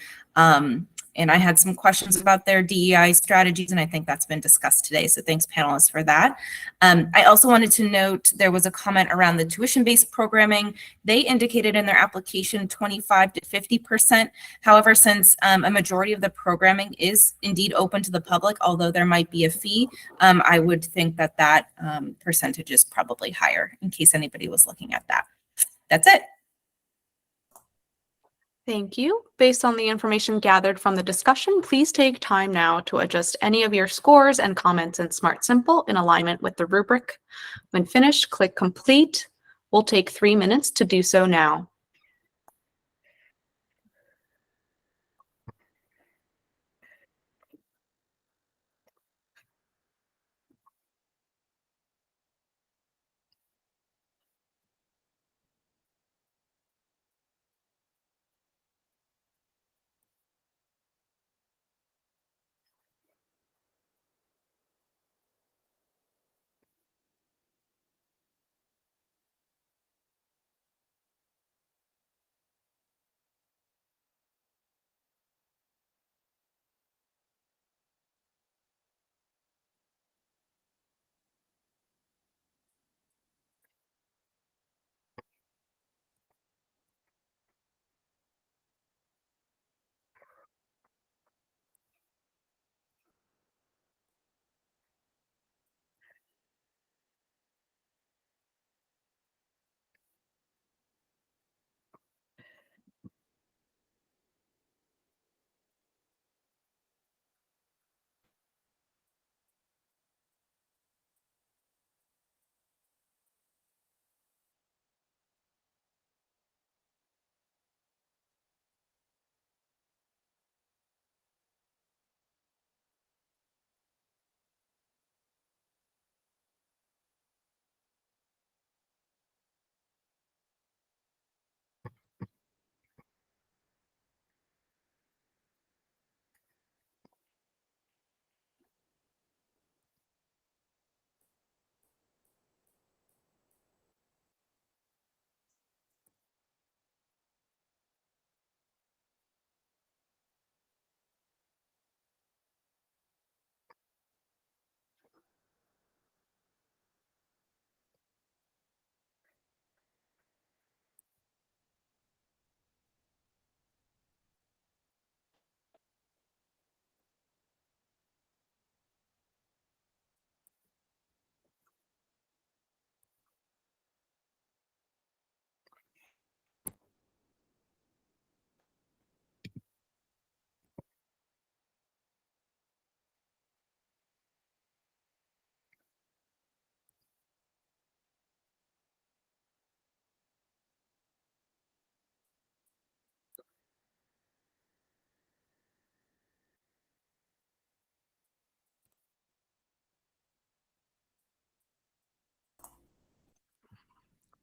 And I had some questions about their DEI strategies, and I think that's been discussed today. So thanks, panelists, for that. I also wanted to note there was a comment around the tuition-based programming. They indicated in their application 25 to 50%. However, since a majority of the programming is indeed open to the public, although there might be a fee, I would think that that percentage is probably higher, in case anybody was looking at that. That's it. Thank you. Based on the information gathered from the discussion, please take time now to adjust any of your scores and comments in Smart Simple in alignment with the rubric. When finished, click Complete. We'll take 3 minutes to do so now.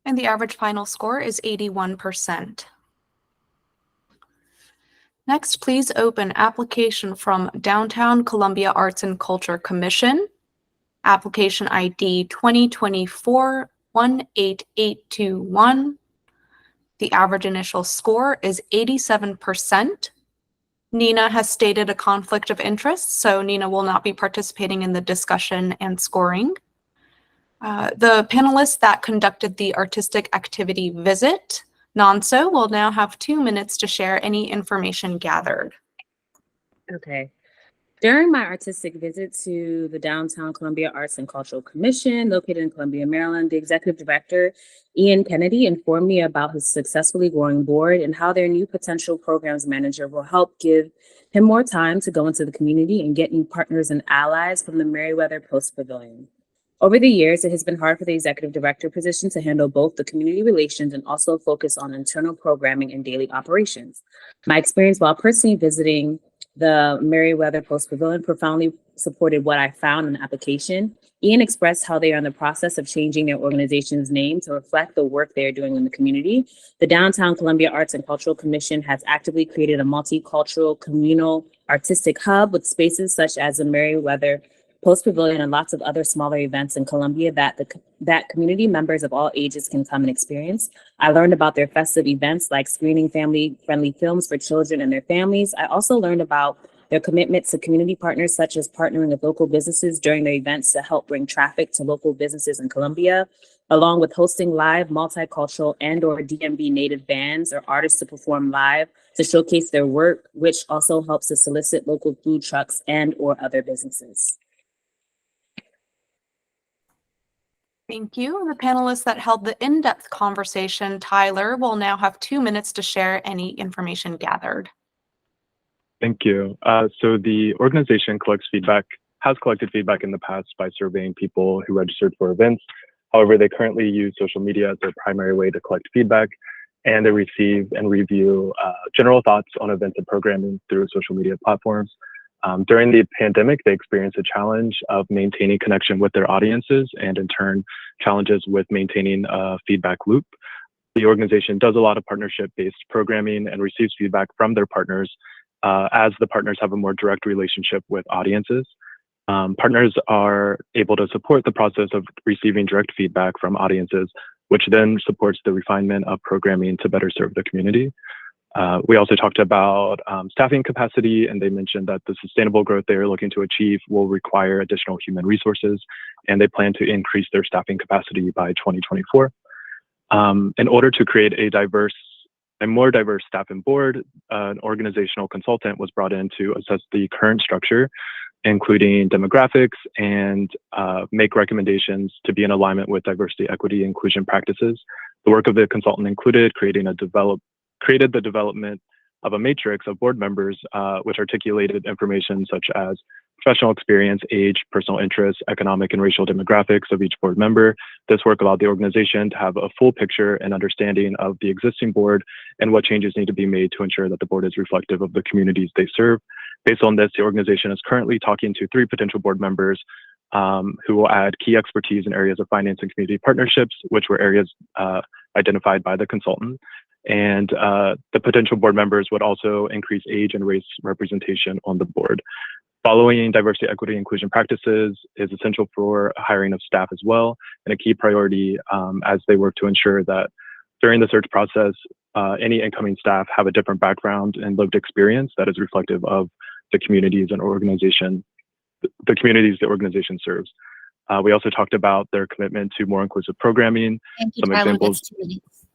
And the average final score is 81%. Next, please open application from Downtown Columbia Arts and Culture Commission, application ID 2024-18821. The average initial score is 87%. Nina has stated a conflict of interest, so Nina will not be participating in the discussion and scoring. The panelists that conducted the artistic activity visit, Nonso, will now have 2 minutes to share any information gathered. Okay. During my artistic visit to the Downtown Columbia Arts and Cultural Commission, located in Columbia, Maryland, the executive director, Ian Kennedy, informed me about his successfully growing board and how their new potential programs manager will help give him more time to go into the community and get new partners and allies from the Merriweather Post Pavilion. Over the years, it has been hard for the executive director position to handle both the community relations and also focus on internal programming and daily operations. My experience while personally visiting the Merriweather Post Pavilion profoundly supported what I found in the application. Ian expressed how they are in the process of changing their organization's name to reflect the work they are doing in the community. The Downtown Columbia Arts and Cultural Commission has actively created a multicultural communal artistic hub with spaces such as the Merriweather Post Pavilion, and lots of other smaller events in Columbia that community members of all ages can come and experience. I learned about their festive events like screening family-friendly films for children and their families. I also learned about their commitment to community partners, such as partnering with local businesses during their events to help bring traffic to local businesses in Columbia, along with hosting live multicultural and/or DMV native bands or artists to perform live to showcase their work, which also helps to solicit local food trucks and/or other businesses. Thank you. The panelists that held the in-depth conversation, Tyler, will now have 2 minutes to share any information gathered. Thank you. So the organization has collected feedback in the past by surveying people who registered for events. However, they currently use social media as their primary way to collect feedback, and they receive and review general thoughts on events and programming through social media platforms. During the pandemic, they experienced a challenge of maintaining connection with their audiences and in turn, challenges with maintaining a feedback loop. The organization does a lot of partnership-based programming and receives feedback from their partners as the partners have a more direct relationship with audiences. Partners are able to support the process of receiving direct feedback from audiences, which then supports the refinement of programming to better serve the community. We also talked about staffing capacity, and they mentioned that the sustainable growth they are looking to achieve will require additional human resources, and they plan to increase their staffing capacity by 2024. In order to create a more diverse staff and board, an organizational consultant was brought in to assess the current structure, including demographics, and make recommendations to be in alignment with diversity, equity, inclusion practices. The work of the consultant included created the development of a matrix of board members, which articulated information such as professional experience, age, personal interests, economic and racial demographics of each board member. This work allowed the organization to have a full picture and understanding of the existing board and what changes need to be made to ensure that the board is reflective of the communities they serve. Based on this, the organization is currently talking to 3 potential board members who will add key expertise in areas of finance and community partnerships, which were areas identified by the consultant. And the potential board members would also increase age and race representation on the board. Following diversity, equity, inclusion practices is essential for hiring of staff as well, and a key priority as they work to ensure that during the search process, any incoming staff have a different background and lived experience that is reflective of the communities and the communities the organization serves. We also talked about their commitment to more inclusive programming. Thank you, Some Tyler. examples. That's 2 minutes.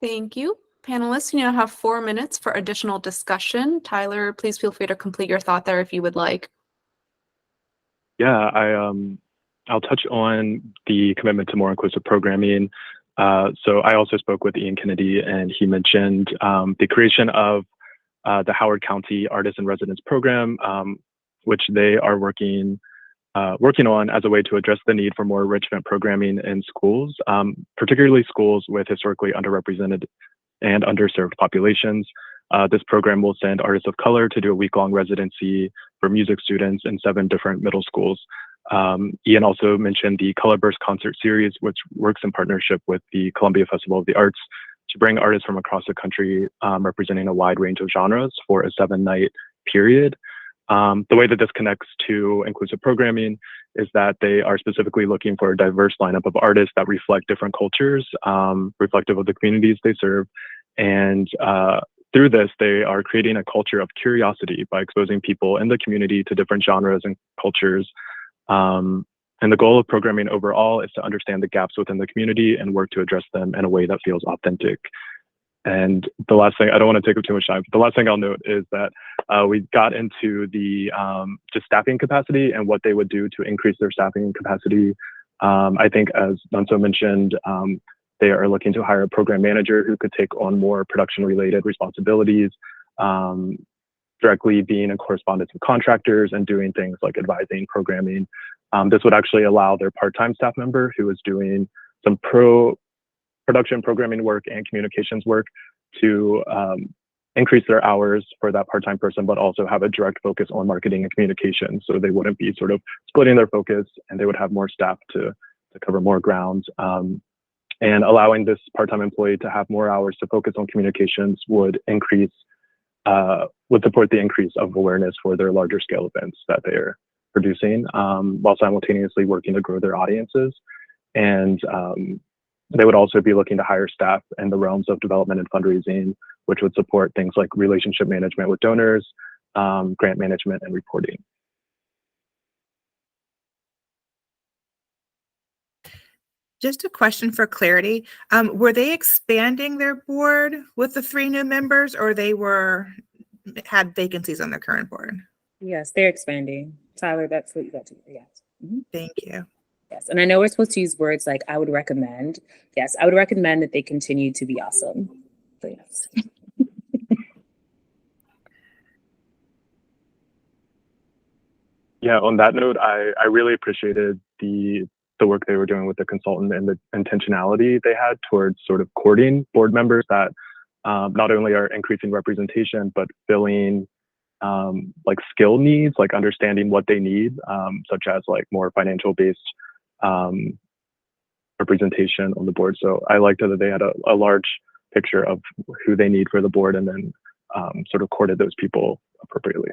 Thank you. Panelists, you now have 4 minutes for additional discussion. Tyler, please feel free to complete your thought there if you would like. Yeah, I'll touch on the commitment to more inclusive programming. So I also spoke with Ian Kennedy, and he mentioned the creation of the Howard County Artists in Residence program, which they are working on as a way to address the need for more enrichment programming in schools, particularly schools with historically underrepresented and underserved populations. This program will send artists of color to do a week-long residency for music students in 7 different middle schools. Ian also mentioned the Colorburst concert series, which works in partnership with the Columbia Festival of the Arts to bring artists from across the country representing a wide range of genres for a 7-night period. The way that this connects to inclusive programming is that they are specifically looking for a diverse lineup of artists that reflect different cultures, reflective of the communities they serve. And through this, they are creating a culture of curiosity by exposing people in the community to different genres and cultures. And the goal of programming overall is to understand the gaps within the community and work to address them in a way that feels authentic. And the last thing, I don't want to take up too much time, but the last thing I'll note is that we got into the just staffing capacity and what they would do to increase their staffing capacity. I think, as Nonso mentioned, they are looking to hire a program manager who could take on more production-related responsibilities, directly being in correspondence with contractors and doing things like advising programming. This would actually allow their part-time staff member who is doing some production programming work and communications work to increase their hours for that part-time person, but also have a direct focus on marketing and communication. So they wouldn't be sort of splitting their focus, and they would have more staff to cover more ground. And allowing this part-time employee to have more hours to focus on communications would support the increase of awareness for their larger scale events that they're producing, while simultaneously working to grow their audiences. And they would also be looking to hire staff in the realms of development and fundraising, which would support things like relationship management with donors, grant management, and reporting. Just a question for clarity. Were they expanding their board with the 3 new members, or they had vacancies on their current board? Yes, they're expanding. Tyler, that's what you got to do. Yes. Mhm. Thank you. Yes. And I know we're supposed to use words like I would recommend. Yes, I would recommend that they continue to be awesome. So yes. Yeah, on that note, I really appreciated the work they were doing with the consultant and the intentionality they had towards sort of courting board members that not only are increasing representation, but filling like skill needs, like understanding what they need, such as like more financial based representation on the board. So I liked that they had a large picture of who they need for the board, and then sort of courted those people appropriately.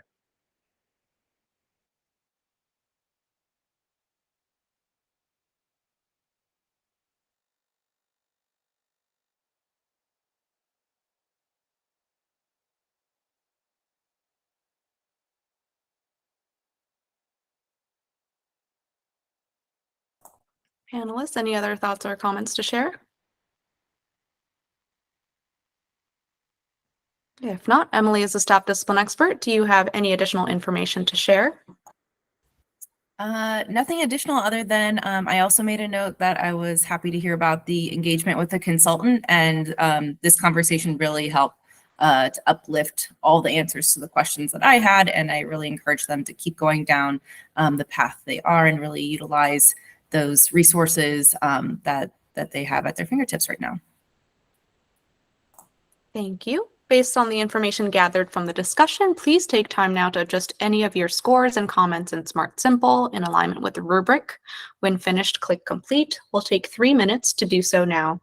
Panelists, any other thoughts or comments to share? If not, Emily is a staff discipline expert. Do you have any additional information to share? Nothing additional other than I also made a note that I was happy to hear about the engagement with the consultant, and this conversation really helped to uplift all the answers to the questions that I had, and I really encourage them to keep going down the path they are and really utilize those resources that they have at their fingertips right now. Thank you. Based on the information gathered from the discussion, please take time now to adjust any of your scores and comments in Smart Simple in alignment with the rubric. When finished, click Complete. We'll take 3 minutes to do so now.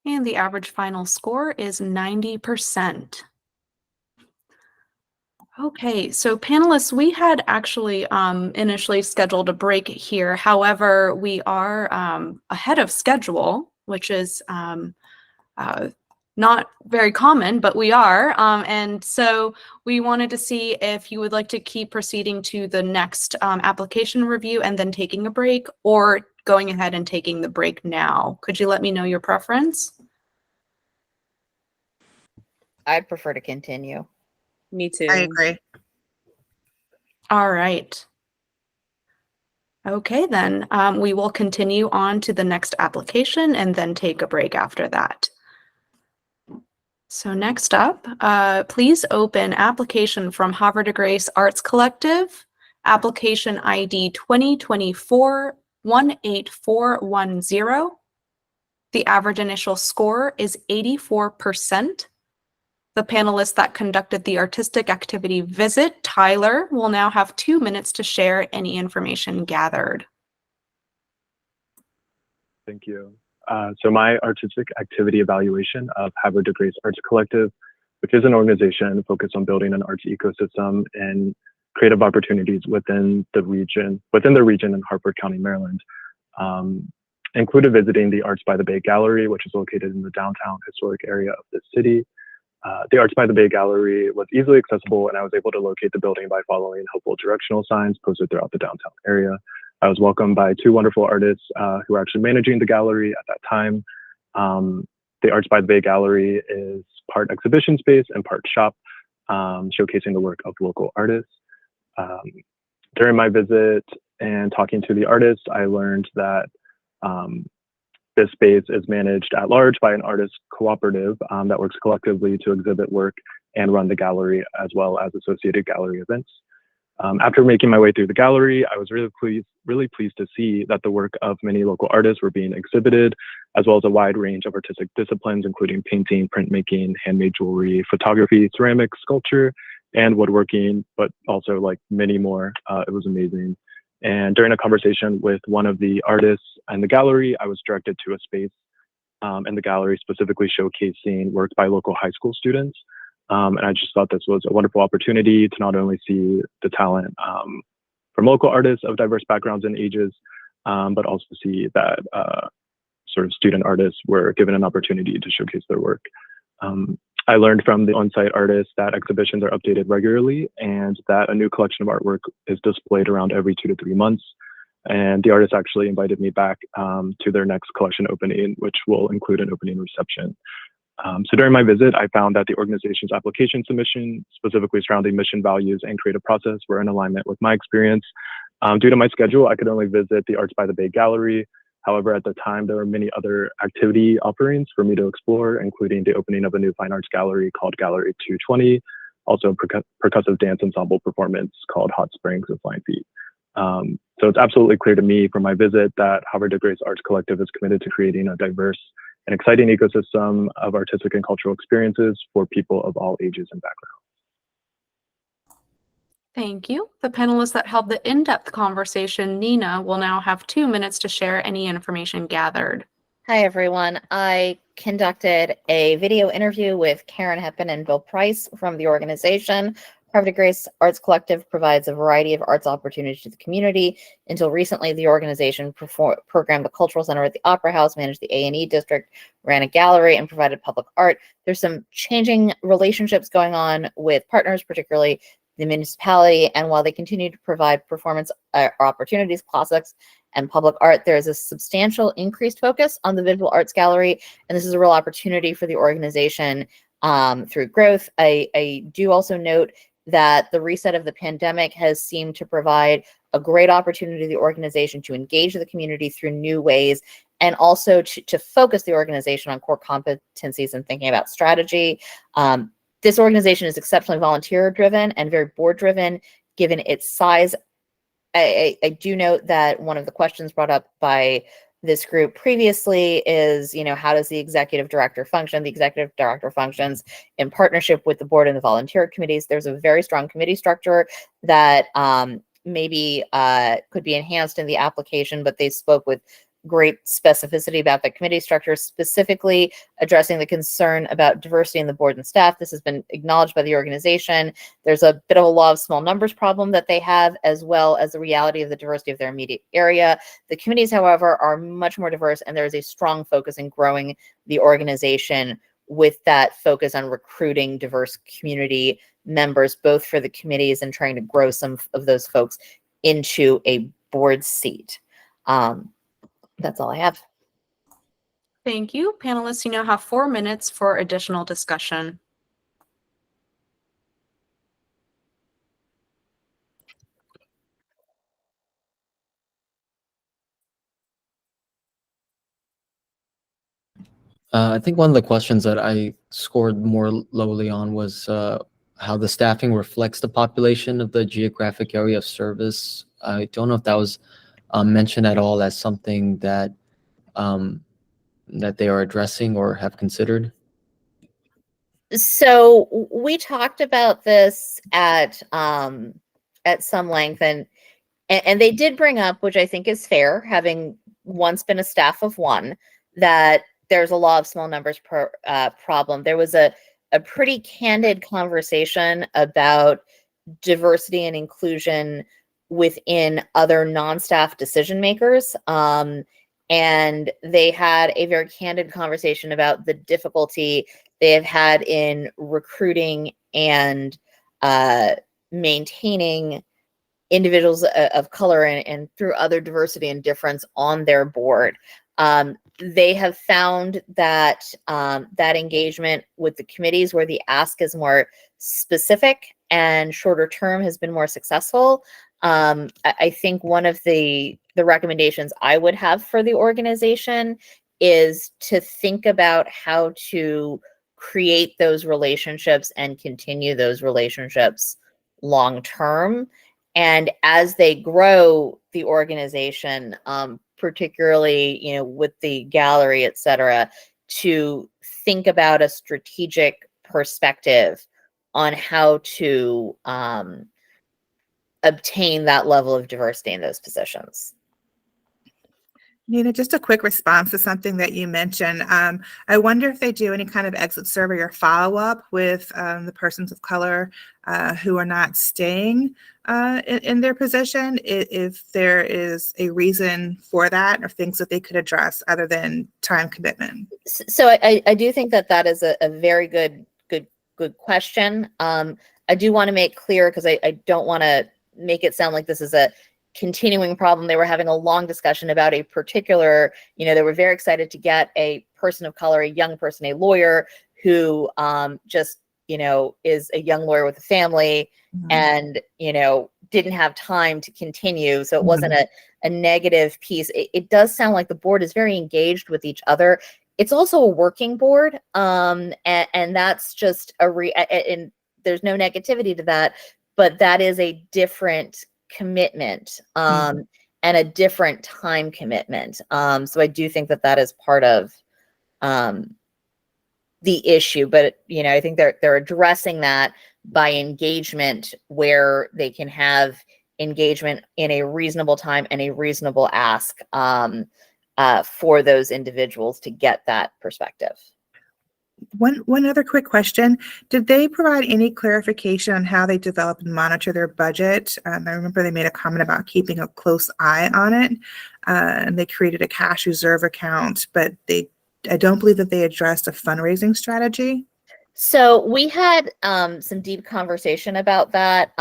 And the average final score is 90%. Okay, so panelists, we had actually initially scheduled a break here. However, we are ahead of schedule, which is not very common, but we are. And so we wanted to see if you would like to keep proceeding to the next application review and then taking a break, or going ahead and taking the break now. Could you let me know your preference? I'd prefer to continue. Me too. I agree. All right. Okay, then we will continue on to the next application and then take a break after that. So next up, please open application from Havre de Grace Arts Collective, application ID 2024-18410. The average initial score is 84%. The panelist that conducted the artistic activity visit, Tyler, will now have 2 minutes to share any information gathered. Thank you. So my artistic activity evaluation of Havre de Grace Arts Collective, which is an organization focused on building an arts ecosystem and creative opportunities within the region in Harford County, Maryland, included visiting the Arts by the Bay Gallery, which is located in the downtown historic area of the city. The Arts by the Bay Gallery was easily accessible, and I was able to locate the building by following helpful directional signs posted throughout the downtown area. I was welcomed by 2 wonderful artists who were actually managing the gallery at that time. The Arts by the Bay Gallery is part exhibition space and part shop, showcasing the work of local artists. During my visit and talking to the artists, I learned that this space is managed at large by an artist cooperative that works collectively to exhibit work and run the gallery, as well as associated gallery events. After making my way through the gallery, I was really pleased to see that the work of many local artists were being exhibited, as well as a wide range of artistic disciplines, including painting, printmaking, handmade jewelry, photography, ceramics, sculpture, and woodworking, but also like many more. It was amazing. And during a conversation with one of the artists in the gallery, I was directed to a space in the gallery specifically showcasing work by local high school students. And I just thought this was a wonderful opportunity to not only see the talent from local artists of diverse backgrounds and ages, but also see that sort of student artists were given an opportunity to showcase their work. I learned from the on-site artists that exhibitions are updated regularly and that a new collection of artwork is displayed around every 2 to 3 months. And the artists actually invited me back to their next collection opening, which will include an opening reception. So during my visit, I found that the organization's application submission, specifically surrounding mission values and creative process, were in alignment with my experience. Due to my schedule, I could only visit the Arts by the Bay Gallery. However, at the time, there were many other activity offerings for me to explore, including the opening of a new fine arts gallery called Gallery 220, also a percussive dance ensemble performance called Hot Springs of Flying Feet. So it's absolutely clear to me from my visit that Havre de Grace Arts Collective is committed to creating a diverse and exciting ecosystem of artistic and cultural experiences for people of all ages and backgrounds. Thank you. The panelist that held the in-depth conversation, Nina, will now have 2 minutes to share any information gathered. Hi, everyone. I conducted a video interview with Karen Heppen and Bill Price from the organization. Havre de Grace Arts Collective provides a variety of arts opportunities to the community. Until recently, the organization programmed the Cultural Center at the Opera House, managed the A&E district, ran a gallery, and provided public art. There's some changing relationships going on with partners, particularly the municipality, and while they continue to provide performance opportunities, classics, and public art, there is a substantial increased focus on the visual arts gallery, and this is a real opportunity for the organization through growth. I do also note that the reset of the pandemic has seemed to provide a great opportunity to the organization to engage the community through new ways, and also to focus the organization on core competencies and thinking about strategy. This organization is exceptionally volunteer-driven and very board-driven, given its size. I do note that one of the questions brought up by this group previously is, how does the executive director function? The executive director functions in partnership with the board and the volunteer committees. There's a very strong committee structure that maybe could be enhanced in the application, but they spoke with great specificity about the committee structure, specifically addressing the concern about diversity in the board and staff. This has been acknowledged by the organization. There's a bit of a law of small numbers problem that they have, as well as the reality of the diversity of their immediate area. The committees, however, are much more diverse, and there is a strong focus in growing the organization with that focus on recruiting diverse community members, both for the committees and trying to grow some of those folks into a board seat. That's all I have. Thank you. Panelists, you now have 4 minutes for additional discussion. I think one of the questions that I scored more lowly on was how the staffing reflects the population of the geographic area of service. I don't know if that was mentioned at all as something that that they are addressing or have considered. So we talked about this at some length, and they did bring up, which I think is fair, having once been a staff of one, that there's a law of small numbers problem. There was a pretty candid conversation about diversity and inclusion within other non-staff decision makers. And they had a very candid conversation about the difficulty they have had in recruiting and maintaining individuals of color and through other diversity and difference on their board. They have found that that engagement with the committees where the ask is more specific and shorter term has been more successful. I think one of the recommendations I would have for the organization is to think about how to create those relationships and continue those relationships long term. And as they grow the organization, particularly, you know, with the gallery, et cetera, to think about a strategic perspective on how to obtain that level of diversity in those positions. Nina, just a quick response to something that you mentioned. I wonder if they do any kind of exit survey or follow-up with the persons of color who are not staying in their position, if there is a reason for that or things that they could address other than time commitment. So I do think that that is a very good question. I do want to make clear, because I don't want to make it sound like this is a continuing problem. They were having a long discussion about a particular, you know, they were very excited to get a person of color, a young person, a lawyer who just, you know, is a young lawyer with a family and, you know, didn't have time to continue. So it wasn't a negative piece. It does sound like the board is very engaged with each other. It's also a working board. And that's just and there's no negativity to that, but that is a different commitment and a different time commitment. So I do think that that is part of the issue, but you know, I think they're addressing that by engagement where they can have engagement in a reasonable time and a reasonable ask for those individuals to get that perspective. One other quick question. Did they provide any clarification on how they develop and monitor their budget? I remember they made a comment about keeping a close eye on it, and they created a cash reserve account, but I don't believe that they addressed a fundraising strategy. So we had some deep conversation about that.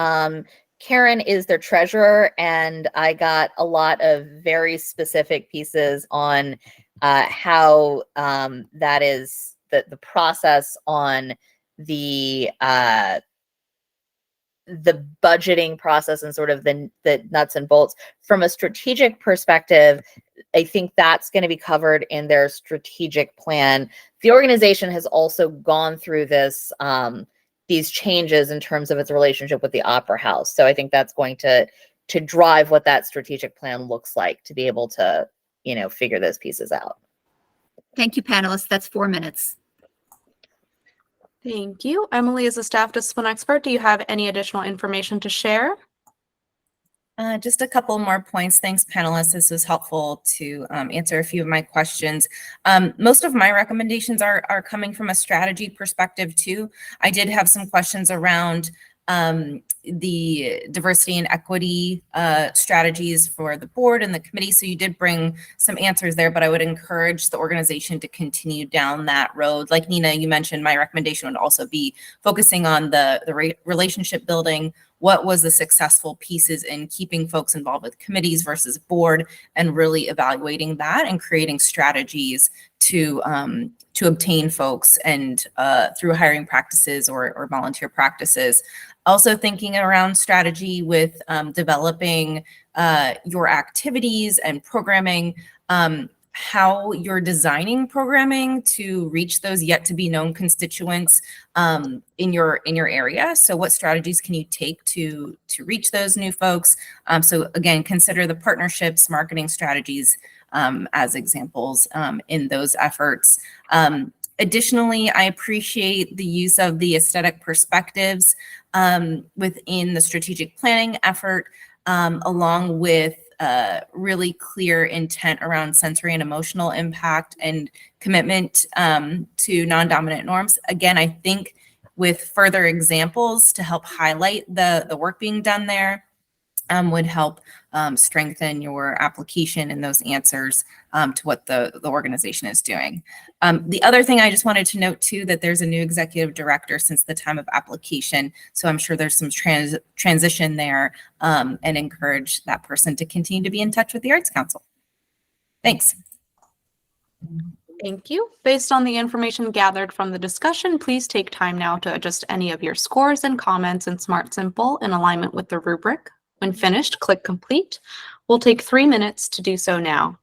Karen is their treasurer, and I got a lot of very specific pieces on how that is the process on the budgeting process and sort of the nuts and bolts. From a strategic perspective, I think that's going to be covered in their strategic plan. The organization has also gone through this these changes in terms of its relationship with the Opera House. So I think that's going to drive what that strategic plan looks like, to be able to, you know, figure those pieces out. Thank you, panelists. That's 4 minutes. Thank you. Emily, as a staff discipline expert, do you have any additional information to share? Just a couple more points. Thanks, panelists. This was helpful to answer a few of my questions. Most of my recommendations are coming from a strategy perspective too. I did have some questions around the diversity and equity strategies for the board and the committee. So you did bring some answers there, but I would encourage the organization to continue down that road. Like Nina, you mentioned, my recommendation would also be focusing on the relationship building. What was the successful pieces in keeping folks involved with committees versus board, and really evaluating that and creating strategies to obtain folks and through hiring practices or volunteer practices. Also thinking around strategy with developing your activities and programming, how you're designing programming to reach those yet to be known constituents in your area. So what strategies can you take to reach those new folks? So again, consider the partnerships, marketing strategies as examples in those efforts. Additionally, I appreciate the use of the aesthetic perspectives within the strategic planning effort, along with really clear intent around sensory and emotional impact and commitment to non-dominant norms. Again, I think with further examples to help highlight the work being done there would help strengthen your application and those answers to what the organization is doing. The other thing I just wanted to note too, that there's a new executive director since the time of application. So I'm sure there's some transition there, and encourage that person to continue to be in touch with the Arts Council. Thanks. Thank you. Based on the information gathered from the discussion, please take time now to adjust any of your scores and comments in Smart Simple in alignment with the rubric. When finished, click Complete. We'll take 3 minutes to do so now.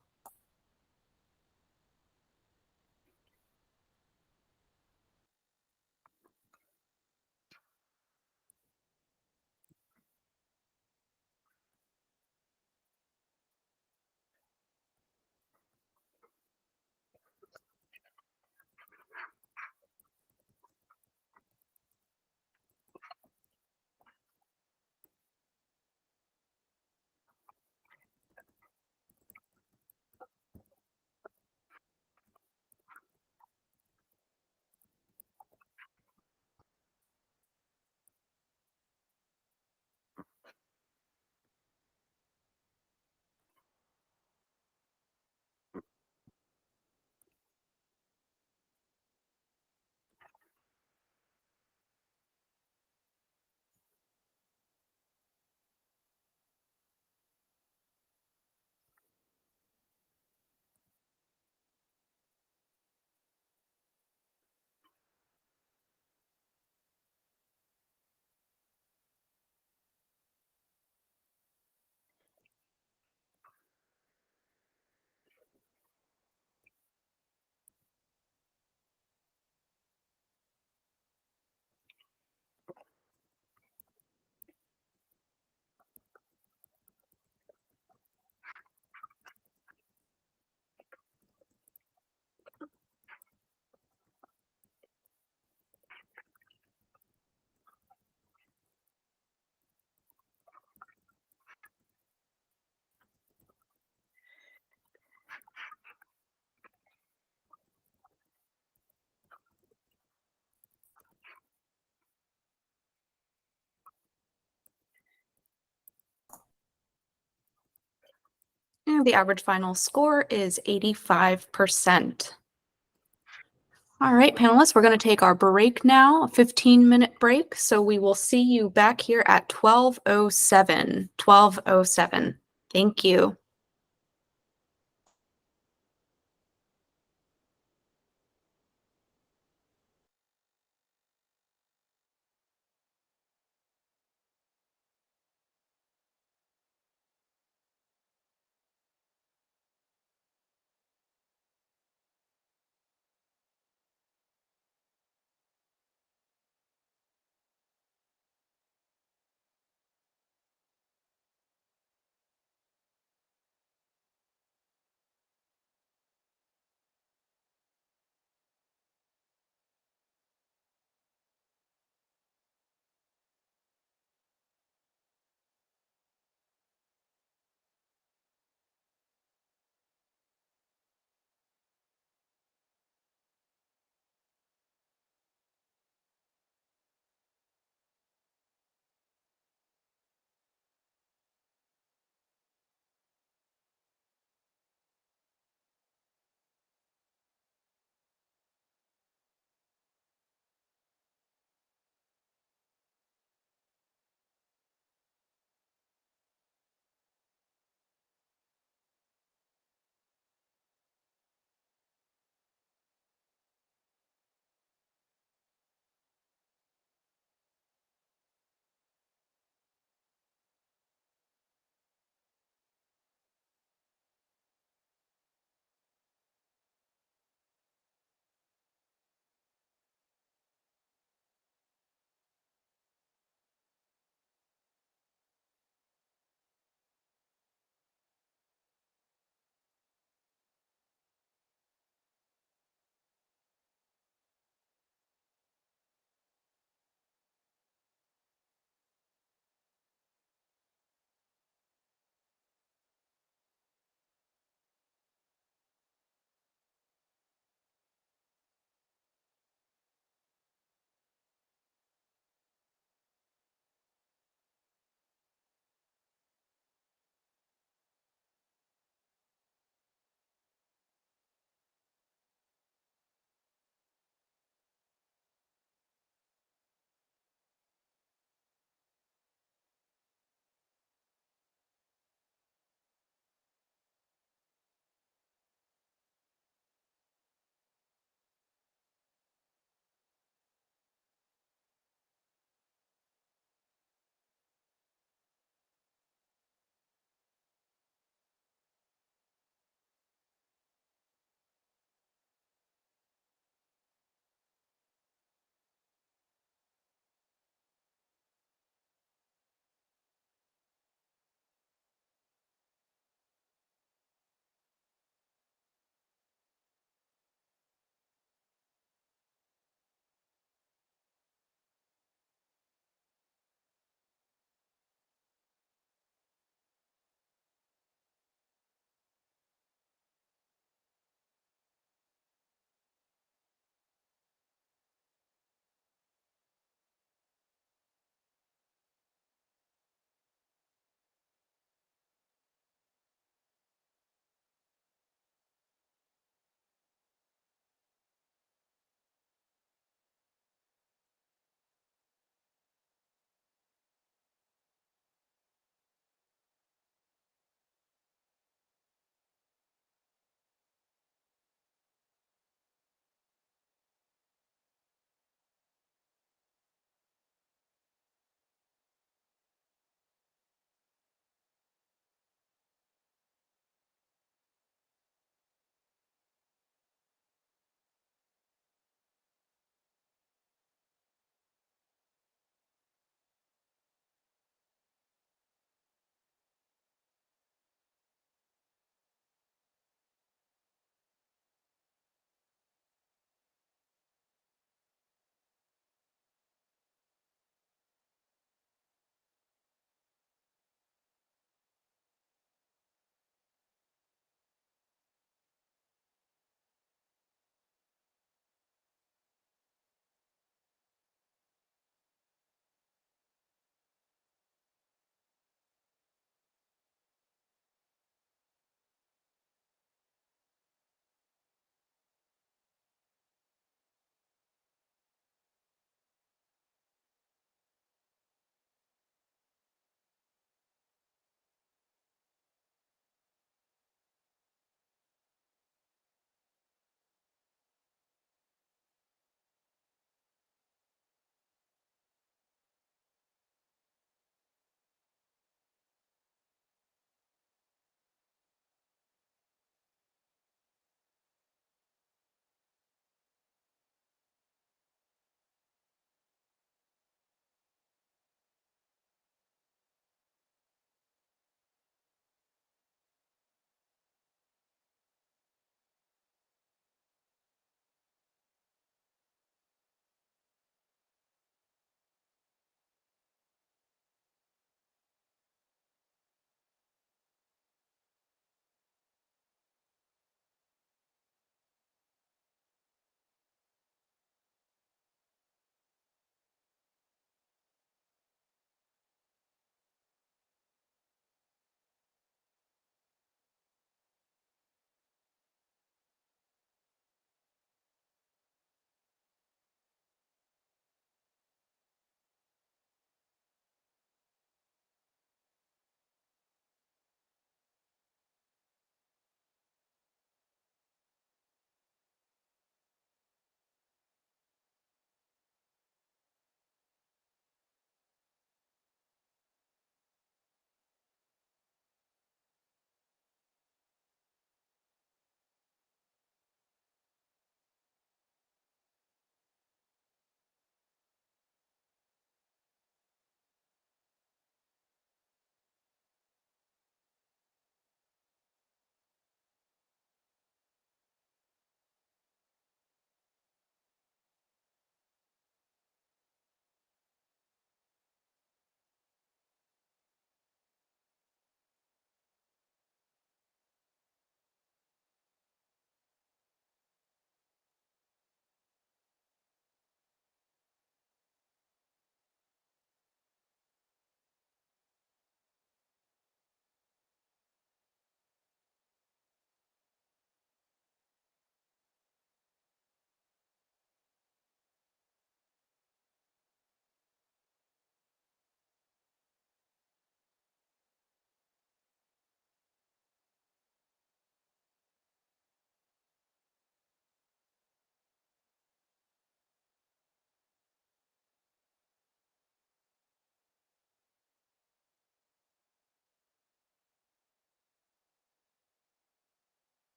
And the average final score is 85%. All right, panelists, we're going to take our break now, a 15-minute break. So we will see you back here at 12:07. 12:07. Thank you.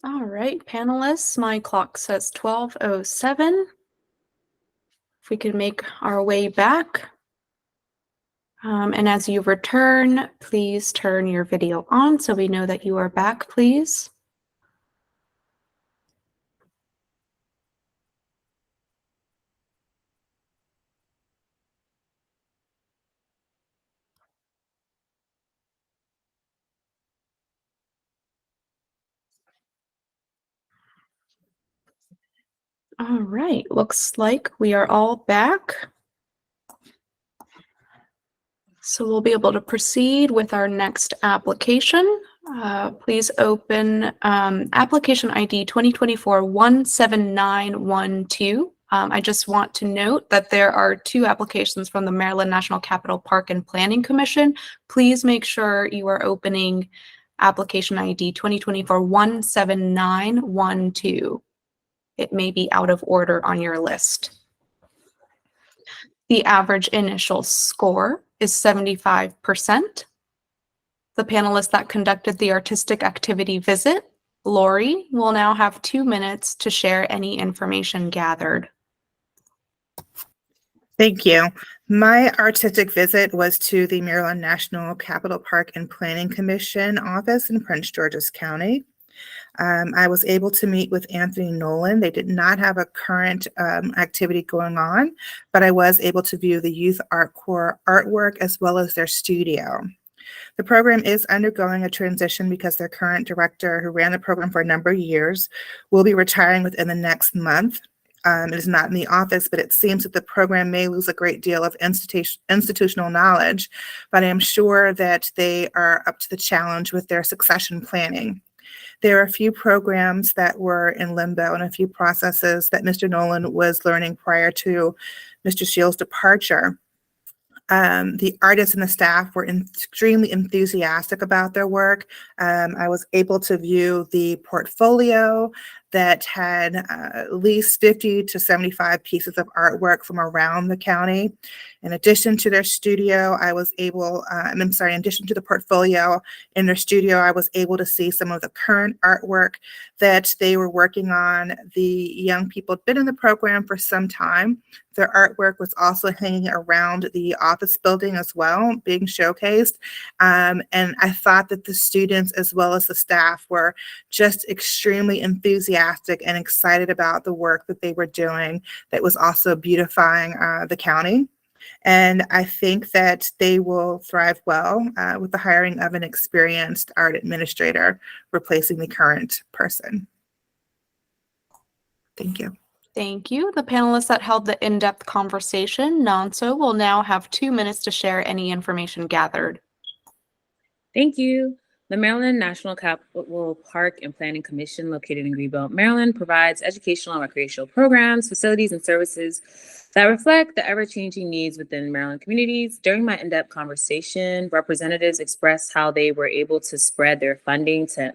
All right, panelists, my clock says 12:07. If we could make our way back. And as you return, please turn your video on so we know that you are back, please. All right, looks like we are all back. So we'll be able to proceed with our next application. Please open application ID 2024-17912. I just want to note that there are 2 applications from the Maryland National Capital Park and Planning Commission. Please make sure you are opening application ID 2024-17912. It may be out of order on your list. The average initial score is 75%. The panelist that conducted the artistic activity visit, Lori, will now have 2 minutes to share any information gathered. Thank you. My artistic visit was to the Maryland National Capital Park and Planning Commission office in Prince George's County. I was able to meet with Anthony Nolan. They did not have a current activity going on, but I was able to view the Youth Art Corps artwork as well as their studio. The program is undergoing a transition because their current director, who ran the program for a number of years, will be retiring within the next month. It is not in the office, but it seems that the program may lose a great deal of institutional knowledge, but I am sure that they are up to the challenge with their succession planning. There are a few programs that were in limbo and a few processes that Mr. Nolan was learning prior to Mr. Shields' departure. The artists and the staff were extremely enthusiastic about their work. I was able to view the portfolio that had at least 50 to 75 pieces of artwork from around the county. In addition to their studio, in addition to the portfolio in their studio, I was able to see some of the current artwork that they were working on. The young people had been in the program for some time. Their artwork was also hanging around the office building as well, being showcased. And I thought that the students as well as the staff were just extremely enthusiastic and excited about the work that they were doing that was also beautifying the county. And I think that they will thrive well with the hiring of an experienced art administrator replacing the current person. Thank you. Thank you. The panelists that held the in-depth conversation, Nanso, will now have 2 minutes to share any information gathered. Thank you. The Maryland National Capital Park and Planning Commission, located in Greenbelt, Maryland, provides educational and recreational programs, facilities, and services that reflect the ever-changing needs within Maryland communities. During my in-depth conversation, representatives expressed how they were able to spread their funding to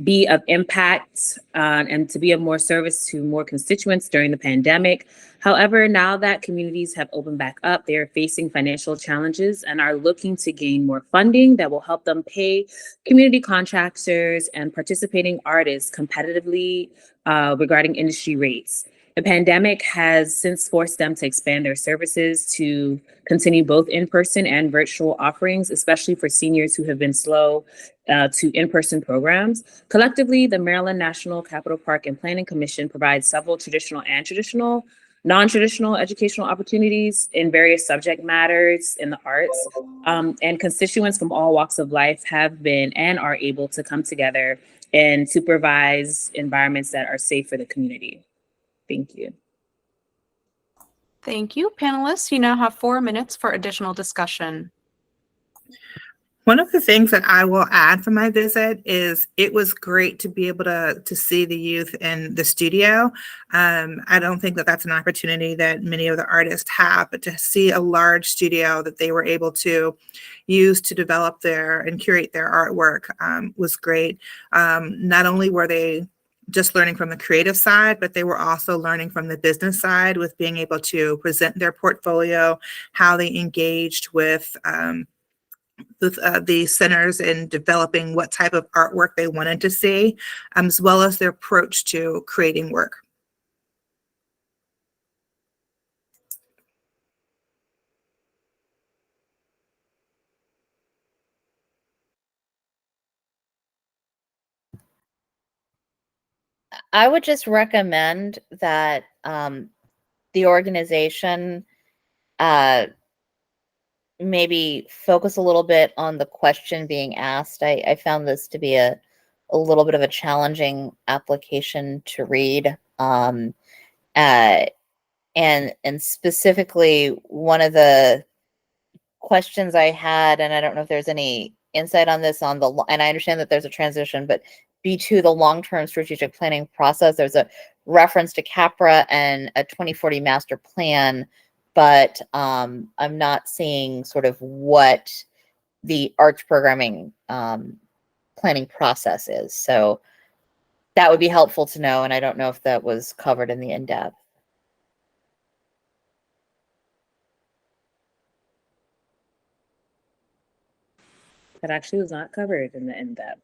be of impact and to be of more service to more constituents during the pandemic. However, now that communities have opened back up, they are facing financial challenges and are looking to gain more funding that will help them pay community contractors and participating artists competitively regarding industry rates. The pandemic has since forced them to expand their services to continue both in-person and virtual offerings, especially for seniors who have been slow to in-person programs. Collectively, the Maryland National Capital Park and Planning Commission provides several traditional and non-traditional educational opportunities in various subject matters in the arts. And constituents from all walks of life have been and are able to come together and supervise environments that are safe for the community. Thank you. Thank you. Panelists, you now have 4 minutes for additional discussion. One of the things that I will add from my visit is it was great to be able to see the youth in the studio. I don't think that that's an opportunity that many of the artists have, but to see a large studio that they were able to use to develop and curate their artwork was great. Not only were they just learning from the creative side, but they were also learning from the business side with being able to present their portfolio, how they engaged with with the centers in developing what type of artwork they wanted to see, as well as their approach to creating work. I would just recommend that the organization maybe focus a little bit on the question being asked. I found this to be a little bit of a challenging application to read. And specifically, one of the questions I had, and I don't know if there's any insight on this and I understand that there's a transition, but B2, the long-term strategic planning process, there's a reference to CAPRA and a 2040 master plan, but I'm not seeing sort of what the arts programming planning process is. So that would be helpful to know, and I don't know if that was covered in the in-depth. That actually was not covered in the in-depth.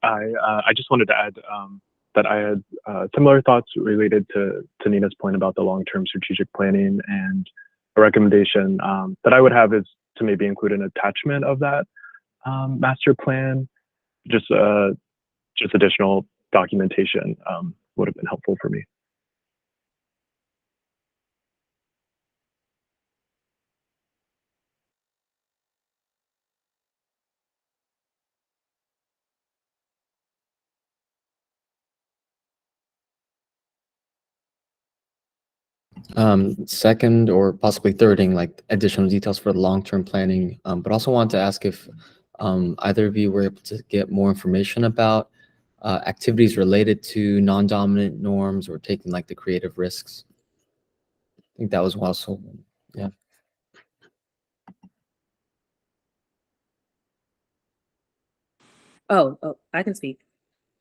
I just wanted to add that I had similar thoughts related to Nina's point about the long-term strategic planning, and a recommendation that I would have is to maybe include an attachment of that master plan. Just additional documentation would have been helpful for me. Second or possibly thirding, like additional details for the long-term planning, but also wanted to ask if either of you were able to get more information about activities related to non-dominant norms or taking like the creative risks. I think that was also, yeah. Oh, I can speak.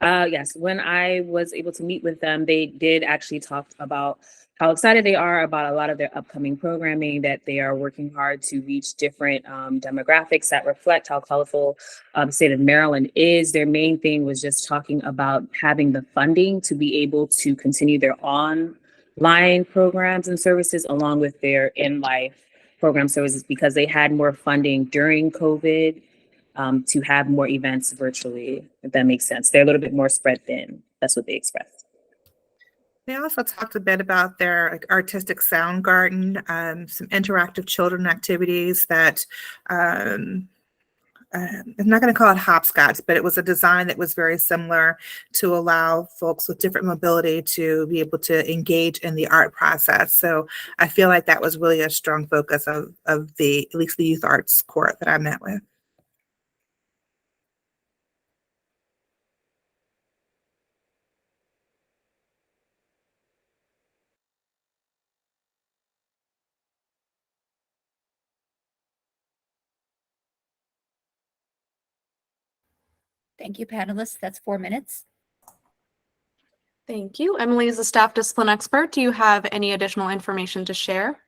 Yes, when I was able to meet with them, they did actually talk about how excited they are about a lot of their upcoming programming, that they are working hard to reach different demographics that reflect how colorful the state of Maryland is. Their main thing was just talking about having the funding to be able to continue their online programs and services along with their in-life program services, because they had more funding during COVID to have more events virtually, if that makes sense. They're a little bit more spread thin. That's what they expressed. They also talked a bit about their artistic sound garden, some interactive children activities that I'm not going to call it hopscotch, but it was a design that was very similar to allow folks with different mobility to be able to engage in the art process. So I feel like that was really a strong focus of the, at least the youth arts court that I met with. Thank you, panelists. That's 4 minutes. Thank you. Emily is a staff discipline expert. Do you have any additional information to share?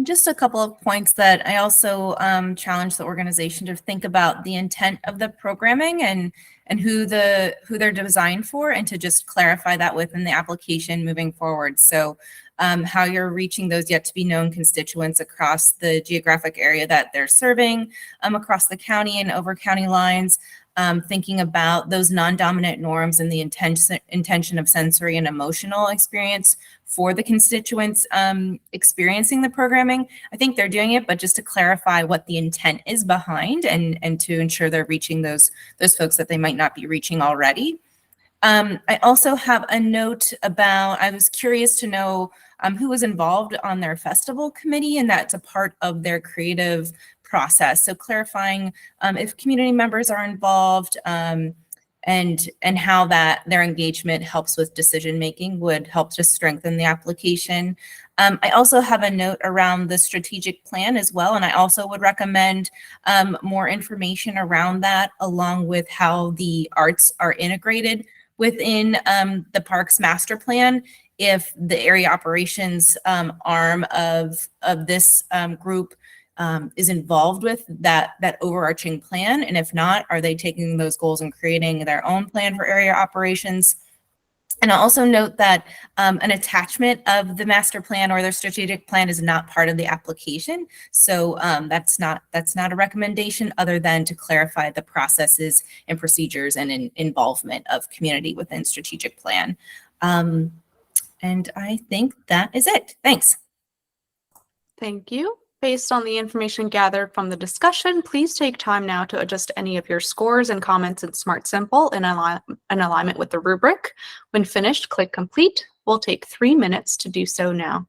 Just a couple of points that I also challenge the organization to think about the intent of the programming and who they're designed for, and to just clarify that within the application moving forward. So how you're reaching those yet to be known constituents across the geographic area that they're serving, across the county and over county lines. Thinking about those non-dominant norms and the intention of sensory and emotional experience for the constituents experiencing the programming. I think they're doing it, but just to clarify what the intent is behind, and to ensure they're reaching those folks that they might not be reaching already. I also have a note about, I was curious to know who was involved on their festival committee, and that's a part of their creative process. So clarifying if community members are involved, and how that their engagement helps with decision making would help to strengthen the application. I also have a note around the strategic plan as well, and I also would recommend more information around that, along with how the arts are integrated within the parks master plan, if the area operations arm of this group is involved with that overarching plan, and if not, are they taking those goals and creating their own plan for area operations? And I'll also note that an attachment of the master plan or their strategic plan is not part of the application. So that's not a recommendation other than to clarify the processes and procedures and involvement of community within strategic plan. And I think that is it. Thanks. Thank you. Based on the information gathered from the discussion, please take time now to adjust any of your scores and comments in Smart Simple in alignment with the rubric. When finished, click Complete. We'll take 3 minutes to do so now.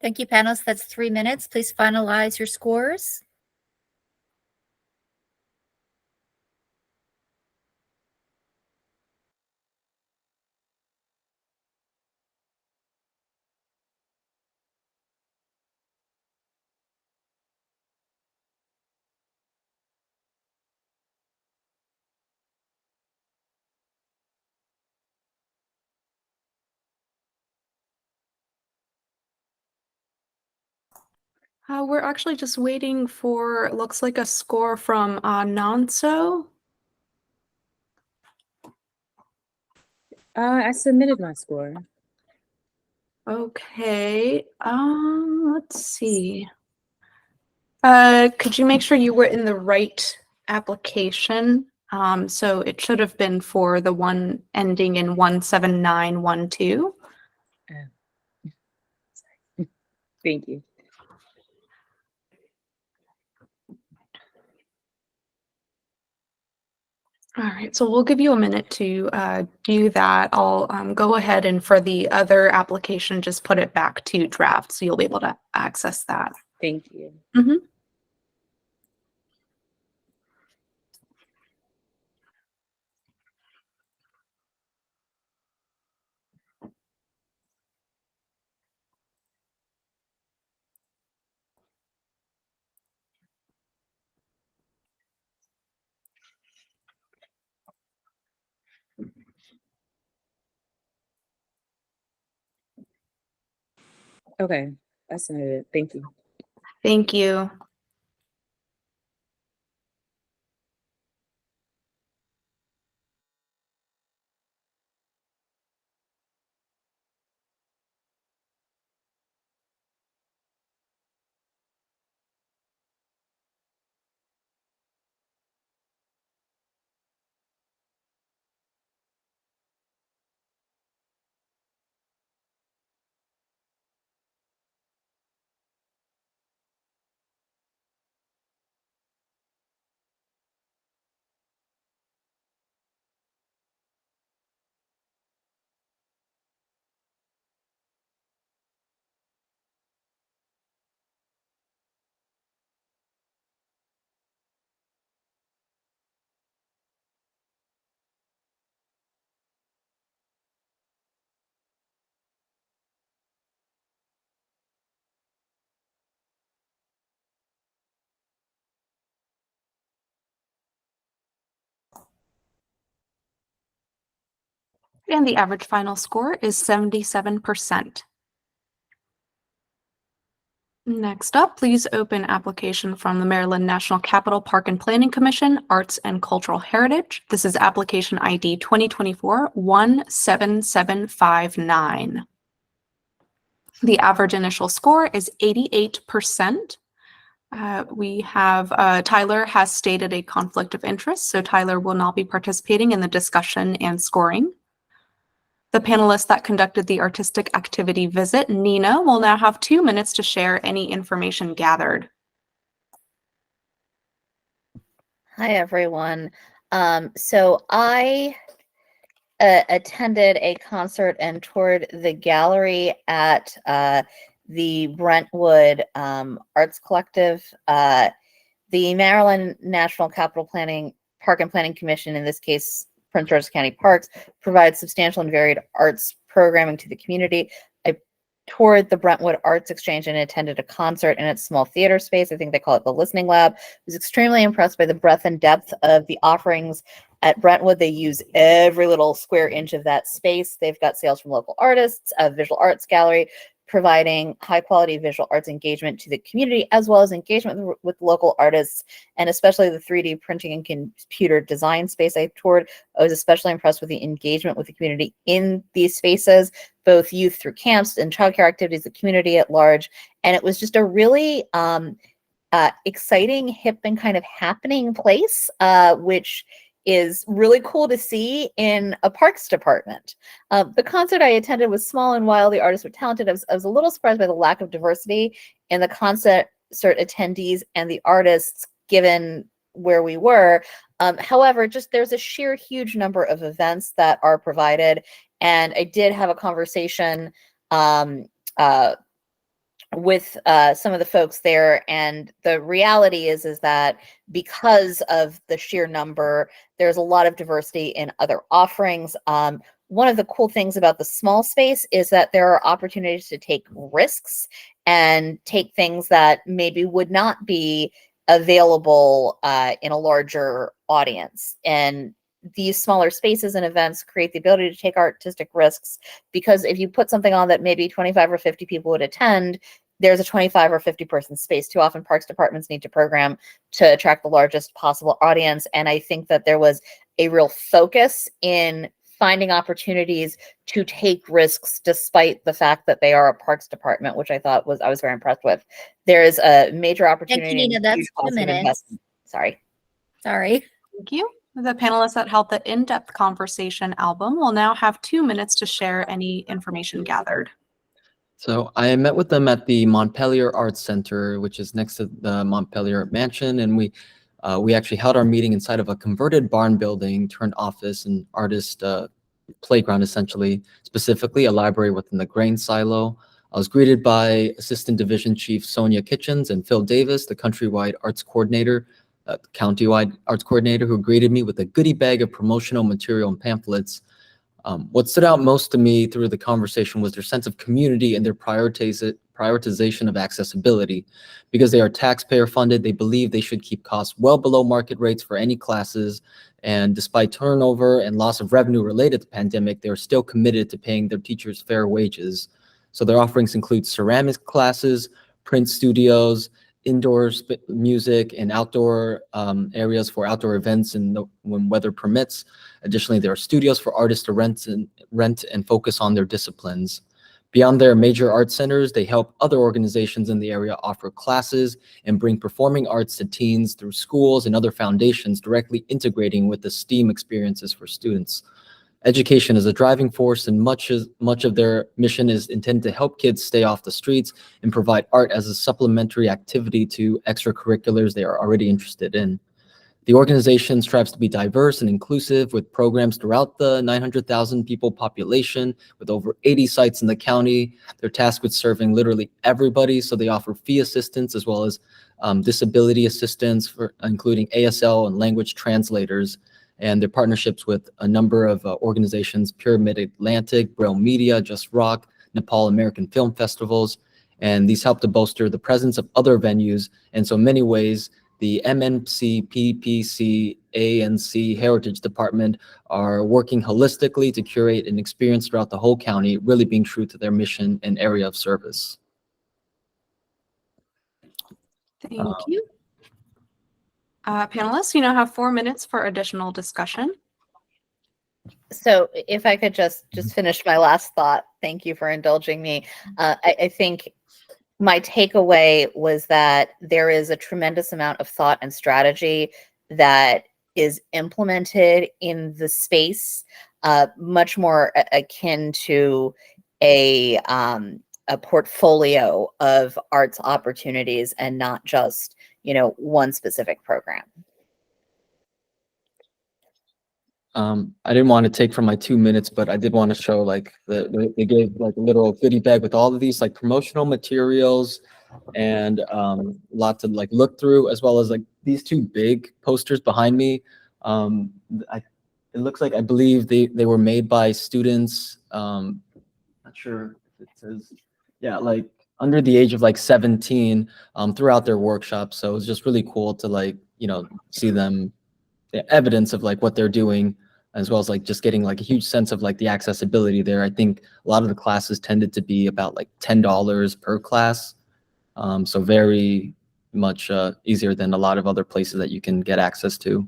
Thank you, panelists. That's 3 minutes. Please finalize your scores. We're actually just waiting for, looks like a score from Nanso. I submitted my score. Okay, let's see. Could you make sure you were in the right application? So it should have been for the one ending in 17912. Thank you. All right, so we'll give you a minute to do that. I'll go ahead and for the other application, just put it back to draft, so you'll be able to access that. Thank you. Okay, I submitted it. Thank you. Thank you. And the average final score is 77%. Next up, please open application from the Maryland National Capital Park and Planning Commission, Arts and Cultural Heritage. This is application ID 2024-17759. The average initial score is 88%. We have Tyler has stated a conflict of interest, so Tyler will not be participating in the discussion and scoring. The panelist that conducted the artistic activity visit, Nina, will now have 2 minutes to share any information gathered. Hi, everyone. So I attended a concert and toured the gallery at the Brentwood Arts Collective. The Maryland National Capital Park and Planning Commission, in this case, Prince George's County Parks, provides substantial and varied arts programming to the community. I toured the Brentwood Arts Exchange and attended a concert in its small theater space. I think they call it the Listening Lab. I was extremely impressed by the breadth and depth of the offerings at Brentwood. They use every little square inch of that space. They've got sales from local artists, a visual arts gallery, providing high quality visual arts engagement to the community, as well as engagement with local artists, and especially the 3D printing and computer design space I toured. I was especially impressed with the engagement with the community in these spaces, both youth through camps and childcare activities, the community at large. And it was just a really exciting, hip, and kind of happening place, which is really cool to see in a parks department. The concert I attended was small, and while the artists were talented, I was a little surprised by the lack of diversity in the concert attendees and the artists, given where we were. However, just there's a sheer huge number of events that are provided, and I did have a conversation with some of the folks there, and the reality is that because of the sheer number, there's a lot of diversity in other offerings. One of the cool things about the small space is that there are opportunities to take risks and take things that maybe would not be available in a larger audience. And these smaller spaces and events create the ability to take artistic risks, because if you put something on that maybe 25 or 50 people would attend, there's a 25 or 50 person space. Too often parks departments need to program to attract the largest possible audience. And I think that there was a real focus in finding opportunities to take risks despite the fact that they are a parks department, which I was very impressed with. There is a major opportunity. Thank you, Nina. That's 2 minutes. Sorry. Sorry. Thank you. The panelists that held the in-depth conversation album will now have 2 minutes to share any information gathered. So I met with them at the Montpelier Arts Center, which is next to the Montpelier Mansion, and we actually held our meeting inside of a converted barn building turned office and artist playground, essentially, specifically a library within the grain silo. I was greeted by Assistant Division Chief Sonia Kitchens and Phil Davis, the countrywide arts coordinator, who greeted me with a goodie bag of promotional material and pamphlets. What stood out most to me through the conversation was their sense of community and their prioritization of accessibility. Because they are taxpayer funded, they believe they should keep costs well below market rates for any classes. And despite turnover and loss of revenue related to the pandemic, they are still committed to paying their teachers fair wages. So their offerings include ceramics classes, print studios, indoor music, and outdoor areas for outdoor events and when weather permits. Additionally, there are studios for artists to rent and focus on their disciplines. Beyond their major art centers, they help other organizations in the area offer classes and bring performing arts to teens through schools and other foundations, directly integrating with the STEAM experiences for students. Education is a driving force, and much of their mission is intended to help kids stay off the streets and provide art as a supplementary activity to extracurriculars they are already interested in. The organization strives to be diverse and inclusive with programs throughout the 900,000 people population with over 80 sites in the county. They're tasked with serving literally everybody, so they offer fee assistance as well as disability assistance, for including ASL and language translators. And their partnerships with a number of organizations, Pyramid Atlantic, Braille Media, Just Rock, Nepal American Film Festivals, and these help to bolster the presence of other venues. And so in many ways, the MNC, PPC, ANC Heritage Department are working holistically to curate an experience throughout the whole county, really being true to their mission and area of service. Thank you. Panelists, you now have 4 minutes for additional discussion. So if I could just finish my last thought, thank you for indulging me. I think my takeaway was that there is a tremendous amount of thought and strategy that is implemented in the space, much more akin to a portfolio of arts opportunities and not just, one specific program. I didn't want to take from my 2 minutes, but I did want to show they gave like a little goodie bag with all of these like promotional materials and a lot to like look through, as well as like these two big posters behind me. It looks like, I believe they were made by students. Not sure if it says, yeah, like under the age of like 17 throughout their workshop. So it was just really cool to see them, the evidence of like what they're doing, as well as like just getting like a huge sense of like the accessibility there. I think a lot of the classes tended to be about like $10 per class. So very much easier than a lot of other places that you can get access to.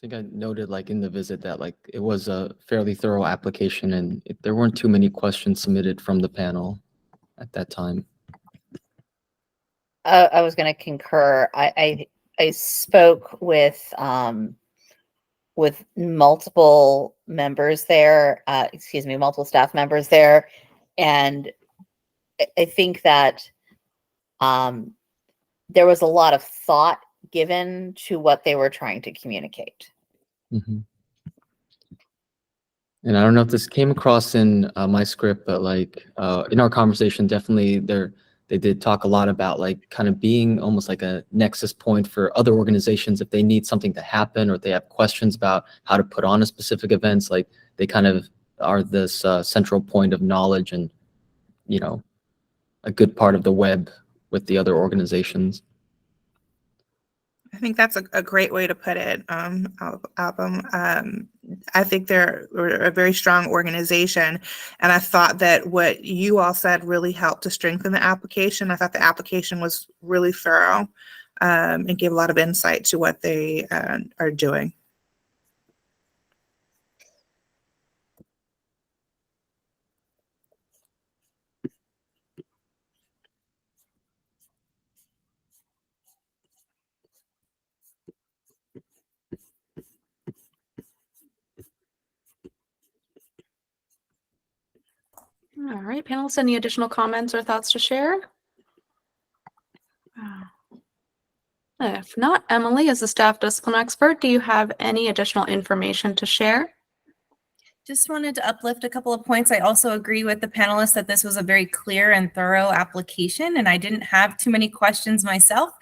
I think I noted like in the visit that like it was a fairly thorough application, and there weren't too many questions submitted from the panel at that time. I was going to concur. I spoke with multiple members there, multiple staff members there, and I think that there was a lot of thought given to what they were trying to communicate. Mm-hmm. And I don't know if this came across in my script, but like in our conversation, definitely they did talk a lot about like kind of being almost like a nexus point for other organizations if they need something to happen or if they have questions about how to put on a specific events. Like they kind of are this central point of knowledge and, you know, a good part of the web with the other organizations. I think that's a great way to put it, Album. I think they're a very strong organization, and I thought that what you all said really helped to strengthen the application. I thought the application was really thorough and gave a lot of insight to what they are doing. All right, panelists, any additional comments or thoughts to share? If not, Emily, as the staff discipline expert, do you have any additional information to share? Just wanted to uplift a couple of points. I also agree with the panelists that this was a very clear and thorough application, and I didn't have too many questions myself.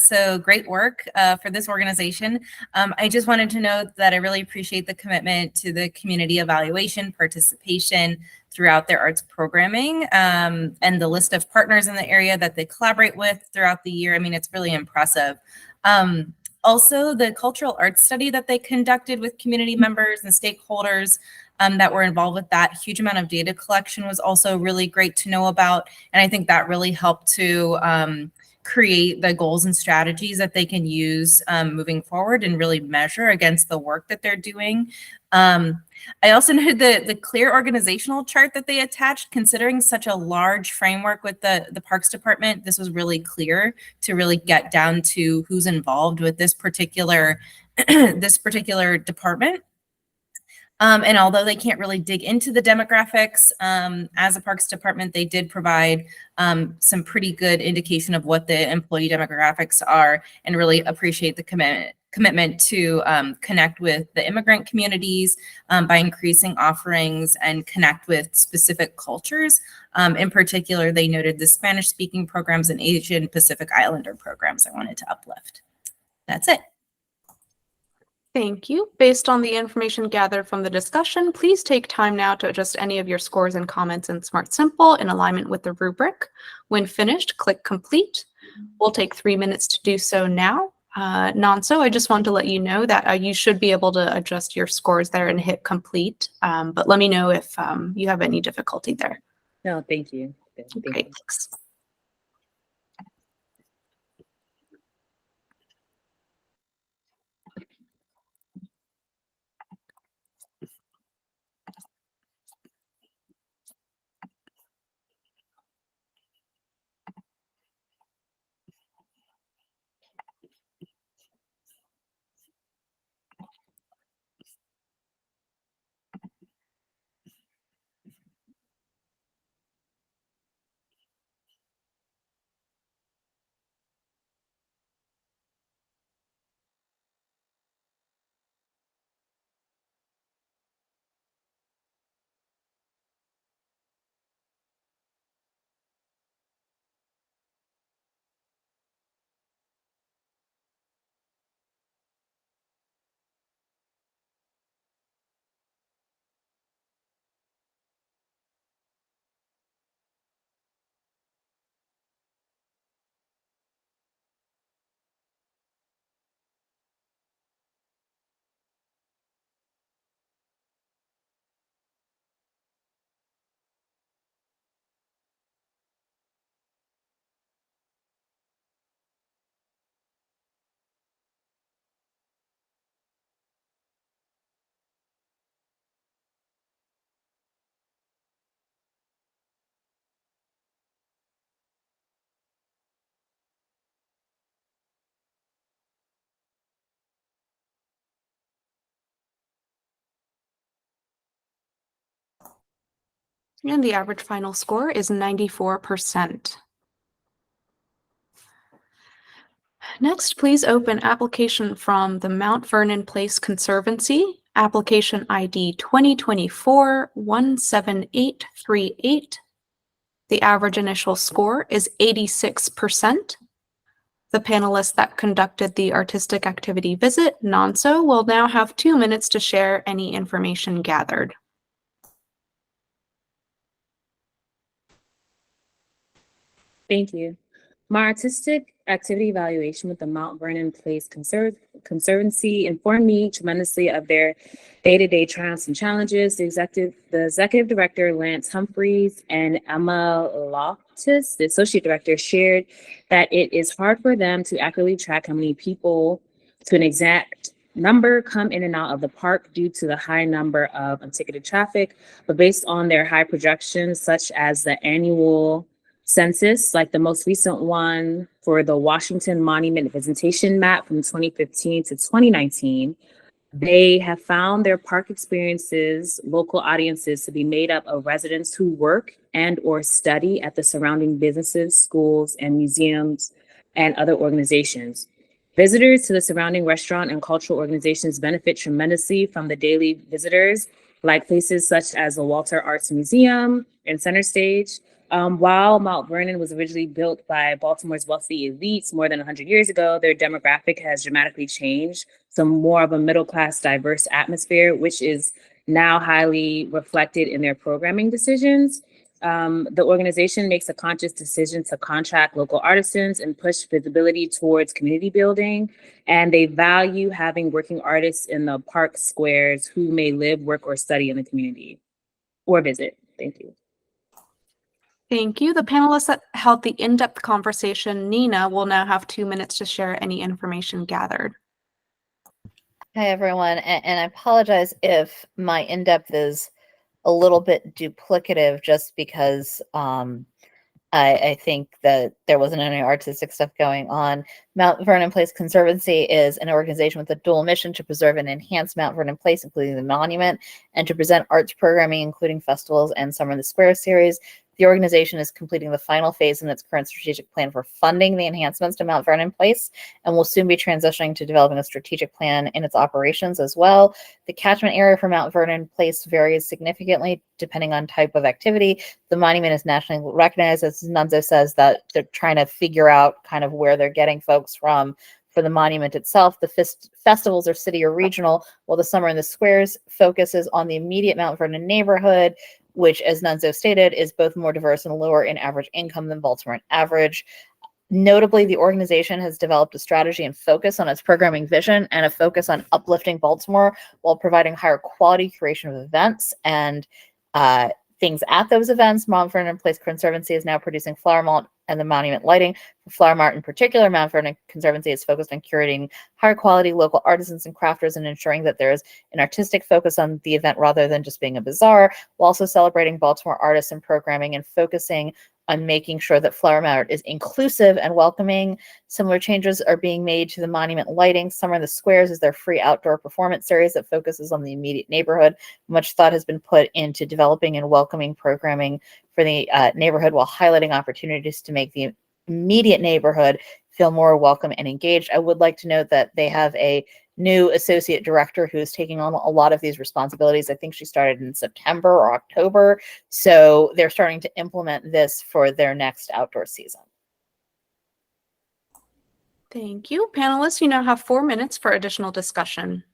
So great work for this organization. I just wanted to note that I really appreciate the commitment to the community evaluation, participation throughout their arts programming, and the list of partners in the area that they collaborate with throughout the year. I mean, it's really impressive. Also, the cultural arts study that they conducted with community members and stakeholders that were involved with that huge amount of data collection was also really great to know about. And I think that really helped to create the goals and strategies that they can use moving forward and really measure against the work that they're doing. I also noted the clear organizational chart that they attached. Considering such a large framework with the Parks Department, this was really clear to really get down to who's involved with this particular department. And although they can't really dig into the demographics, as a Parks Department, they did provide some pretty good indication of what the employee demographics are, and really appreciate the commitment to connect with the immigrant communities by increasing offerings and connect with specific cultures. In particular, they noted the Spanish-speaking programs and Asian Pacific Islander programs I wanted to uplift. That's it. Thank you. Based on the information gathered from the discussion, please take time now to adjust any of your scores and comments in Smart Simple in alignment with the rubric. When finished, click Complete. We'll take 3 minutes to do so now. Nonso, I just want to let you know that you should be able to adjust your scores there and hit Complete, but let me know if you have any difficulty there. No, thank you. Great, thanks. And the average final score is 94%. Next, please open application from the Mount Vernon Place Conservancy, application ID 2024-17838. The average initial score is 86%. The panelists that conducted the artistic activity visit, Nonso, will now have 2 minutes to share any information gathered. Thank you. My artistic activity evaluation with the Mount Vernon Place Conservancy informed me tremendously of their day-to-day triumphs and challenges. The executive director, Lance Humphreys, and Emma Loftus, the associate director, shared that it is hard for them to accurately track how many people to an exact number come in and out of the park due to the high number of unticketed traffic, but based on their high projections, such as the annual census, like the most recent one for the Washington Monument Visitation Map from 2015 to 2019, they have found their park experiences, local audiences to be made up of residents who work and or study at the surrounding businesses, schools, and museums and other organizations. Visitors to the surrounding restaurant and cultural organizations benefit tremendously from the daily visitors, like places such as the Walter Arts Museum and Center Stage. While Mount Vernon was originally built by Baltimore's wealthy elites more than 100 years ago, their demographic has dramatically changed. So more of a middle-class, diverse atmosphere, which is now highly reflected in their programming decisions. The organization makes a conscious decision to contract local artisans and push visibility towards community building. And they value having working artists in the park squares who may live, work, or study in the community or visit. Thank you. Thank you. The panelists that held the in-depth conversation, Nina, will now have 2 minutes to share any information gathered. Hi, everyone. And I apologize if my in-depth is a little bit duplicative just because I think that there wasn't any artistic stuff going on. Mount Vernon Place Conservancy is an organization with a dual mission to preserve and enhance Mount Vernon Place, including the monument, and to present arts programming, including festivals and Summer in the Square series. The organization is completing the final phase in its current strategic plan for funding the enhancements to Mount Vernon Place and will soon be transitioning to developing a strategic plan in its operations as well. The catchment area for Mount Vernon Place varies significantly depending on type of activity. The monument is nationally recognized, as Nunzo says, that they're trying to figure out kind of where they're getting folks from. For the monument itself, the festivals are city or regional, while the Summer in the Squares focuses on the immediate Mount Vernon neighborhood, which, as Nunzo stated, is both more diverse and lower in average income than Baltimore on average. Notably, the organization has developed a strategy and focus on its programming vision and a focus on uplifting Baltimore while providing higher quality curation of events and things at those events. Mount Vernon Place Conservancy is now producing flower mart and the monument lighting. For flower mart in particular, Mount Vernon Conservancy is focused on curating higher quality local artisans and crafters and ensuring that there is an artistic focus on the event rather than just being a bazaar, while also celebrating Baltimore artists and programming and focusing on making sure that flower mart is inclusive and welcoming. Similar changes are being made to the monument lighting. Summer in the Squares is their free outdoor performance series that focuses on the immediate neighborhood. Much thought has been put into developing and welcoming programming for the neighborhood while highlighting opportunities to make the immediate neighborhood feel more welcome and engaged. I would like to note that they have a new associate director who's taking on a lot of these responsibilities. I think she started in September or October. So they're starting to implement this for their next outdoor season. Thank you. Panelists, you now have 4 minutes for additional discussion.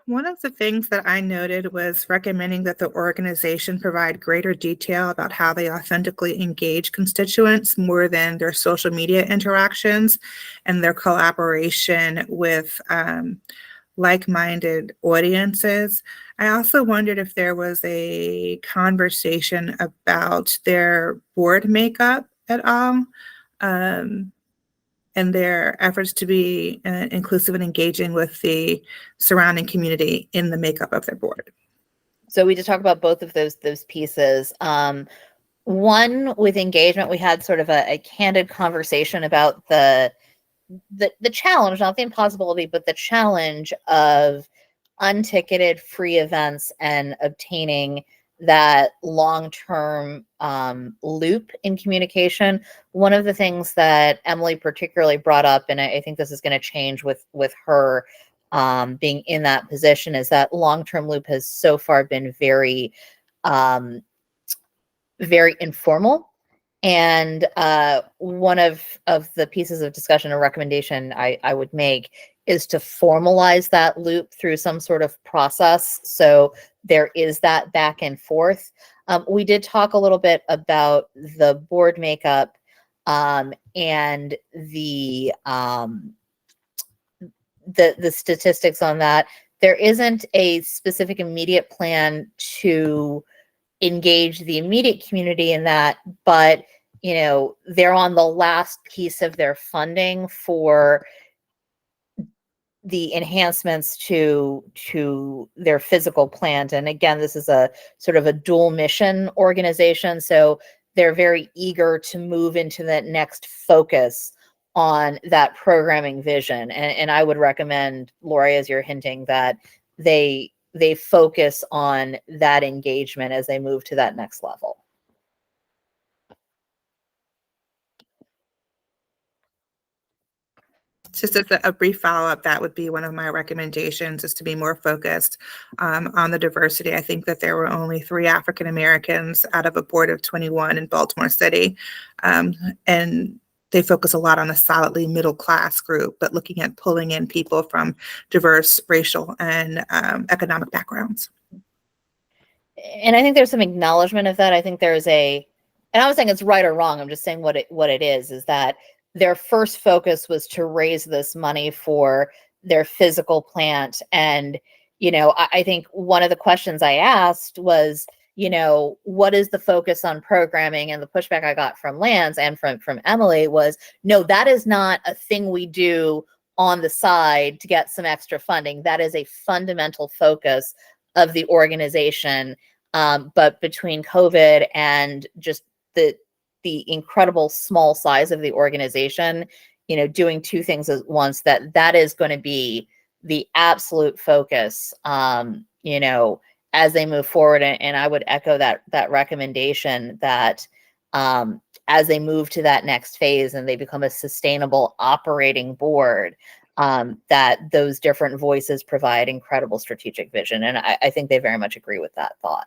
One of the things that I noted was recommending that the organization provide greater detail about how they authentically engage constituents more than their social media interactions and their collaboration with like-minded audiences. I also wondered if there was a conversation about their board makeup at all. And their efforts to be inclusive and engaging with the surrounding community in the makeup of their board. So we just talked about both of those pieces. One with engagement, we had sort of a candid conversation about the challenge, not the impossibility, but the challenge of unticketed free events and obtaining that long-term loop in communication. One of the things that Emily particularly brought up, and I think this is going to change with her being in that position, is that long-term loop has so far been very very informal. And one of the pieces of discussion or recommendation I would make is to formalize that loop through some sort of process. So there is that back and forth. We did talk a little bit about the board makeup and the statistics on that. There isn't a specific immediate plan to engage the immediate community in that, but they're on the last piece of their funding for the enhancements to their physical plant. And again, this is a sort of a dual mission organization, so they're very eager to move into that next focus on that programming vision. And I would recommend, Lori, as you're hinting, that they focus on that engagement as they move to that next level. Just as a brief follow-up, that would be one of my recommendations, is to be more focused on the diversity. I think that there were only 3 African Americans out of a board of 21 in Baltimore City. And they focus a lot on a solidly middle class group, but looking at pulling in people from diverse racial and economic backgrounds. And I think there's some acknowledgement of that. I think there's and I'm not saying it's right or wrong, I'm just saying what it is that their first focus was to raise this money for their physical plant. And, I think one of the questions I asked was, what is the focus on programming? And the pushback I got from Lance and from Emily was, no, that is not a thing we do on the side to get some extra funding. That is a fundamental focus of the organization. But between COVID and just the incredible small size of the organization, doing 2 things at once, that is going to be the absolute focus, as they move forward. And I would echo that recommendation that as they move to that next phase and they become a sustainable operating board, that those different voices provide incredible strategic vision. And I think they very much agree with that thought.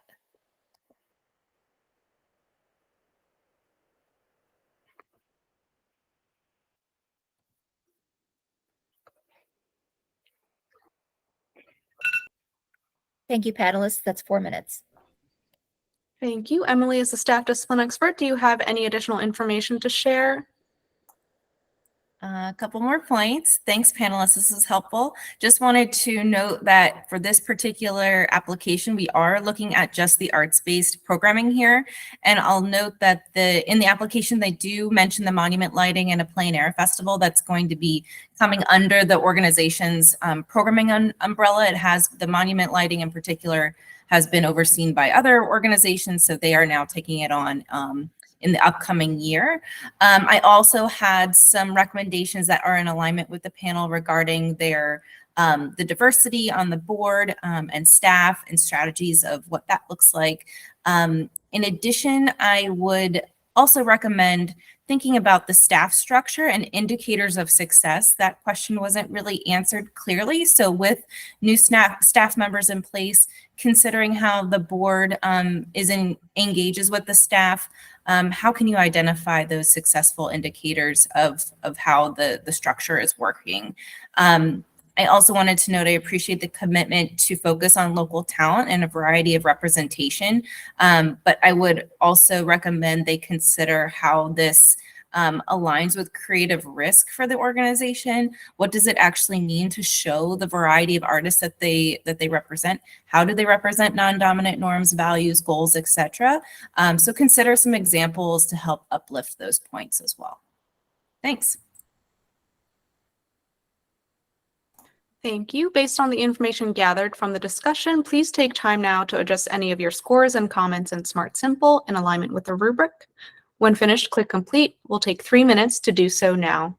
Thank you, panelists. That's 4 minutes. Thank you. Emily, as a staff discipline expert, do you have any additional information to share? A couple more points. Thanks, panelists. This is helpful. Just wanted to note that for this particular application, we are looking at just the arts-based programming here. And I'll note that in the application, they do mention the monument lighting and a plein air festival that's going to be coming under the organization's programming umbrella. It has the monument lighting in particular has been overseen by other organizations, so they are now taking it on in the upcoming year. I also had some recommendations that are in alignment with the panel regarding the diversity on the board and staff and strategies of what that looks like. In addition, I would also recommend thinking about the staff structure and indicators of success. That question wasn't really answered clearly. So with new staff members in place, considering how the board engages with the staff, how can you identify those successful indicators of how the structure is working? I also wanted to note I appreciate the commitment to focus on local talent and a variety of representation, but I would also recommend they consider how this aligns with creative risk for the organization. What does it actually mean to show the variety of artists that they represent? How do they represent non-dominant norms, values, goals, etc.? So consider some examples to help uplift those points as well. Thanks. Thank you. Based on the information gathered from the discussion, please take time now to adjust any of your scores and comments in Smart Simple in alignment with the rubric. When finished, click Complete. We'll take 3 minutes to do so now.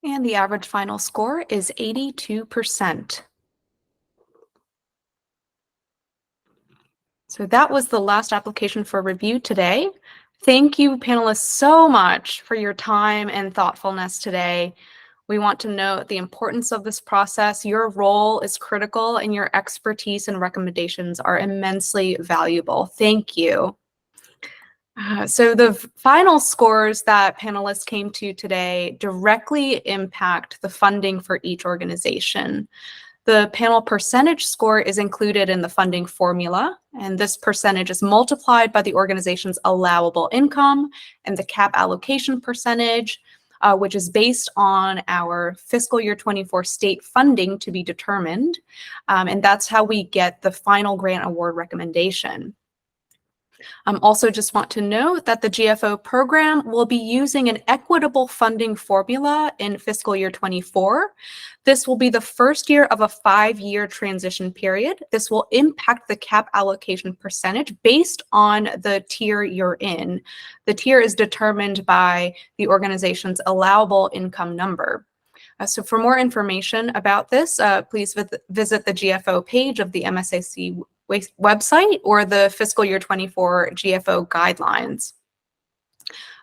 And the average final score is 82%. So that was the last application for review today. Thank you, panelists, so much for your time and thoughtfulness today. We want to note the importance of this process. Your role is critical and your expertise and recommendations are immensely valuable. Thank you. So the final scores that panelists came to today directly impact the funding for each organization. The panel percentage score is included in the funding formula, and this percentage is multiplied by the organization's allowable income and the cap allocation percentage, which is based on our fiscal year 24 state funding to be determined. And that's how we get the final grant award recommendation. Also just want to note that the GFO program will be using an equitable funding formula in fiscal year 24. This will be the first year of a 5-year transition period. This will impact the cap allocation percentage based on the tier you're in. The tier is determined by the organization's allowable income number. So for more information about this, please visit the GFO page of the MSAC website or the fiscal year 24 GFO guidelines.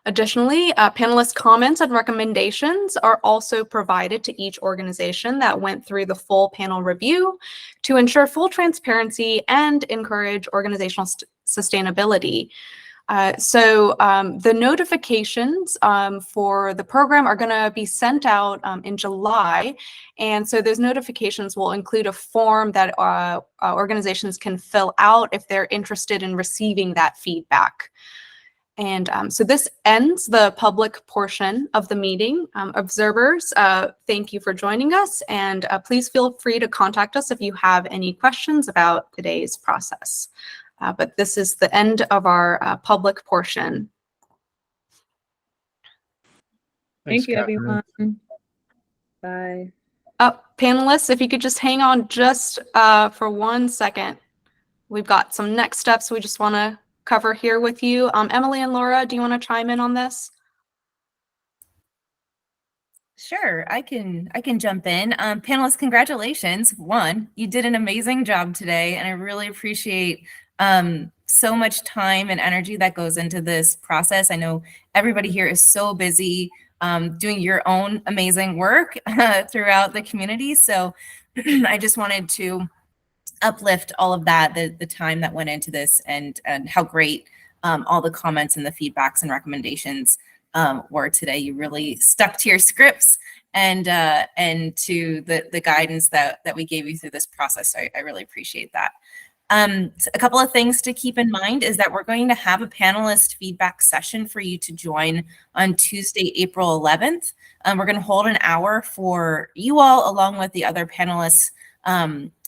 Additionally, panelists' comments and recommendations are also provided to each organization that went through the full panel review to ensure full transparency and encourage organizational sustainability. The notifications for the program are going to be sent out in July. And so those notifications will include a form that organizations can fill out if they're interested in receiving that feedback. And so this ends the public portion of the meeting. Observers, thank you for joining us, and please feel free to contact us if you have any questions about today's process. But this is the end of our public portion. Thank you, everyone. Bye. Panelists, if you could just hang on just for 1 second. We've got some next steps we just want to cover here with you. Emily and Laura, do you want to chime in on this? Sure, I can jump in. Panelists, congratulations. One, you did an amazing job today, and I really appreciate so much time and energy that goes into this process. I know everybody here is so busy doing your own amazing work throughout the community. So I just wanted to uplift all of that, the time that went into this, and how great all the comments and the feedbacks and recommendations were today. You really stuck to your scripts and to the guidance that we gave you through this process. So I really appreciate that. So a couple of things to keep in mind is that we're going to have a panelist feedback session for you to join on Tuesday, April 11th. We're going to hold an hour for you all, along with the other panelists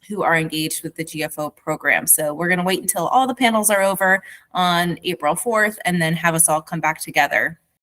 who are engaged with the GFO program. So we're going to wait until all the panels are over on April 4th and then have us all come back together